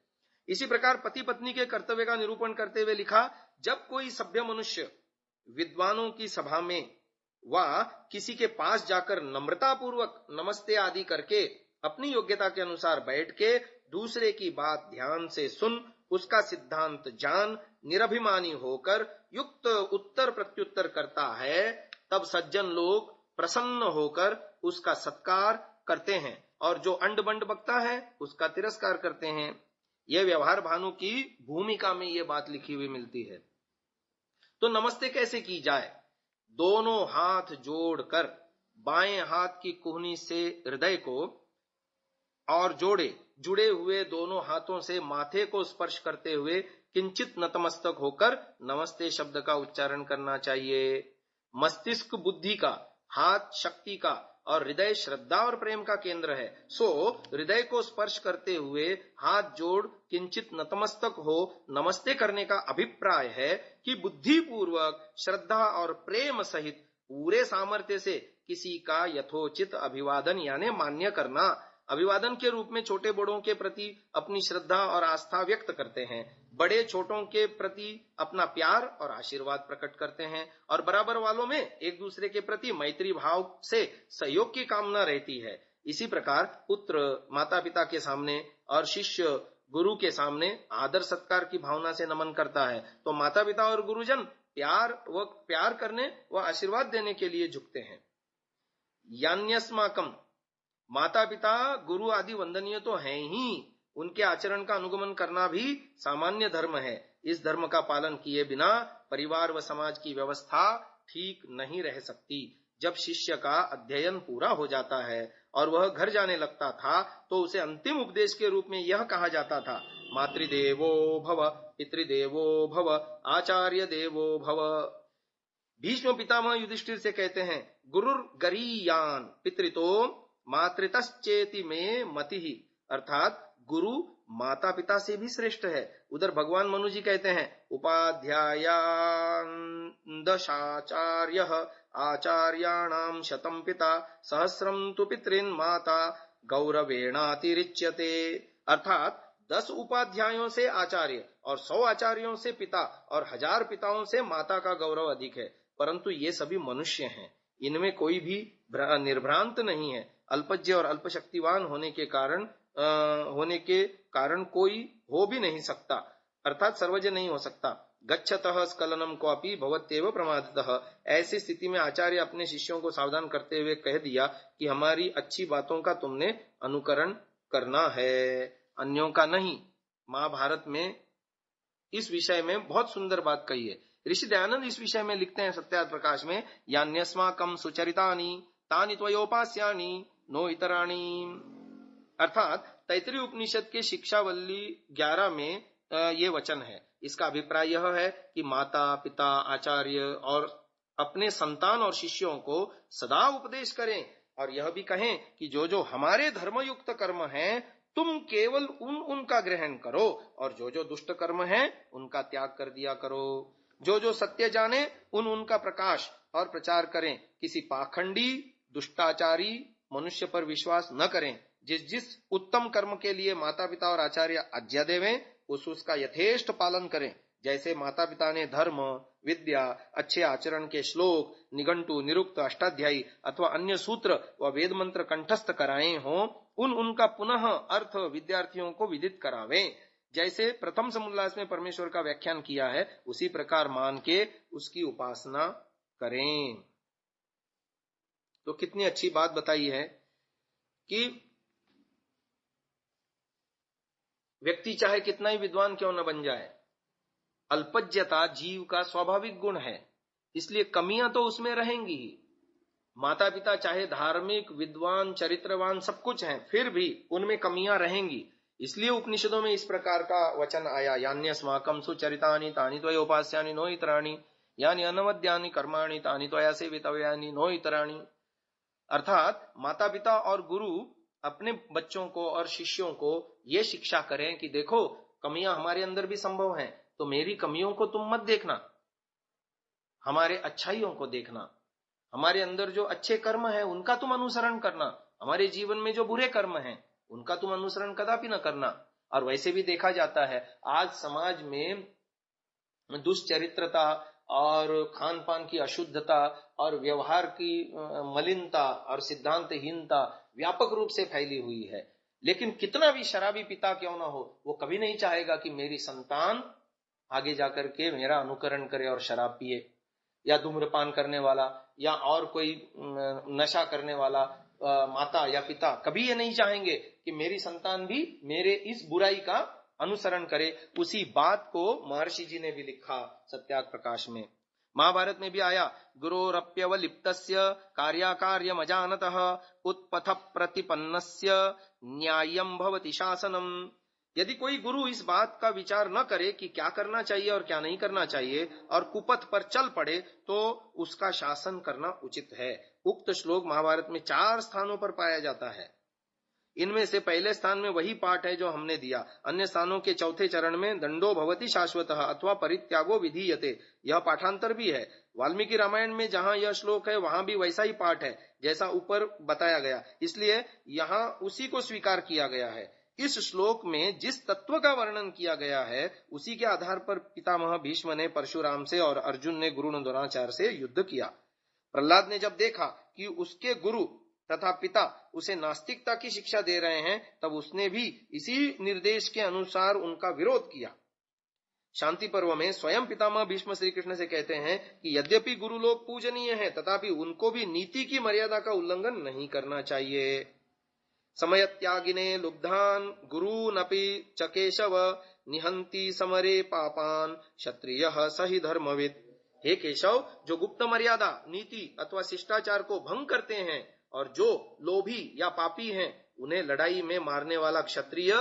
इसी प्रकार पति पत्नी के कर्तव्य का निरूपण करते हुए लिखा, जब कोई सभ्य मनुष्य विद्वानों की सभा में व किसी के पास जाकर नम्रता पूर्वक नमस्ते आदि करके अपनी योग्यता के अनुसार बैठ के दूसरे की बात ध्यान से सुन उसका सिद्धांत जान निरभिमानी होकर युक्त उत्तर प्रत्युत्तर करता है, तब सज्जन लोग प्रसन्न होकर उसका सत्कार करते हैं और जो अंड बंड बकता है उसका तिरस्कार करते हैं। यह व्यवहार भानु की भूमिका में यह बात लिखी हुई मिलती है। तो नमस्ते कैसे की जाए? दोनों हाथ जोड़कर बाएं हाथ की कुहनी से हृदय को और जुड़े हुए दोनों हाथों से माथे को स्पर्श करते हुए किंचित नतमस्तक होकर नमस्ते शब्द का उच्चारण करना चाहिए। मस्तिष्क बुद्धि का, हाथ शक्ति का और हृदय श्रद्धा और प्रेम का केंद्र है। सो हृदय को स्पर्श करते हुए हाथ जोड़ किंचित नतमस्तक हो नमस्ते करने का अभिप्राय है कि बुद्धि पूर्वक श्रद्धा और प्रेम सहित पूरे सामर्थ्य से किसी का यथोचित अभिवादन यानी मान्य करना। अभिवादन के रूप में छोटे बड़ों के प्रति अपनी श्रद्धा और आस्था व्यक्त करते हैं, बड़े छोटों के प्रति अपना प्यार और आशीर्वाद प्रकट करते हैं और बराबर वालों में एक दूसरे के प्रति मैत्री भाव से सहयोग की कामना रहती है। इसी प्रकार पुत्र माता पिता के सामने और शिष्य गुरु के सामने आदर सत्कार की भावना से नमन करता है, तो माता पिता और गुरुजन प्यार करने व आशीर्वाद देने के लिए झुकते हैं। यान्यस्माकम, माता पिता गुरु आदि वंदनीय तो हैं ही, उनके आचरण का अनुगमन करना भी सामान्य धर्म है। इस धर्म का पालन किए बिना परिवार व समाज की व्यवस्था ठीक नहीं रह सकती। जब शिष्य का अध्ययन पूरा हो जाता है और वह घर जाने लगता था तो उसे अंतिम उपदेश के रूप में यह कहा जाता था, मातृदेवो भव, पितृदेवो भव, आचार्य देवो भव। भीष्म पितामह युधिष्ठिर से कहते हैं, गुरुर गरीयान पितृतो मातृतश्चेति में मतिहि, अर्थात गुरु माता पिता से भी श्रेष्ठ है। उधर भगवान मनु जी कहते हैं, उपाध्यायान दशाचार्य आचार्याणाम शतम पिता सहस्रम तु पितृन माता गौरवेणातिरिच्यते, अर्थात 10 उपाध्यायों से आचार्य और 100 आचार्यों से पिता और 1000 पिताओं से माता का गौरव अधिक है। परंतु ये सभी मनुष्य हैं, इनमें कोई भी निर्भ्रांत नहीं है। अल्पज्ञ और अल्पशक्तिवान होने के कारण कोई हो भी नहीं सकता, अर्थात सर्वज्ञ नहीं हो सकता। गच्छतः स्खलनम क्वापि भवत्येव प्रमादतः, ऐसी स्थिति में आचार्य अपने शिष्यों को सावधान करते हुए कह दिया कि हमारी अच्छी बातों का तुमने अनुकरण करना है, अन्यों का नहीं। महाभारत में इस विषय में बहुत सुंदर बात कही है। ऋषि दयानंद इस विषय में लिखते हैं सत्यार्थ प्रकाश में, यान्यस्माकं सुचरितानि तानि त्वयोपास्यानि नो इतराणि, अर्थात तैत्तिरीय उपनिषद के शिक्षावल्ली 11 में ये वचन है। इसका अभिप्राय यह है कि माता पिता आचार्य और अपने संतान और शिष्यों को सदा उपदेश करें और यह भी कहें कि जो जो हमारे धर्मयुक्त कर्म हैं तुम केवल उनका ग्रहण करो और जो जो दुष्ट कर्म है उनका त्याग कर दिया करो। जो जो सत्य जाने उनका प्रकाश और प्रचार करें। किसी पाखंडी दुष्टाचारी मनुष्य पर विश्वास न करें। जिस उत्तम कर्म के लिए माता पिता और आचार्य आज्ञा देवें उसका यथेष्ट पालन करें। जैसे माता पिता ने धर्म विद्या अच्छे आचरण के श्लोक निघंटु निरुक्त अष्टाध्यायी अथवा अन्य सूत्र व वेद मंत्र कंठस्थ कराए हों उनका पुनः अर्थ विद्यार्थियों को विदित करावें। जैसे प्रथम समुल्लास में परमेश्वर का व्याख्यान किया है उसी प्रकार मान के उसकी उपासना करें। तो कितनी अच्छी बात बताई है कि व्यक्ति चाहे कितना ही विद्वान क्यों न बन जाए, अल्पज्ञता जीव का स्वाभाविक गुण है, इसलिए कमियां तो उसमें रहेंगी ही। माता पिता चाहे धार्मिक विद्वान चरित्रवान सब कुछ हैं, फिर भी उनमें कमियां रहेंगी। इसलिए उपनिषदों में इस प्रकार का वचन आया, यान्यस्माकं सुचरितानि तानि त्वयोपास्यानि नो इतराणि, यानि अनवद्यानि कर्माणि तानि त्वया सेवितव्यानि नो इतराणि, अर्थात माता पिता और गुरु अपने बच्चों को और शिष्यों को ये शिक्षा करें कि देखो कमियां हमारे अंदर भी संभव हैं, तो मेरी कमियों को तुम मत देखना, हमारे अच्छाइयों को देखना। हमारे अंदर जो अच्छे कर्म है उनका तुम अनुसरण करना, हमारे जीवन में जो बुरे कर्म हैं उनका तुम अनुसरण कदापि न करना। और वैसे भी देखा जाता है आज समाज में दुष्चरित्रता और खान पान की अशुद्धता और व्यवहार की मलिनता और सिद्धांतहीनता व्यापक रूप से फैली हुई है। लेकिन कितना भी शराबी पिता क्यों ना हो, वो कभी नहीं चाहेगा कि मेरी संतान आगे जाकर के मेरा अनुकरण करे और शराब पिए, या धूम्रपान करने वाला या और कोई नशा करने वाला माता या पिता कभी ये नहीं चाहेंगे कि मेरी संतान भी मेरे इस बुराई का अनुसरण करे। उसी बात को महर्षि जी ने भी लिखा सत्यार्थ प्रकाश में। महाभारत में भी आया, गुरोरप्यवलिप्तस्य कार्याकार्यमजानतः उत्पथ प्रतिपन्नस्य न्याय्यं भवति शासनम। यदि कोई गुरु इस बात का विचार न करे कि क्या करना चाहिए और क्या नहीं करना चाहिए और कुपथ पर चल पड़े तो उसका शासन करना उचित है। उक्त श्लोक महाभारत में 4 स्थानों पर पाया जाता है। इनमें से पहले स्थान में वही पाठ है जो हमने दिया। अन्य स्थानों के चौथे चरण में दंडो भवति शाश्वतः अथवा परित्यागो विधीयते, यह पाठांतर भी है। वाल्मीकि रामायण में जहां यह श्लोक है वहां भी वैसा ही पाठ है जैसा ऊपर बताया गया, इसलिए यहां उसी को स्वीकार किया गया है। इस श्लोक में जिस तत्व का वर्णन किया गया है उसी के आधार पर पितामह भीष्म ने परशुराम से और अर्जुन ने गुरु द्रोणाचार्य से युद्ध किया। प्रहलाद ने जब देखा कि उसके गुरु तथा पिता उसे नास्तिकता की शिक्षा दे रहे हैं तब उसने भी इसी निर्देश के अनुसार उनका विरोध किया। शांति पर्व में स्वयं पितामह भीष्म श्री कृष्ण से कहते हैं कि यद्यपि गुरु लोग पूजनीय हैं तथापि उनको भी नीति की मर्यादा का उल्लंघन नहीं करना चाहिए। समय त्यागिने लुब्धान गुरूनपि च केशव निहंति समरे पापान क्षत्रियः सहि धर्मविद। हे केशव, जो गुप्त मर्यादा, नीति अथवा शिष्टाचार को भंग करते हैं और जो लोभी या पापी हैं, उन्हें लड़ाई में मारने वाला क्षत्रिय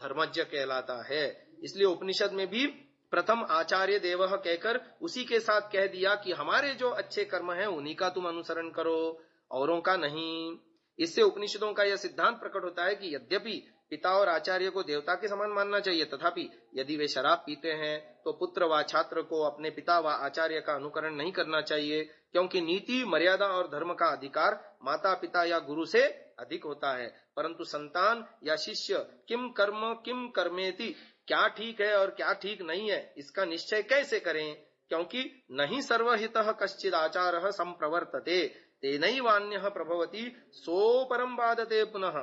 धर्मज्ञ कहलाता है। इसलिए उपनिषद में भी प्रथम आचार्य देवः कहकर उसी के साथ कह दिया कि हमारे जो अच्छे कर्म हैं उन्हीं का तुम अनुसरण करो, औरों का नहीं। इससे उपनिषदों का यह सिद्धांत प्रकट होता है कि यद्यपि पिता और आचार्य को देवता के समान मानना चाहिए, तथापि यदि वे शराब पीते हैं तो पुत्र व छात्र को अपने पिता व आचार्य का अनुकरण नहीं करना चाहिए, क्योंकि नीति, मर्यादा और धर्म का अधिकार माता पिता या गुरु से अधिक होता है। परंतु संतान या शिष्य किम कर्म किम कर्मेति, क्या ठीक है और क्या ठीक नहीं है, इसका निश्चय कैसे करें? क्योंकि नहीं सर्वहितः कश्चिद आचारः संप्रवर्तते तेनैवान्यः प्रभवति सोपरम बाधते पुनः।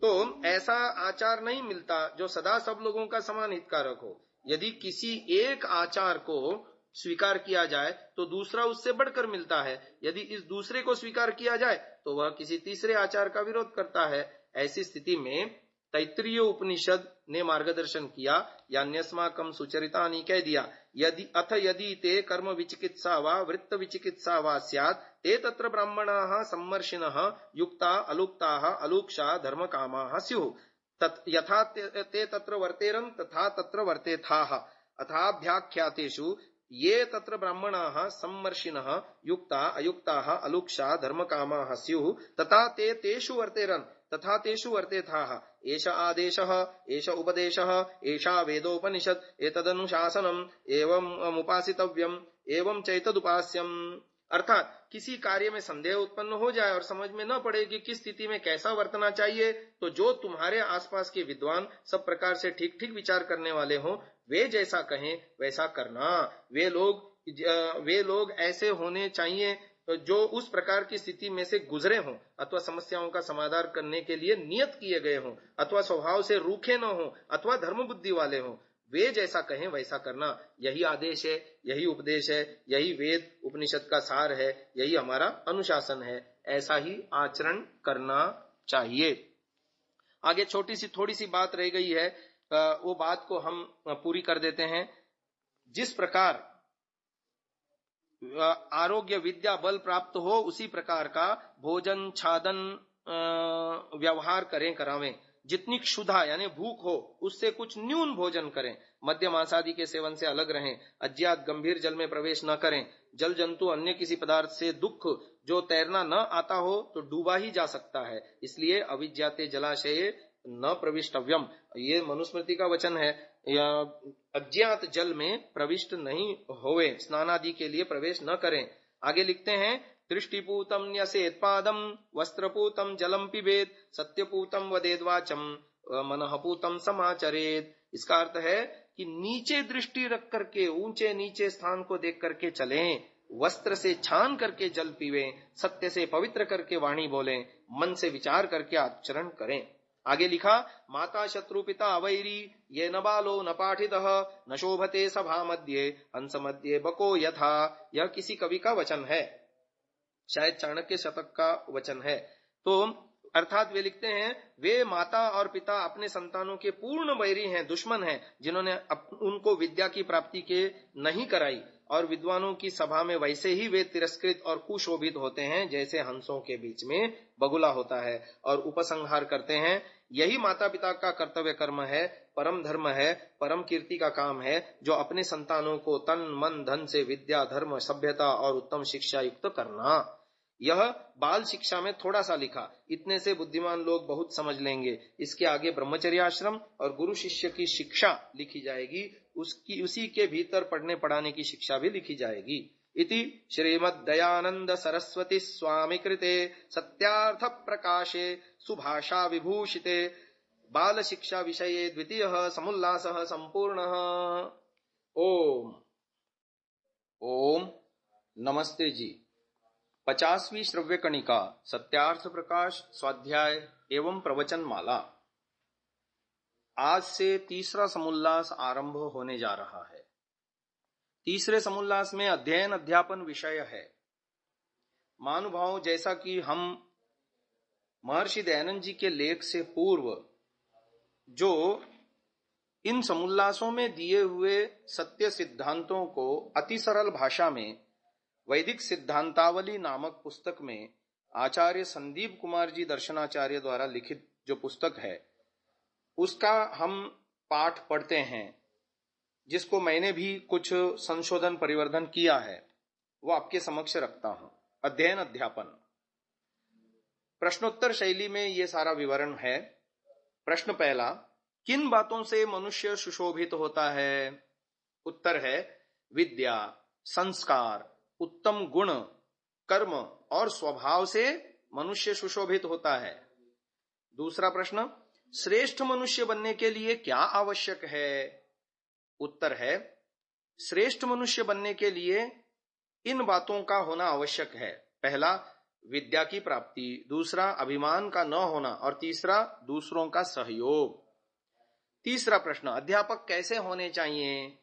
तो ऐसा आचार नहीं मिलता जो सदा सब लोगों का समान हितकारक हो। यदि किसी एक आचार को स्वीकार किया जाए तो दूसरा उससे बढ़कर मिलता है। यदि इस दूसरे को स्वीकार किया जाए तो वह किसी तीसरे आचार का विरोध करता है। ऐसी स्थिति में तैत्तिरीय उपनिषद ने मार्गदर्शन किया, यान्यस्माकं सुचरितानि कह दिया, यदि ते कर्म विचिकित्सा वा वृत्त विचिकित्सा वा स्यात् ते तत्र ब्राह्मणाः सम्मर्षिणः युक्ता अलुक्ताः अलुक्षा धर्म कामाः स्युः यथा ते तत्र वर्तेरन् तथा तत्र वर्तेथाः अथाभ्याख्यातेषु ये तत्र ब्राह्मणाः सम्मर्षिणः युक्ता अयुक्ताः अलुक्षा धर्म कामाः स्युः तथा ते तेषु वर्तेरन् तथा तेषु वर्तेथाः एष आदेशः एष उपदेशः एषा वेदोपनिषद एतदनुशासनम् एवं उपासितव्यम् एवं चैतदुपास्यम्। अर्थात किसी कार्य में संदेह उत्पन्न हो जाए और समझ में न पड़े कि किस स्थिति में कैसा वर्तना चाहिए, तो जो तुम्हारे आसपास के विद्वान सब प्रकार से ठीक ठीक विचार करने वाले हों, वे जैसा कहें वैसा करना। वे लोग ऐसे होने चाहिए जो उस प्रकार की स्थिति में से गुजरे हों, अथवा समस्याओं का समाधान करने के लिए नियत किए गए हों, अथवा स्वभाव से रूखे न हों, अथवा धर्म बुद्धि वाले हों। वे जैसा कहें वैसा करना, यही आदेश है, यही उपदेश है, यही वेद उपनिषद का सार है, यही हमारा अनुशासन है। ऐसा ही आचरण करना चाहिए। आगे थोड़ी सी बात रह गई है, वो बात को हम पूरी कर देते हैं। जिस प्रकार आरोग्य विद्या बल प्राप्त हो, उसी प्रकार का भोजन छादन व्यवहार करें करावें। जितनी क्षुधा यानी भूख हो उससे कुछ न्यून भोजन करें। मद्य मांसादि के सेवन से अलग रहें। अज्ञात गंभीर जल में प्रवेश न करें। जल जंतु अन्य किसी पदार्थ से दुख जो तैरना न आता हो तो डूबा ही जा सकता है, इसलिए अविज्ञाते जलाशये न प्रविष्टव्यम, ये मनुस्मृति का वचन है। अज्ञात जल में प्रविष्ट नहीं होवे, स्नानादि के लिए प्रवेश न करें। आगे लिखते हैं, दृष्टिपूतम न्यसेत पादम वस्त्रपूतम जलम पिबेत सत्यपूतम वदेद्वाचम मनःपूतम समाचरेत। इसका अर्थ है कि नीचे दृष्टि रख करके ऊंचे नीचे स्थान को देख करके चलें, वस्त्र से छान करके जल पीवें, सत्य से पवित्र करके वाणी बोलें, मन से विचार करके आचरण करें। आगे लिखा, माता शत्रु पिता अवैरी ये न बालो न पाठितः न शोभते सभा मध्य हंस मध्य बको यथा। यह किसी कवि का वचन है, शायद चाणक्य शतक का वचन है। तो अर्थात वे लिखते हैं, वे माता और पिता अपने संतानों के पूर्ण वैरी हैं, दुश्मन हैं, जिन्होंने उनको विद्या की प्राप्ति के नहीं कराई, और विद्वानों की सभा में वैसे ही वे तिरस्कृत और कुशोभित होते हैं जैसे हंसों के बीच में बगुला होता है, और उपसंहार करते हैं, यही माता पिता का कर्तव्य कर्म है, परम धर्म है, परम कीर्ति का काम है, जो अपने संतानों को तन मन धन से विद्या धर्म सभ्यता और उत्तम शिक्षा युक्त करना। यह बाल शिक्षा में थोड़ा सा लिखा, इतने से बुद्धिमान लोग बहुत समझ लेंगे। इसके आगे ब्रह्मचर्य आश्रम और गुरु शिष्य की शिक्षा लिखी जाएगी, उसी के भीतर पढ़ने पढ़ाने की शिक्षा भी लिखी जाएगी। इति श्रीमद् दयानंद सरस्वती स्वामी कृते सत्यार्थ प्रकाशे सुभाषा विभूषिते बाल शिक्षा विषये द्वितीय समुल्लासः संपूर्णः। ओम ओम नमस्ते जी। 50वीं श्रव्य कणिका सत्यार्थ प्रकाश स्वाध्याय एवं प्रवचन माला। आज से तीसरा समुल्लास आरंभ होने जा रहा है। तीसरे समुल्लास में अध्ययन अध्यापन विषय है। महानुभाव, जैसा कि हम महर्षि दयानंद जी के लेख से पूर्व जो इन समुल्लासों में दिए हुए सत्य सिद्धांतों को अति सरल भाषा में वैदिक सिद्धांतावली नामक पुस्तक में आचार्य संदीप कुमार जी दर्शनाचार्य द्वारा लिखित जो पुस्तक है उसका हम पाठ पढ़ते हैं, जिसको मैंने भी कुछ संशोधन परिवर्धन किया है, वो आपके समक्ष रखता हूं। अध्ययन अध्यापन प्रश्नोत्तर शैली में ये सारा विवरण है। प्रश्न पहला, किन बातों से मनुष्य सुशोभित होता है? उत्तर है विद्या, संस्कार, उत्तम गुण, कर्म और स्वभाव से मनुष्य सुशोभित होता है। दूसरा प्रश्न, श्रेष्ठ मनुष्य बनने के लिए क्या आवश्यक है? उत्तर है श्रेष्ठ मनुष्य बनने के लिए इन बातों का होना आवश्यक है। पहला, विद्या की प्राप्ति, दूसरा अभिमान का न होना और तीसरा दूसरों का सहयोग। तीसरा प्रश्न, अध्यापक कैसे होने चाहिए?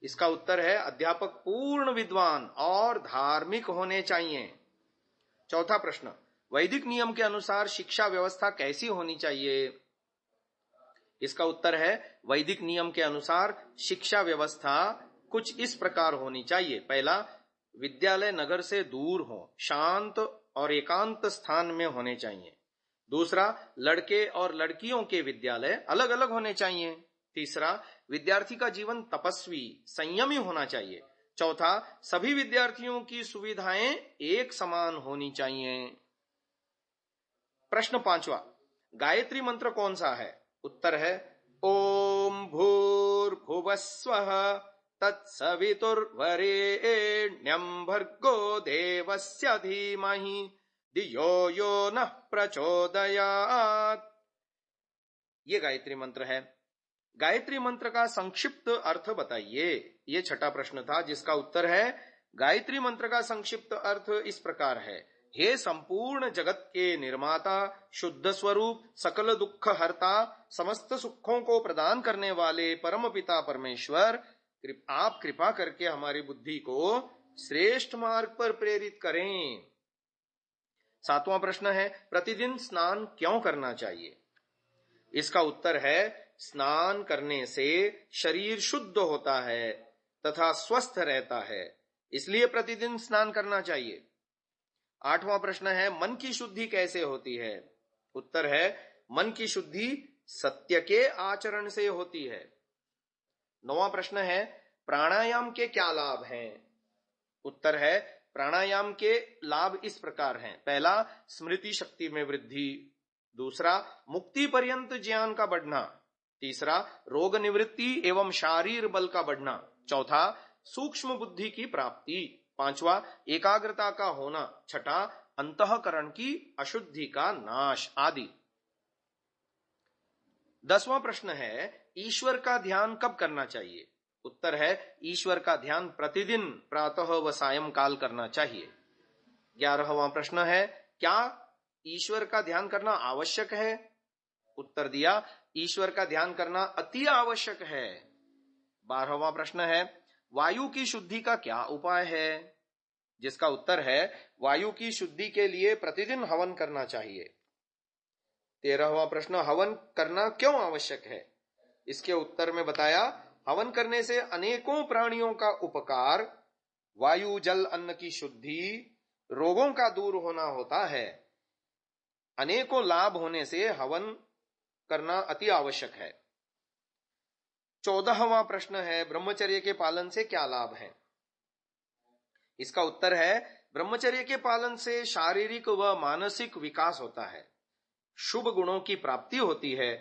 इसका उत्तर है अध्यापक पूर्ण विद्वान और धार्मिक होने चाहिए। चौथा प्रश्न, वैदिक नियम के अनुसार शिक्षा व्यवस्था कैसी होनी चाहिए? इसका उत्तर है वैदिक नियम के अनुसार शिक्षा व्यवस्था कुछ इस प्रकार होनी चाहिए। पहला, विद्यालय नगर से दूर हो, शांत और एकांत स्थान में होने चाहिए। दूसरा, लड़के और लड़कियों के विद्यालय अलग अलग होने चाहिए। तीसरा, विद्यार्थी का जीवन तपस्वी संयमी होना चाहिए। चौथा, सभी विद्यार्थियों की सुविधाएं एक समान होनी चाहिए। प्रश्न पांचवा, गायत्री मंत्र कौन सा है? उत्तर है ओम भूर्भुवस्वः तत्सवितुर्वरेण्यं भर्गो देवस्य धीमहि धियो यो नः प्रचोदयात्। ये गायत्री मंत्र है। गायत्री मंत्र का संक्षिप्त अर्थ बताइए। ये छठा प्रश्न था, जिसका उत्तर है गायत्री मंत्र का संक्षिप्त अर्थ इस प्रकार है, हे संपूर्ण जगत के निर्माता, शुद्ध स्वरूप, सकल दुख हरता, समस्त सुखों को प्रदान करने वाले परम पिता परमेश्वर, आप कृपा करके हमारी बुद्धि को श्रेष्ठ मार्ग पर प्रेरित करें। सातवां प्रश्न है, प्रतिदिन स्नान क्यों करना चाहिए? इसका उत्तर है स्नान करने से शरीर शुद्ध होता है तथा स्वस्थ रहता है, इसलिए प्रतिदिन स्नान करना चाहिए। आठवां प्रश्न है, मन की शुद्धि कैसे होती है? उत्तर है मन की शुद्धि सत्य के आचरण से होती है। नौवां प्रश्न है, प्राणायाम के क्या लाभ हैं? उत्तर है प्राणायाम के लाभ इस प्रकार हैं। पहला, स्मृति शक्ति में वृद्धि। दूसरा, मुक्ति पर्यंत ज्ञान का बढ़ना। तीसरा, रोग निवृत्ति एवं शारीर बल का बढ़ना। चौथा, सूक्ष्म बुद्धि की प्राप्ति। पांचवा, एकाग्रता का होना। छठा, अंतःकरण की अशुद्धि का नाश आदि। 10वां प्रश्न है, ईश्वर का ध्यान कब करना चाहिए? उत्तर है ईश्वर का ध्यान प्रतिदिन प्रातः व सायंकाल करना चाहिए। 11वां प्रश्न है, क्या ईश्वर का ध्यान करना आवश्यक है? उत्तर दिया, ईश्वर का ध्यान करना अति आवश्यक है। 12वां प्रश्न है, वायु की शुद्धि का क्या उपाय है? जिसका उत्तर है वायु की शुद्धि के लिए प्रतिदिन हवन करना चाहिए। 13वां प्रश्न, हवन करना क्यों आवश्यक है? इसके उत्तर में बताया, हवन करने से अनेकों प्राणियों का उपकार, वायु जल अन्न की शुद्धि, रोगों का दूर होना होता है। अनेकों लाभ होने से हवन करना अति आवश्यक है। 14वां प्रश्न है, ब्रह्मचर्य के पालन से क्या लाभ है? इसका उत्तर है ब्रह्मचर्य के पालन से शारीरिक व मानसिक विकास होता है, शुभ गुणों की प्राप्ति होती है,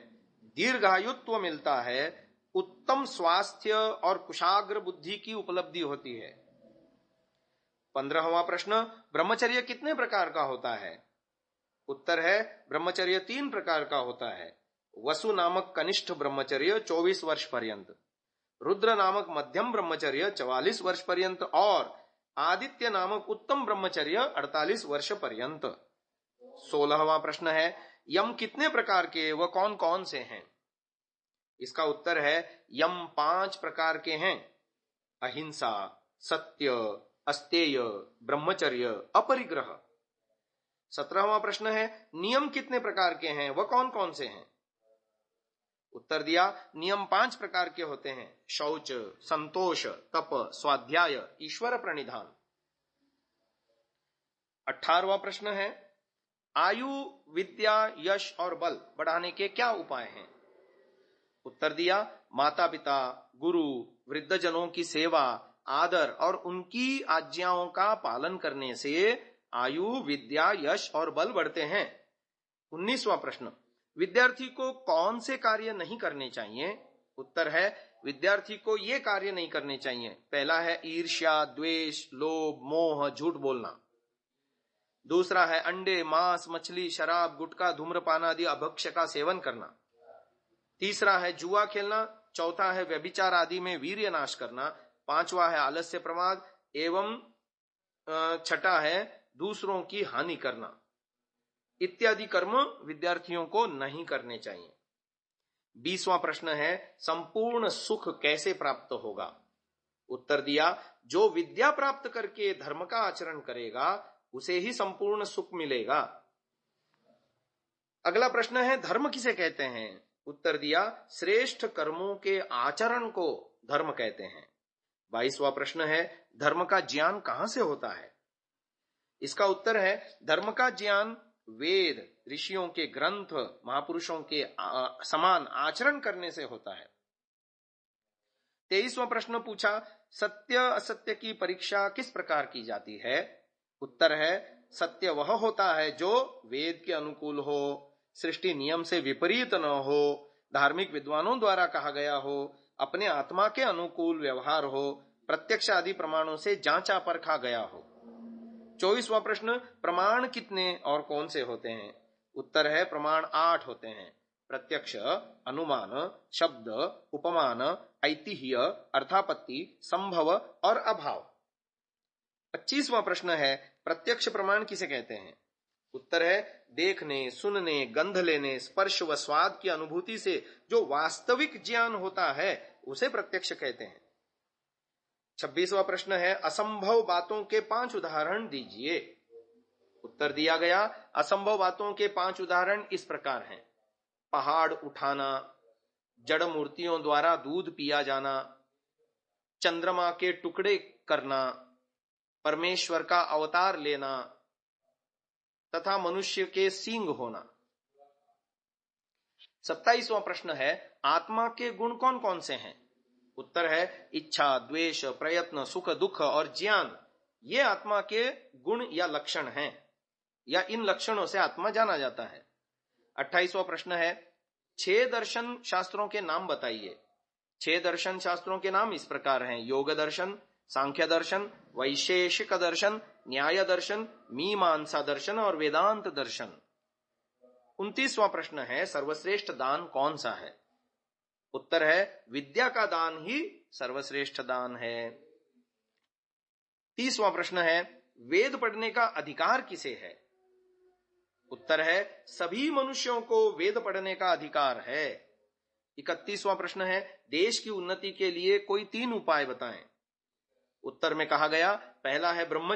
दीर्घायुत्व मिलता है, उत्तम स्वास्थ्य और कुशाग्र बुद्धि की उपलब्धि होती है। 15वां प्रश्न, ब्रह्मचर्य कितने प्रकार का होता है? उत्तर है ब्रह्मचर्य 3 प्रकार का होता है। वसु नामक कनिष्ठ ब्रह्मचर्य 24 वर्ष पर्यंत, रुद्र नामक मध्यम ब्रह्मचर्य 44 वर्ष पर्यंत और आदित्य नामक उत्तम ब्रह्मचर्य 48 वर्ष पर्यंत। 16वां प्रश्न है, यम कितने प्रकार के व कौन कौन से हैं? इसका उत्तर है यम 5 प्रकार के हैं, अहिंसा, सत्य, अस्तेय, ब्रह्मचर्य, अपरिग्रह। 17वां प्रश्न है, नियम कितने प्रकार के हैं व कौन कौन से हैं? उत्तर दिया, नियम 5 प्रकार के होते हैं: शौच, संतोष, तप, स्वाध्याय, ईश्वर प्रणिधान। 18वां प्रश्न है, आयु, विद्या, यश और बल बढ़ाने के क्या उपाय हैं? उत्तर दिया, माता पिता, गुरु, वृद्धजनों की सेवा, आदर और उनकी आज्ञाओं का पालन करने से आयु, विद्या, यश और बल बढ़ते हैं। 19वां प्रश्न, विद्यार्थी को कौन से कार्य नहीं करने चाहिए? उत्तर है, विद्यार्थी को ये कार्य नहीं करने चाहिए। पहला है ईर्ष्या, द्वेष, लोभ, मोह, झूठ बोलना। दूसरा है अंडे, मांस, मछली, शराब, गुटखा, धूम्रपान आदि अभक्ष्य का सेवन करना। तीसरा है जुआ खेलना। चौथा है व्यभिचार आदि में वीर्य नाश करना। पांचवा है आलस्य, प्रमाद एवं छठा है दूसरों की हानि करना। इत्यादि कर्म विद्यार्थियों को नहीं करने चाहिए। 20वां प्रश्न है, संपूर्ण सुख कैसे प्राप्त होगा? उत्तर दिया, जो विद्या प्राप्त करके धर्म का आचरण करेगा उसे ही संपूर्ण सुख मिलेगा। अगला प्रश्न है, धर्म किसे कहते हैं? उत्तर दिया, श्रेष्ठ कर्मों के आचरण को धर्म कहते हैं। 22वां प्रश्न है, धर्म का ज्ञान कहां से होता है? इसका उत्तर है, धर्म का ज्ञान वेद, ऋषियों के ग्रंथ, महापुरुषों के समान आचरण करने से होता है। 23वां प्रश्न पूछा, सत्य असत्य की परीक्षा किस प्रकार की जाती है? उत्तर है, सत्य वह होता है जो वेद के अनुकूल हो, सृष्टि नियम से विपरीत न हो, धार्मिक विद्वानों द्वारा कहा गया हो, अपने आत्मा के अनुकूल व्यवहार हो, प्रत्यक्ष आदि प्रमाणों से जांचा परखा गया हो। 24वां प्रश्न, प्रमाण कितने और कौन से होते हैं? उत्तर है, प्रमाण 8 होते हैं: प्रत्यक्ष, अनुमान, शब्द, उपमान, ऐतिह्य, अर्थापत्ति, संभव और अभाव। 25वां प्रश्न है, प्रत्यक्ष प्रमाण किसे कहते हैं? उत्तर है, देखने, सुनने, गंध लेने, स्पर्श व स्वाद की अनुभूति से जो वास्तविक ज्ञान होता है उसे प्रत्यक्ष कहते हैं। 26वां प्रश्न है, असंभव बातों के 5 उदाहरण दीजिए। उत्तर दिया गया, असंभव बातों के 5 उदाहरण इस प्रकार हैं: पहाड़ उठाना, जड़ मूर्तियों द्वारा दूध पिया जाना, चंद्रमा के टुकड़े करना, परमेश्वर का अवतार लेना तथा मनुष्य के सींग होना। 27वां प्रश्न है, आत्मा के गुण कौन कौन से हैं? उत्तर है, इच्छा, द्वेष, प्रयत्न, सुख, दुख और ज्ञान ये आत्मा के गुण या लक्षण हैं, या इन लक्षणों से आत्मा जाना जाता है। 28वां प्रश्न है, 6 दर्शन शास्त्रों के नाम बताइए। 6 दर्शन शास्त्रों के नाम इस प्रकार हैं: योग दर्शन, सांख्य दर्शन, वैशेषिक दर्शन, न्याय दर्शन, मीमांसा दर्शन और वेदांत दर्शन। 29वां प्रश्न है, सर्वश्रेष्ठ दान कौन सा है? उत्तर है, विद्या का दान ही सर्वश्रेष्ठ दान है। 30वां प्रश्न है, वेद पढ़ने का अधिकार किसे है? उत्तर है, सभी मनुष्यों को वेद पढ़ने का अधिकार है। 31वां प्रश्न है, देश की उन्नति के लिए कोई 3 उपाय बताएं। उत्तर में कहा गया, पहला है ब्रह्मचर्य।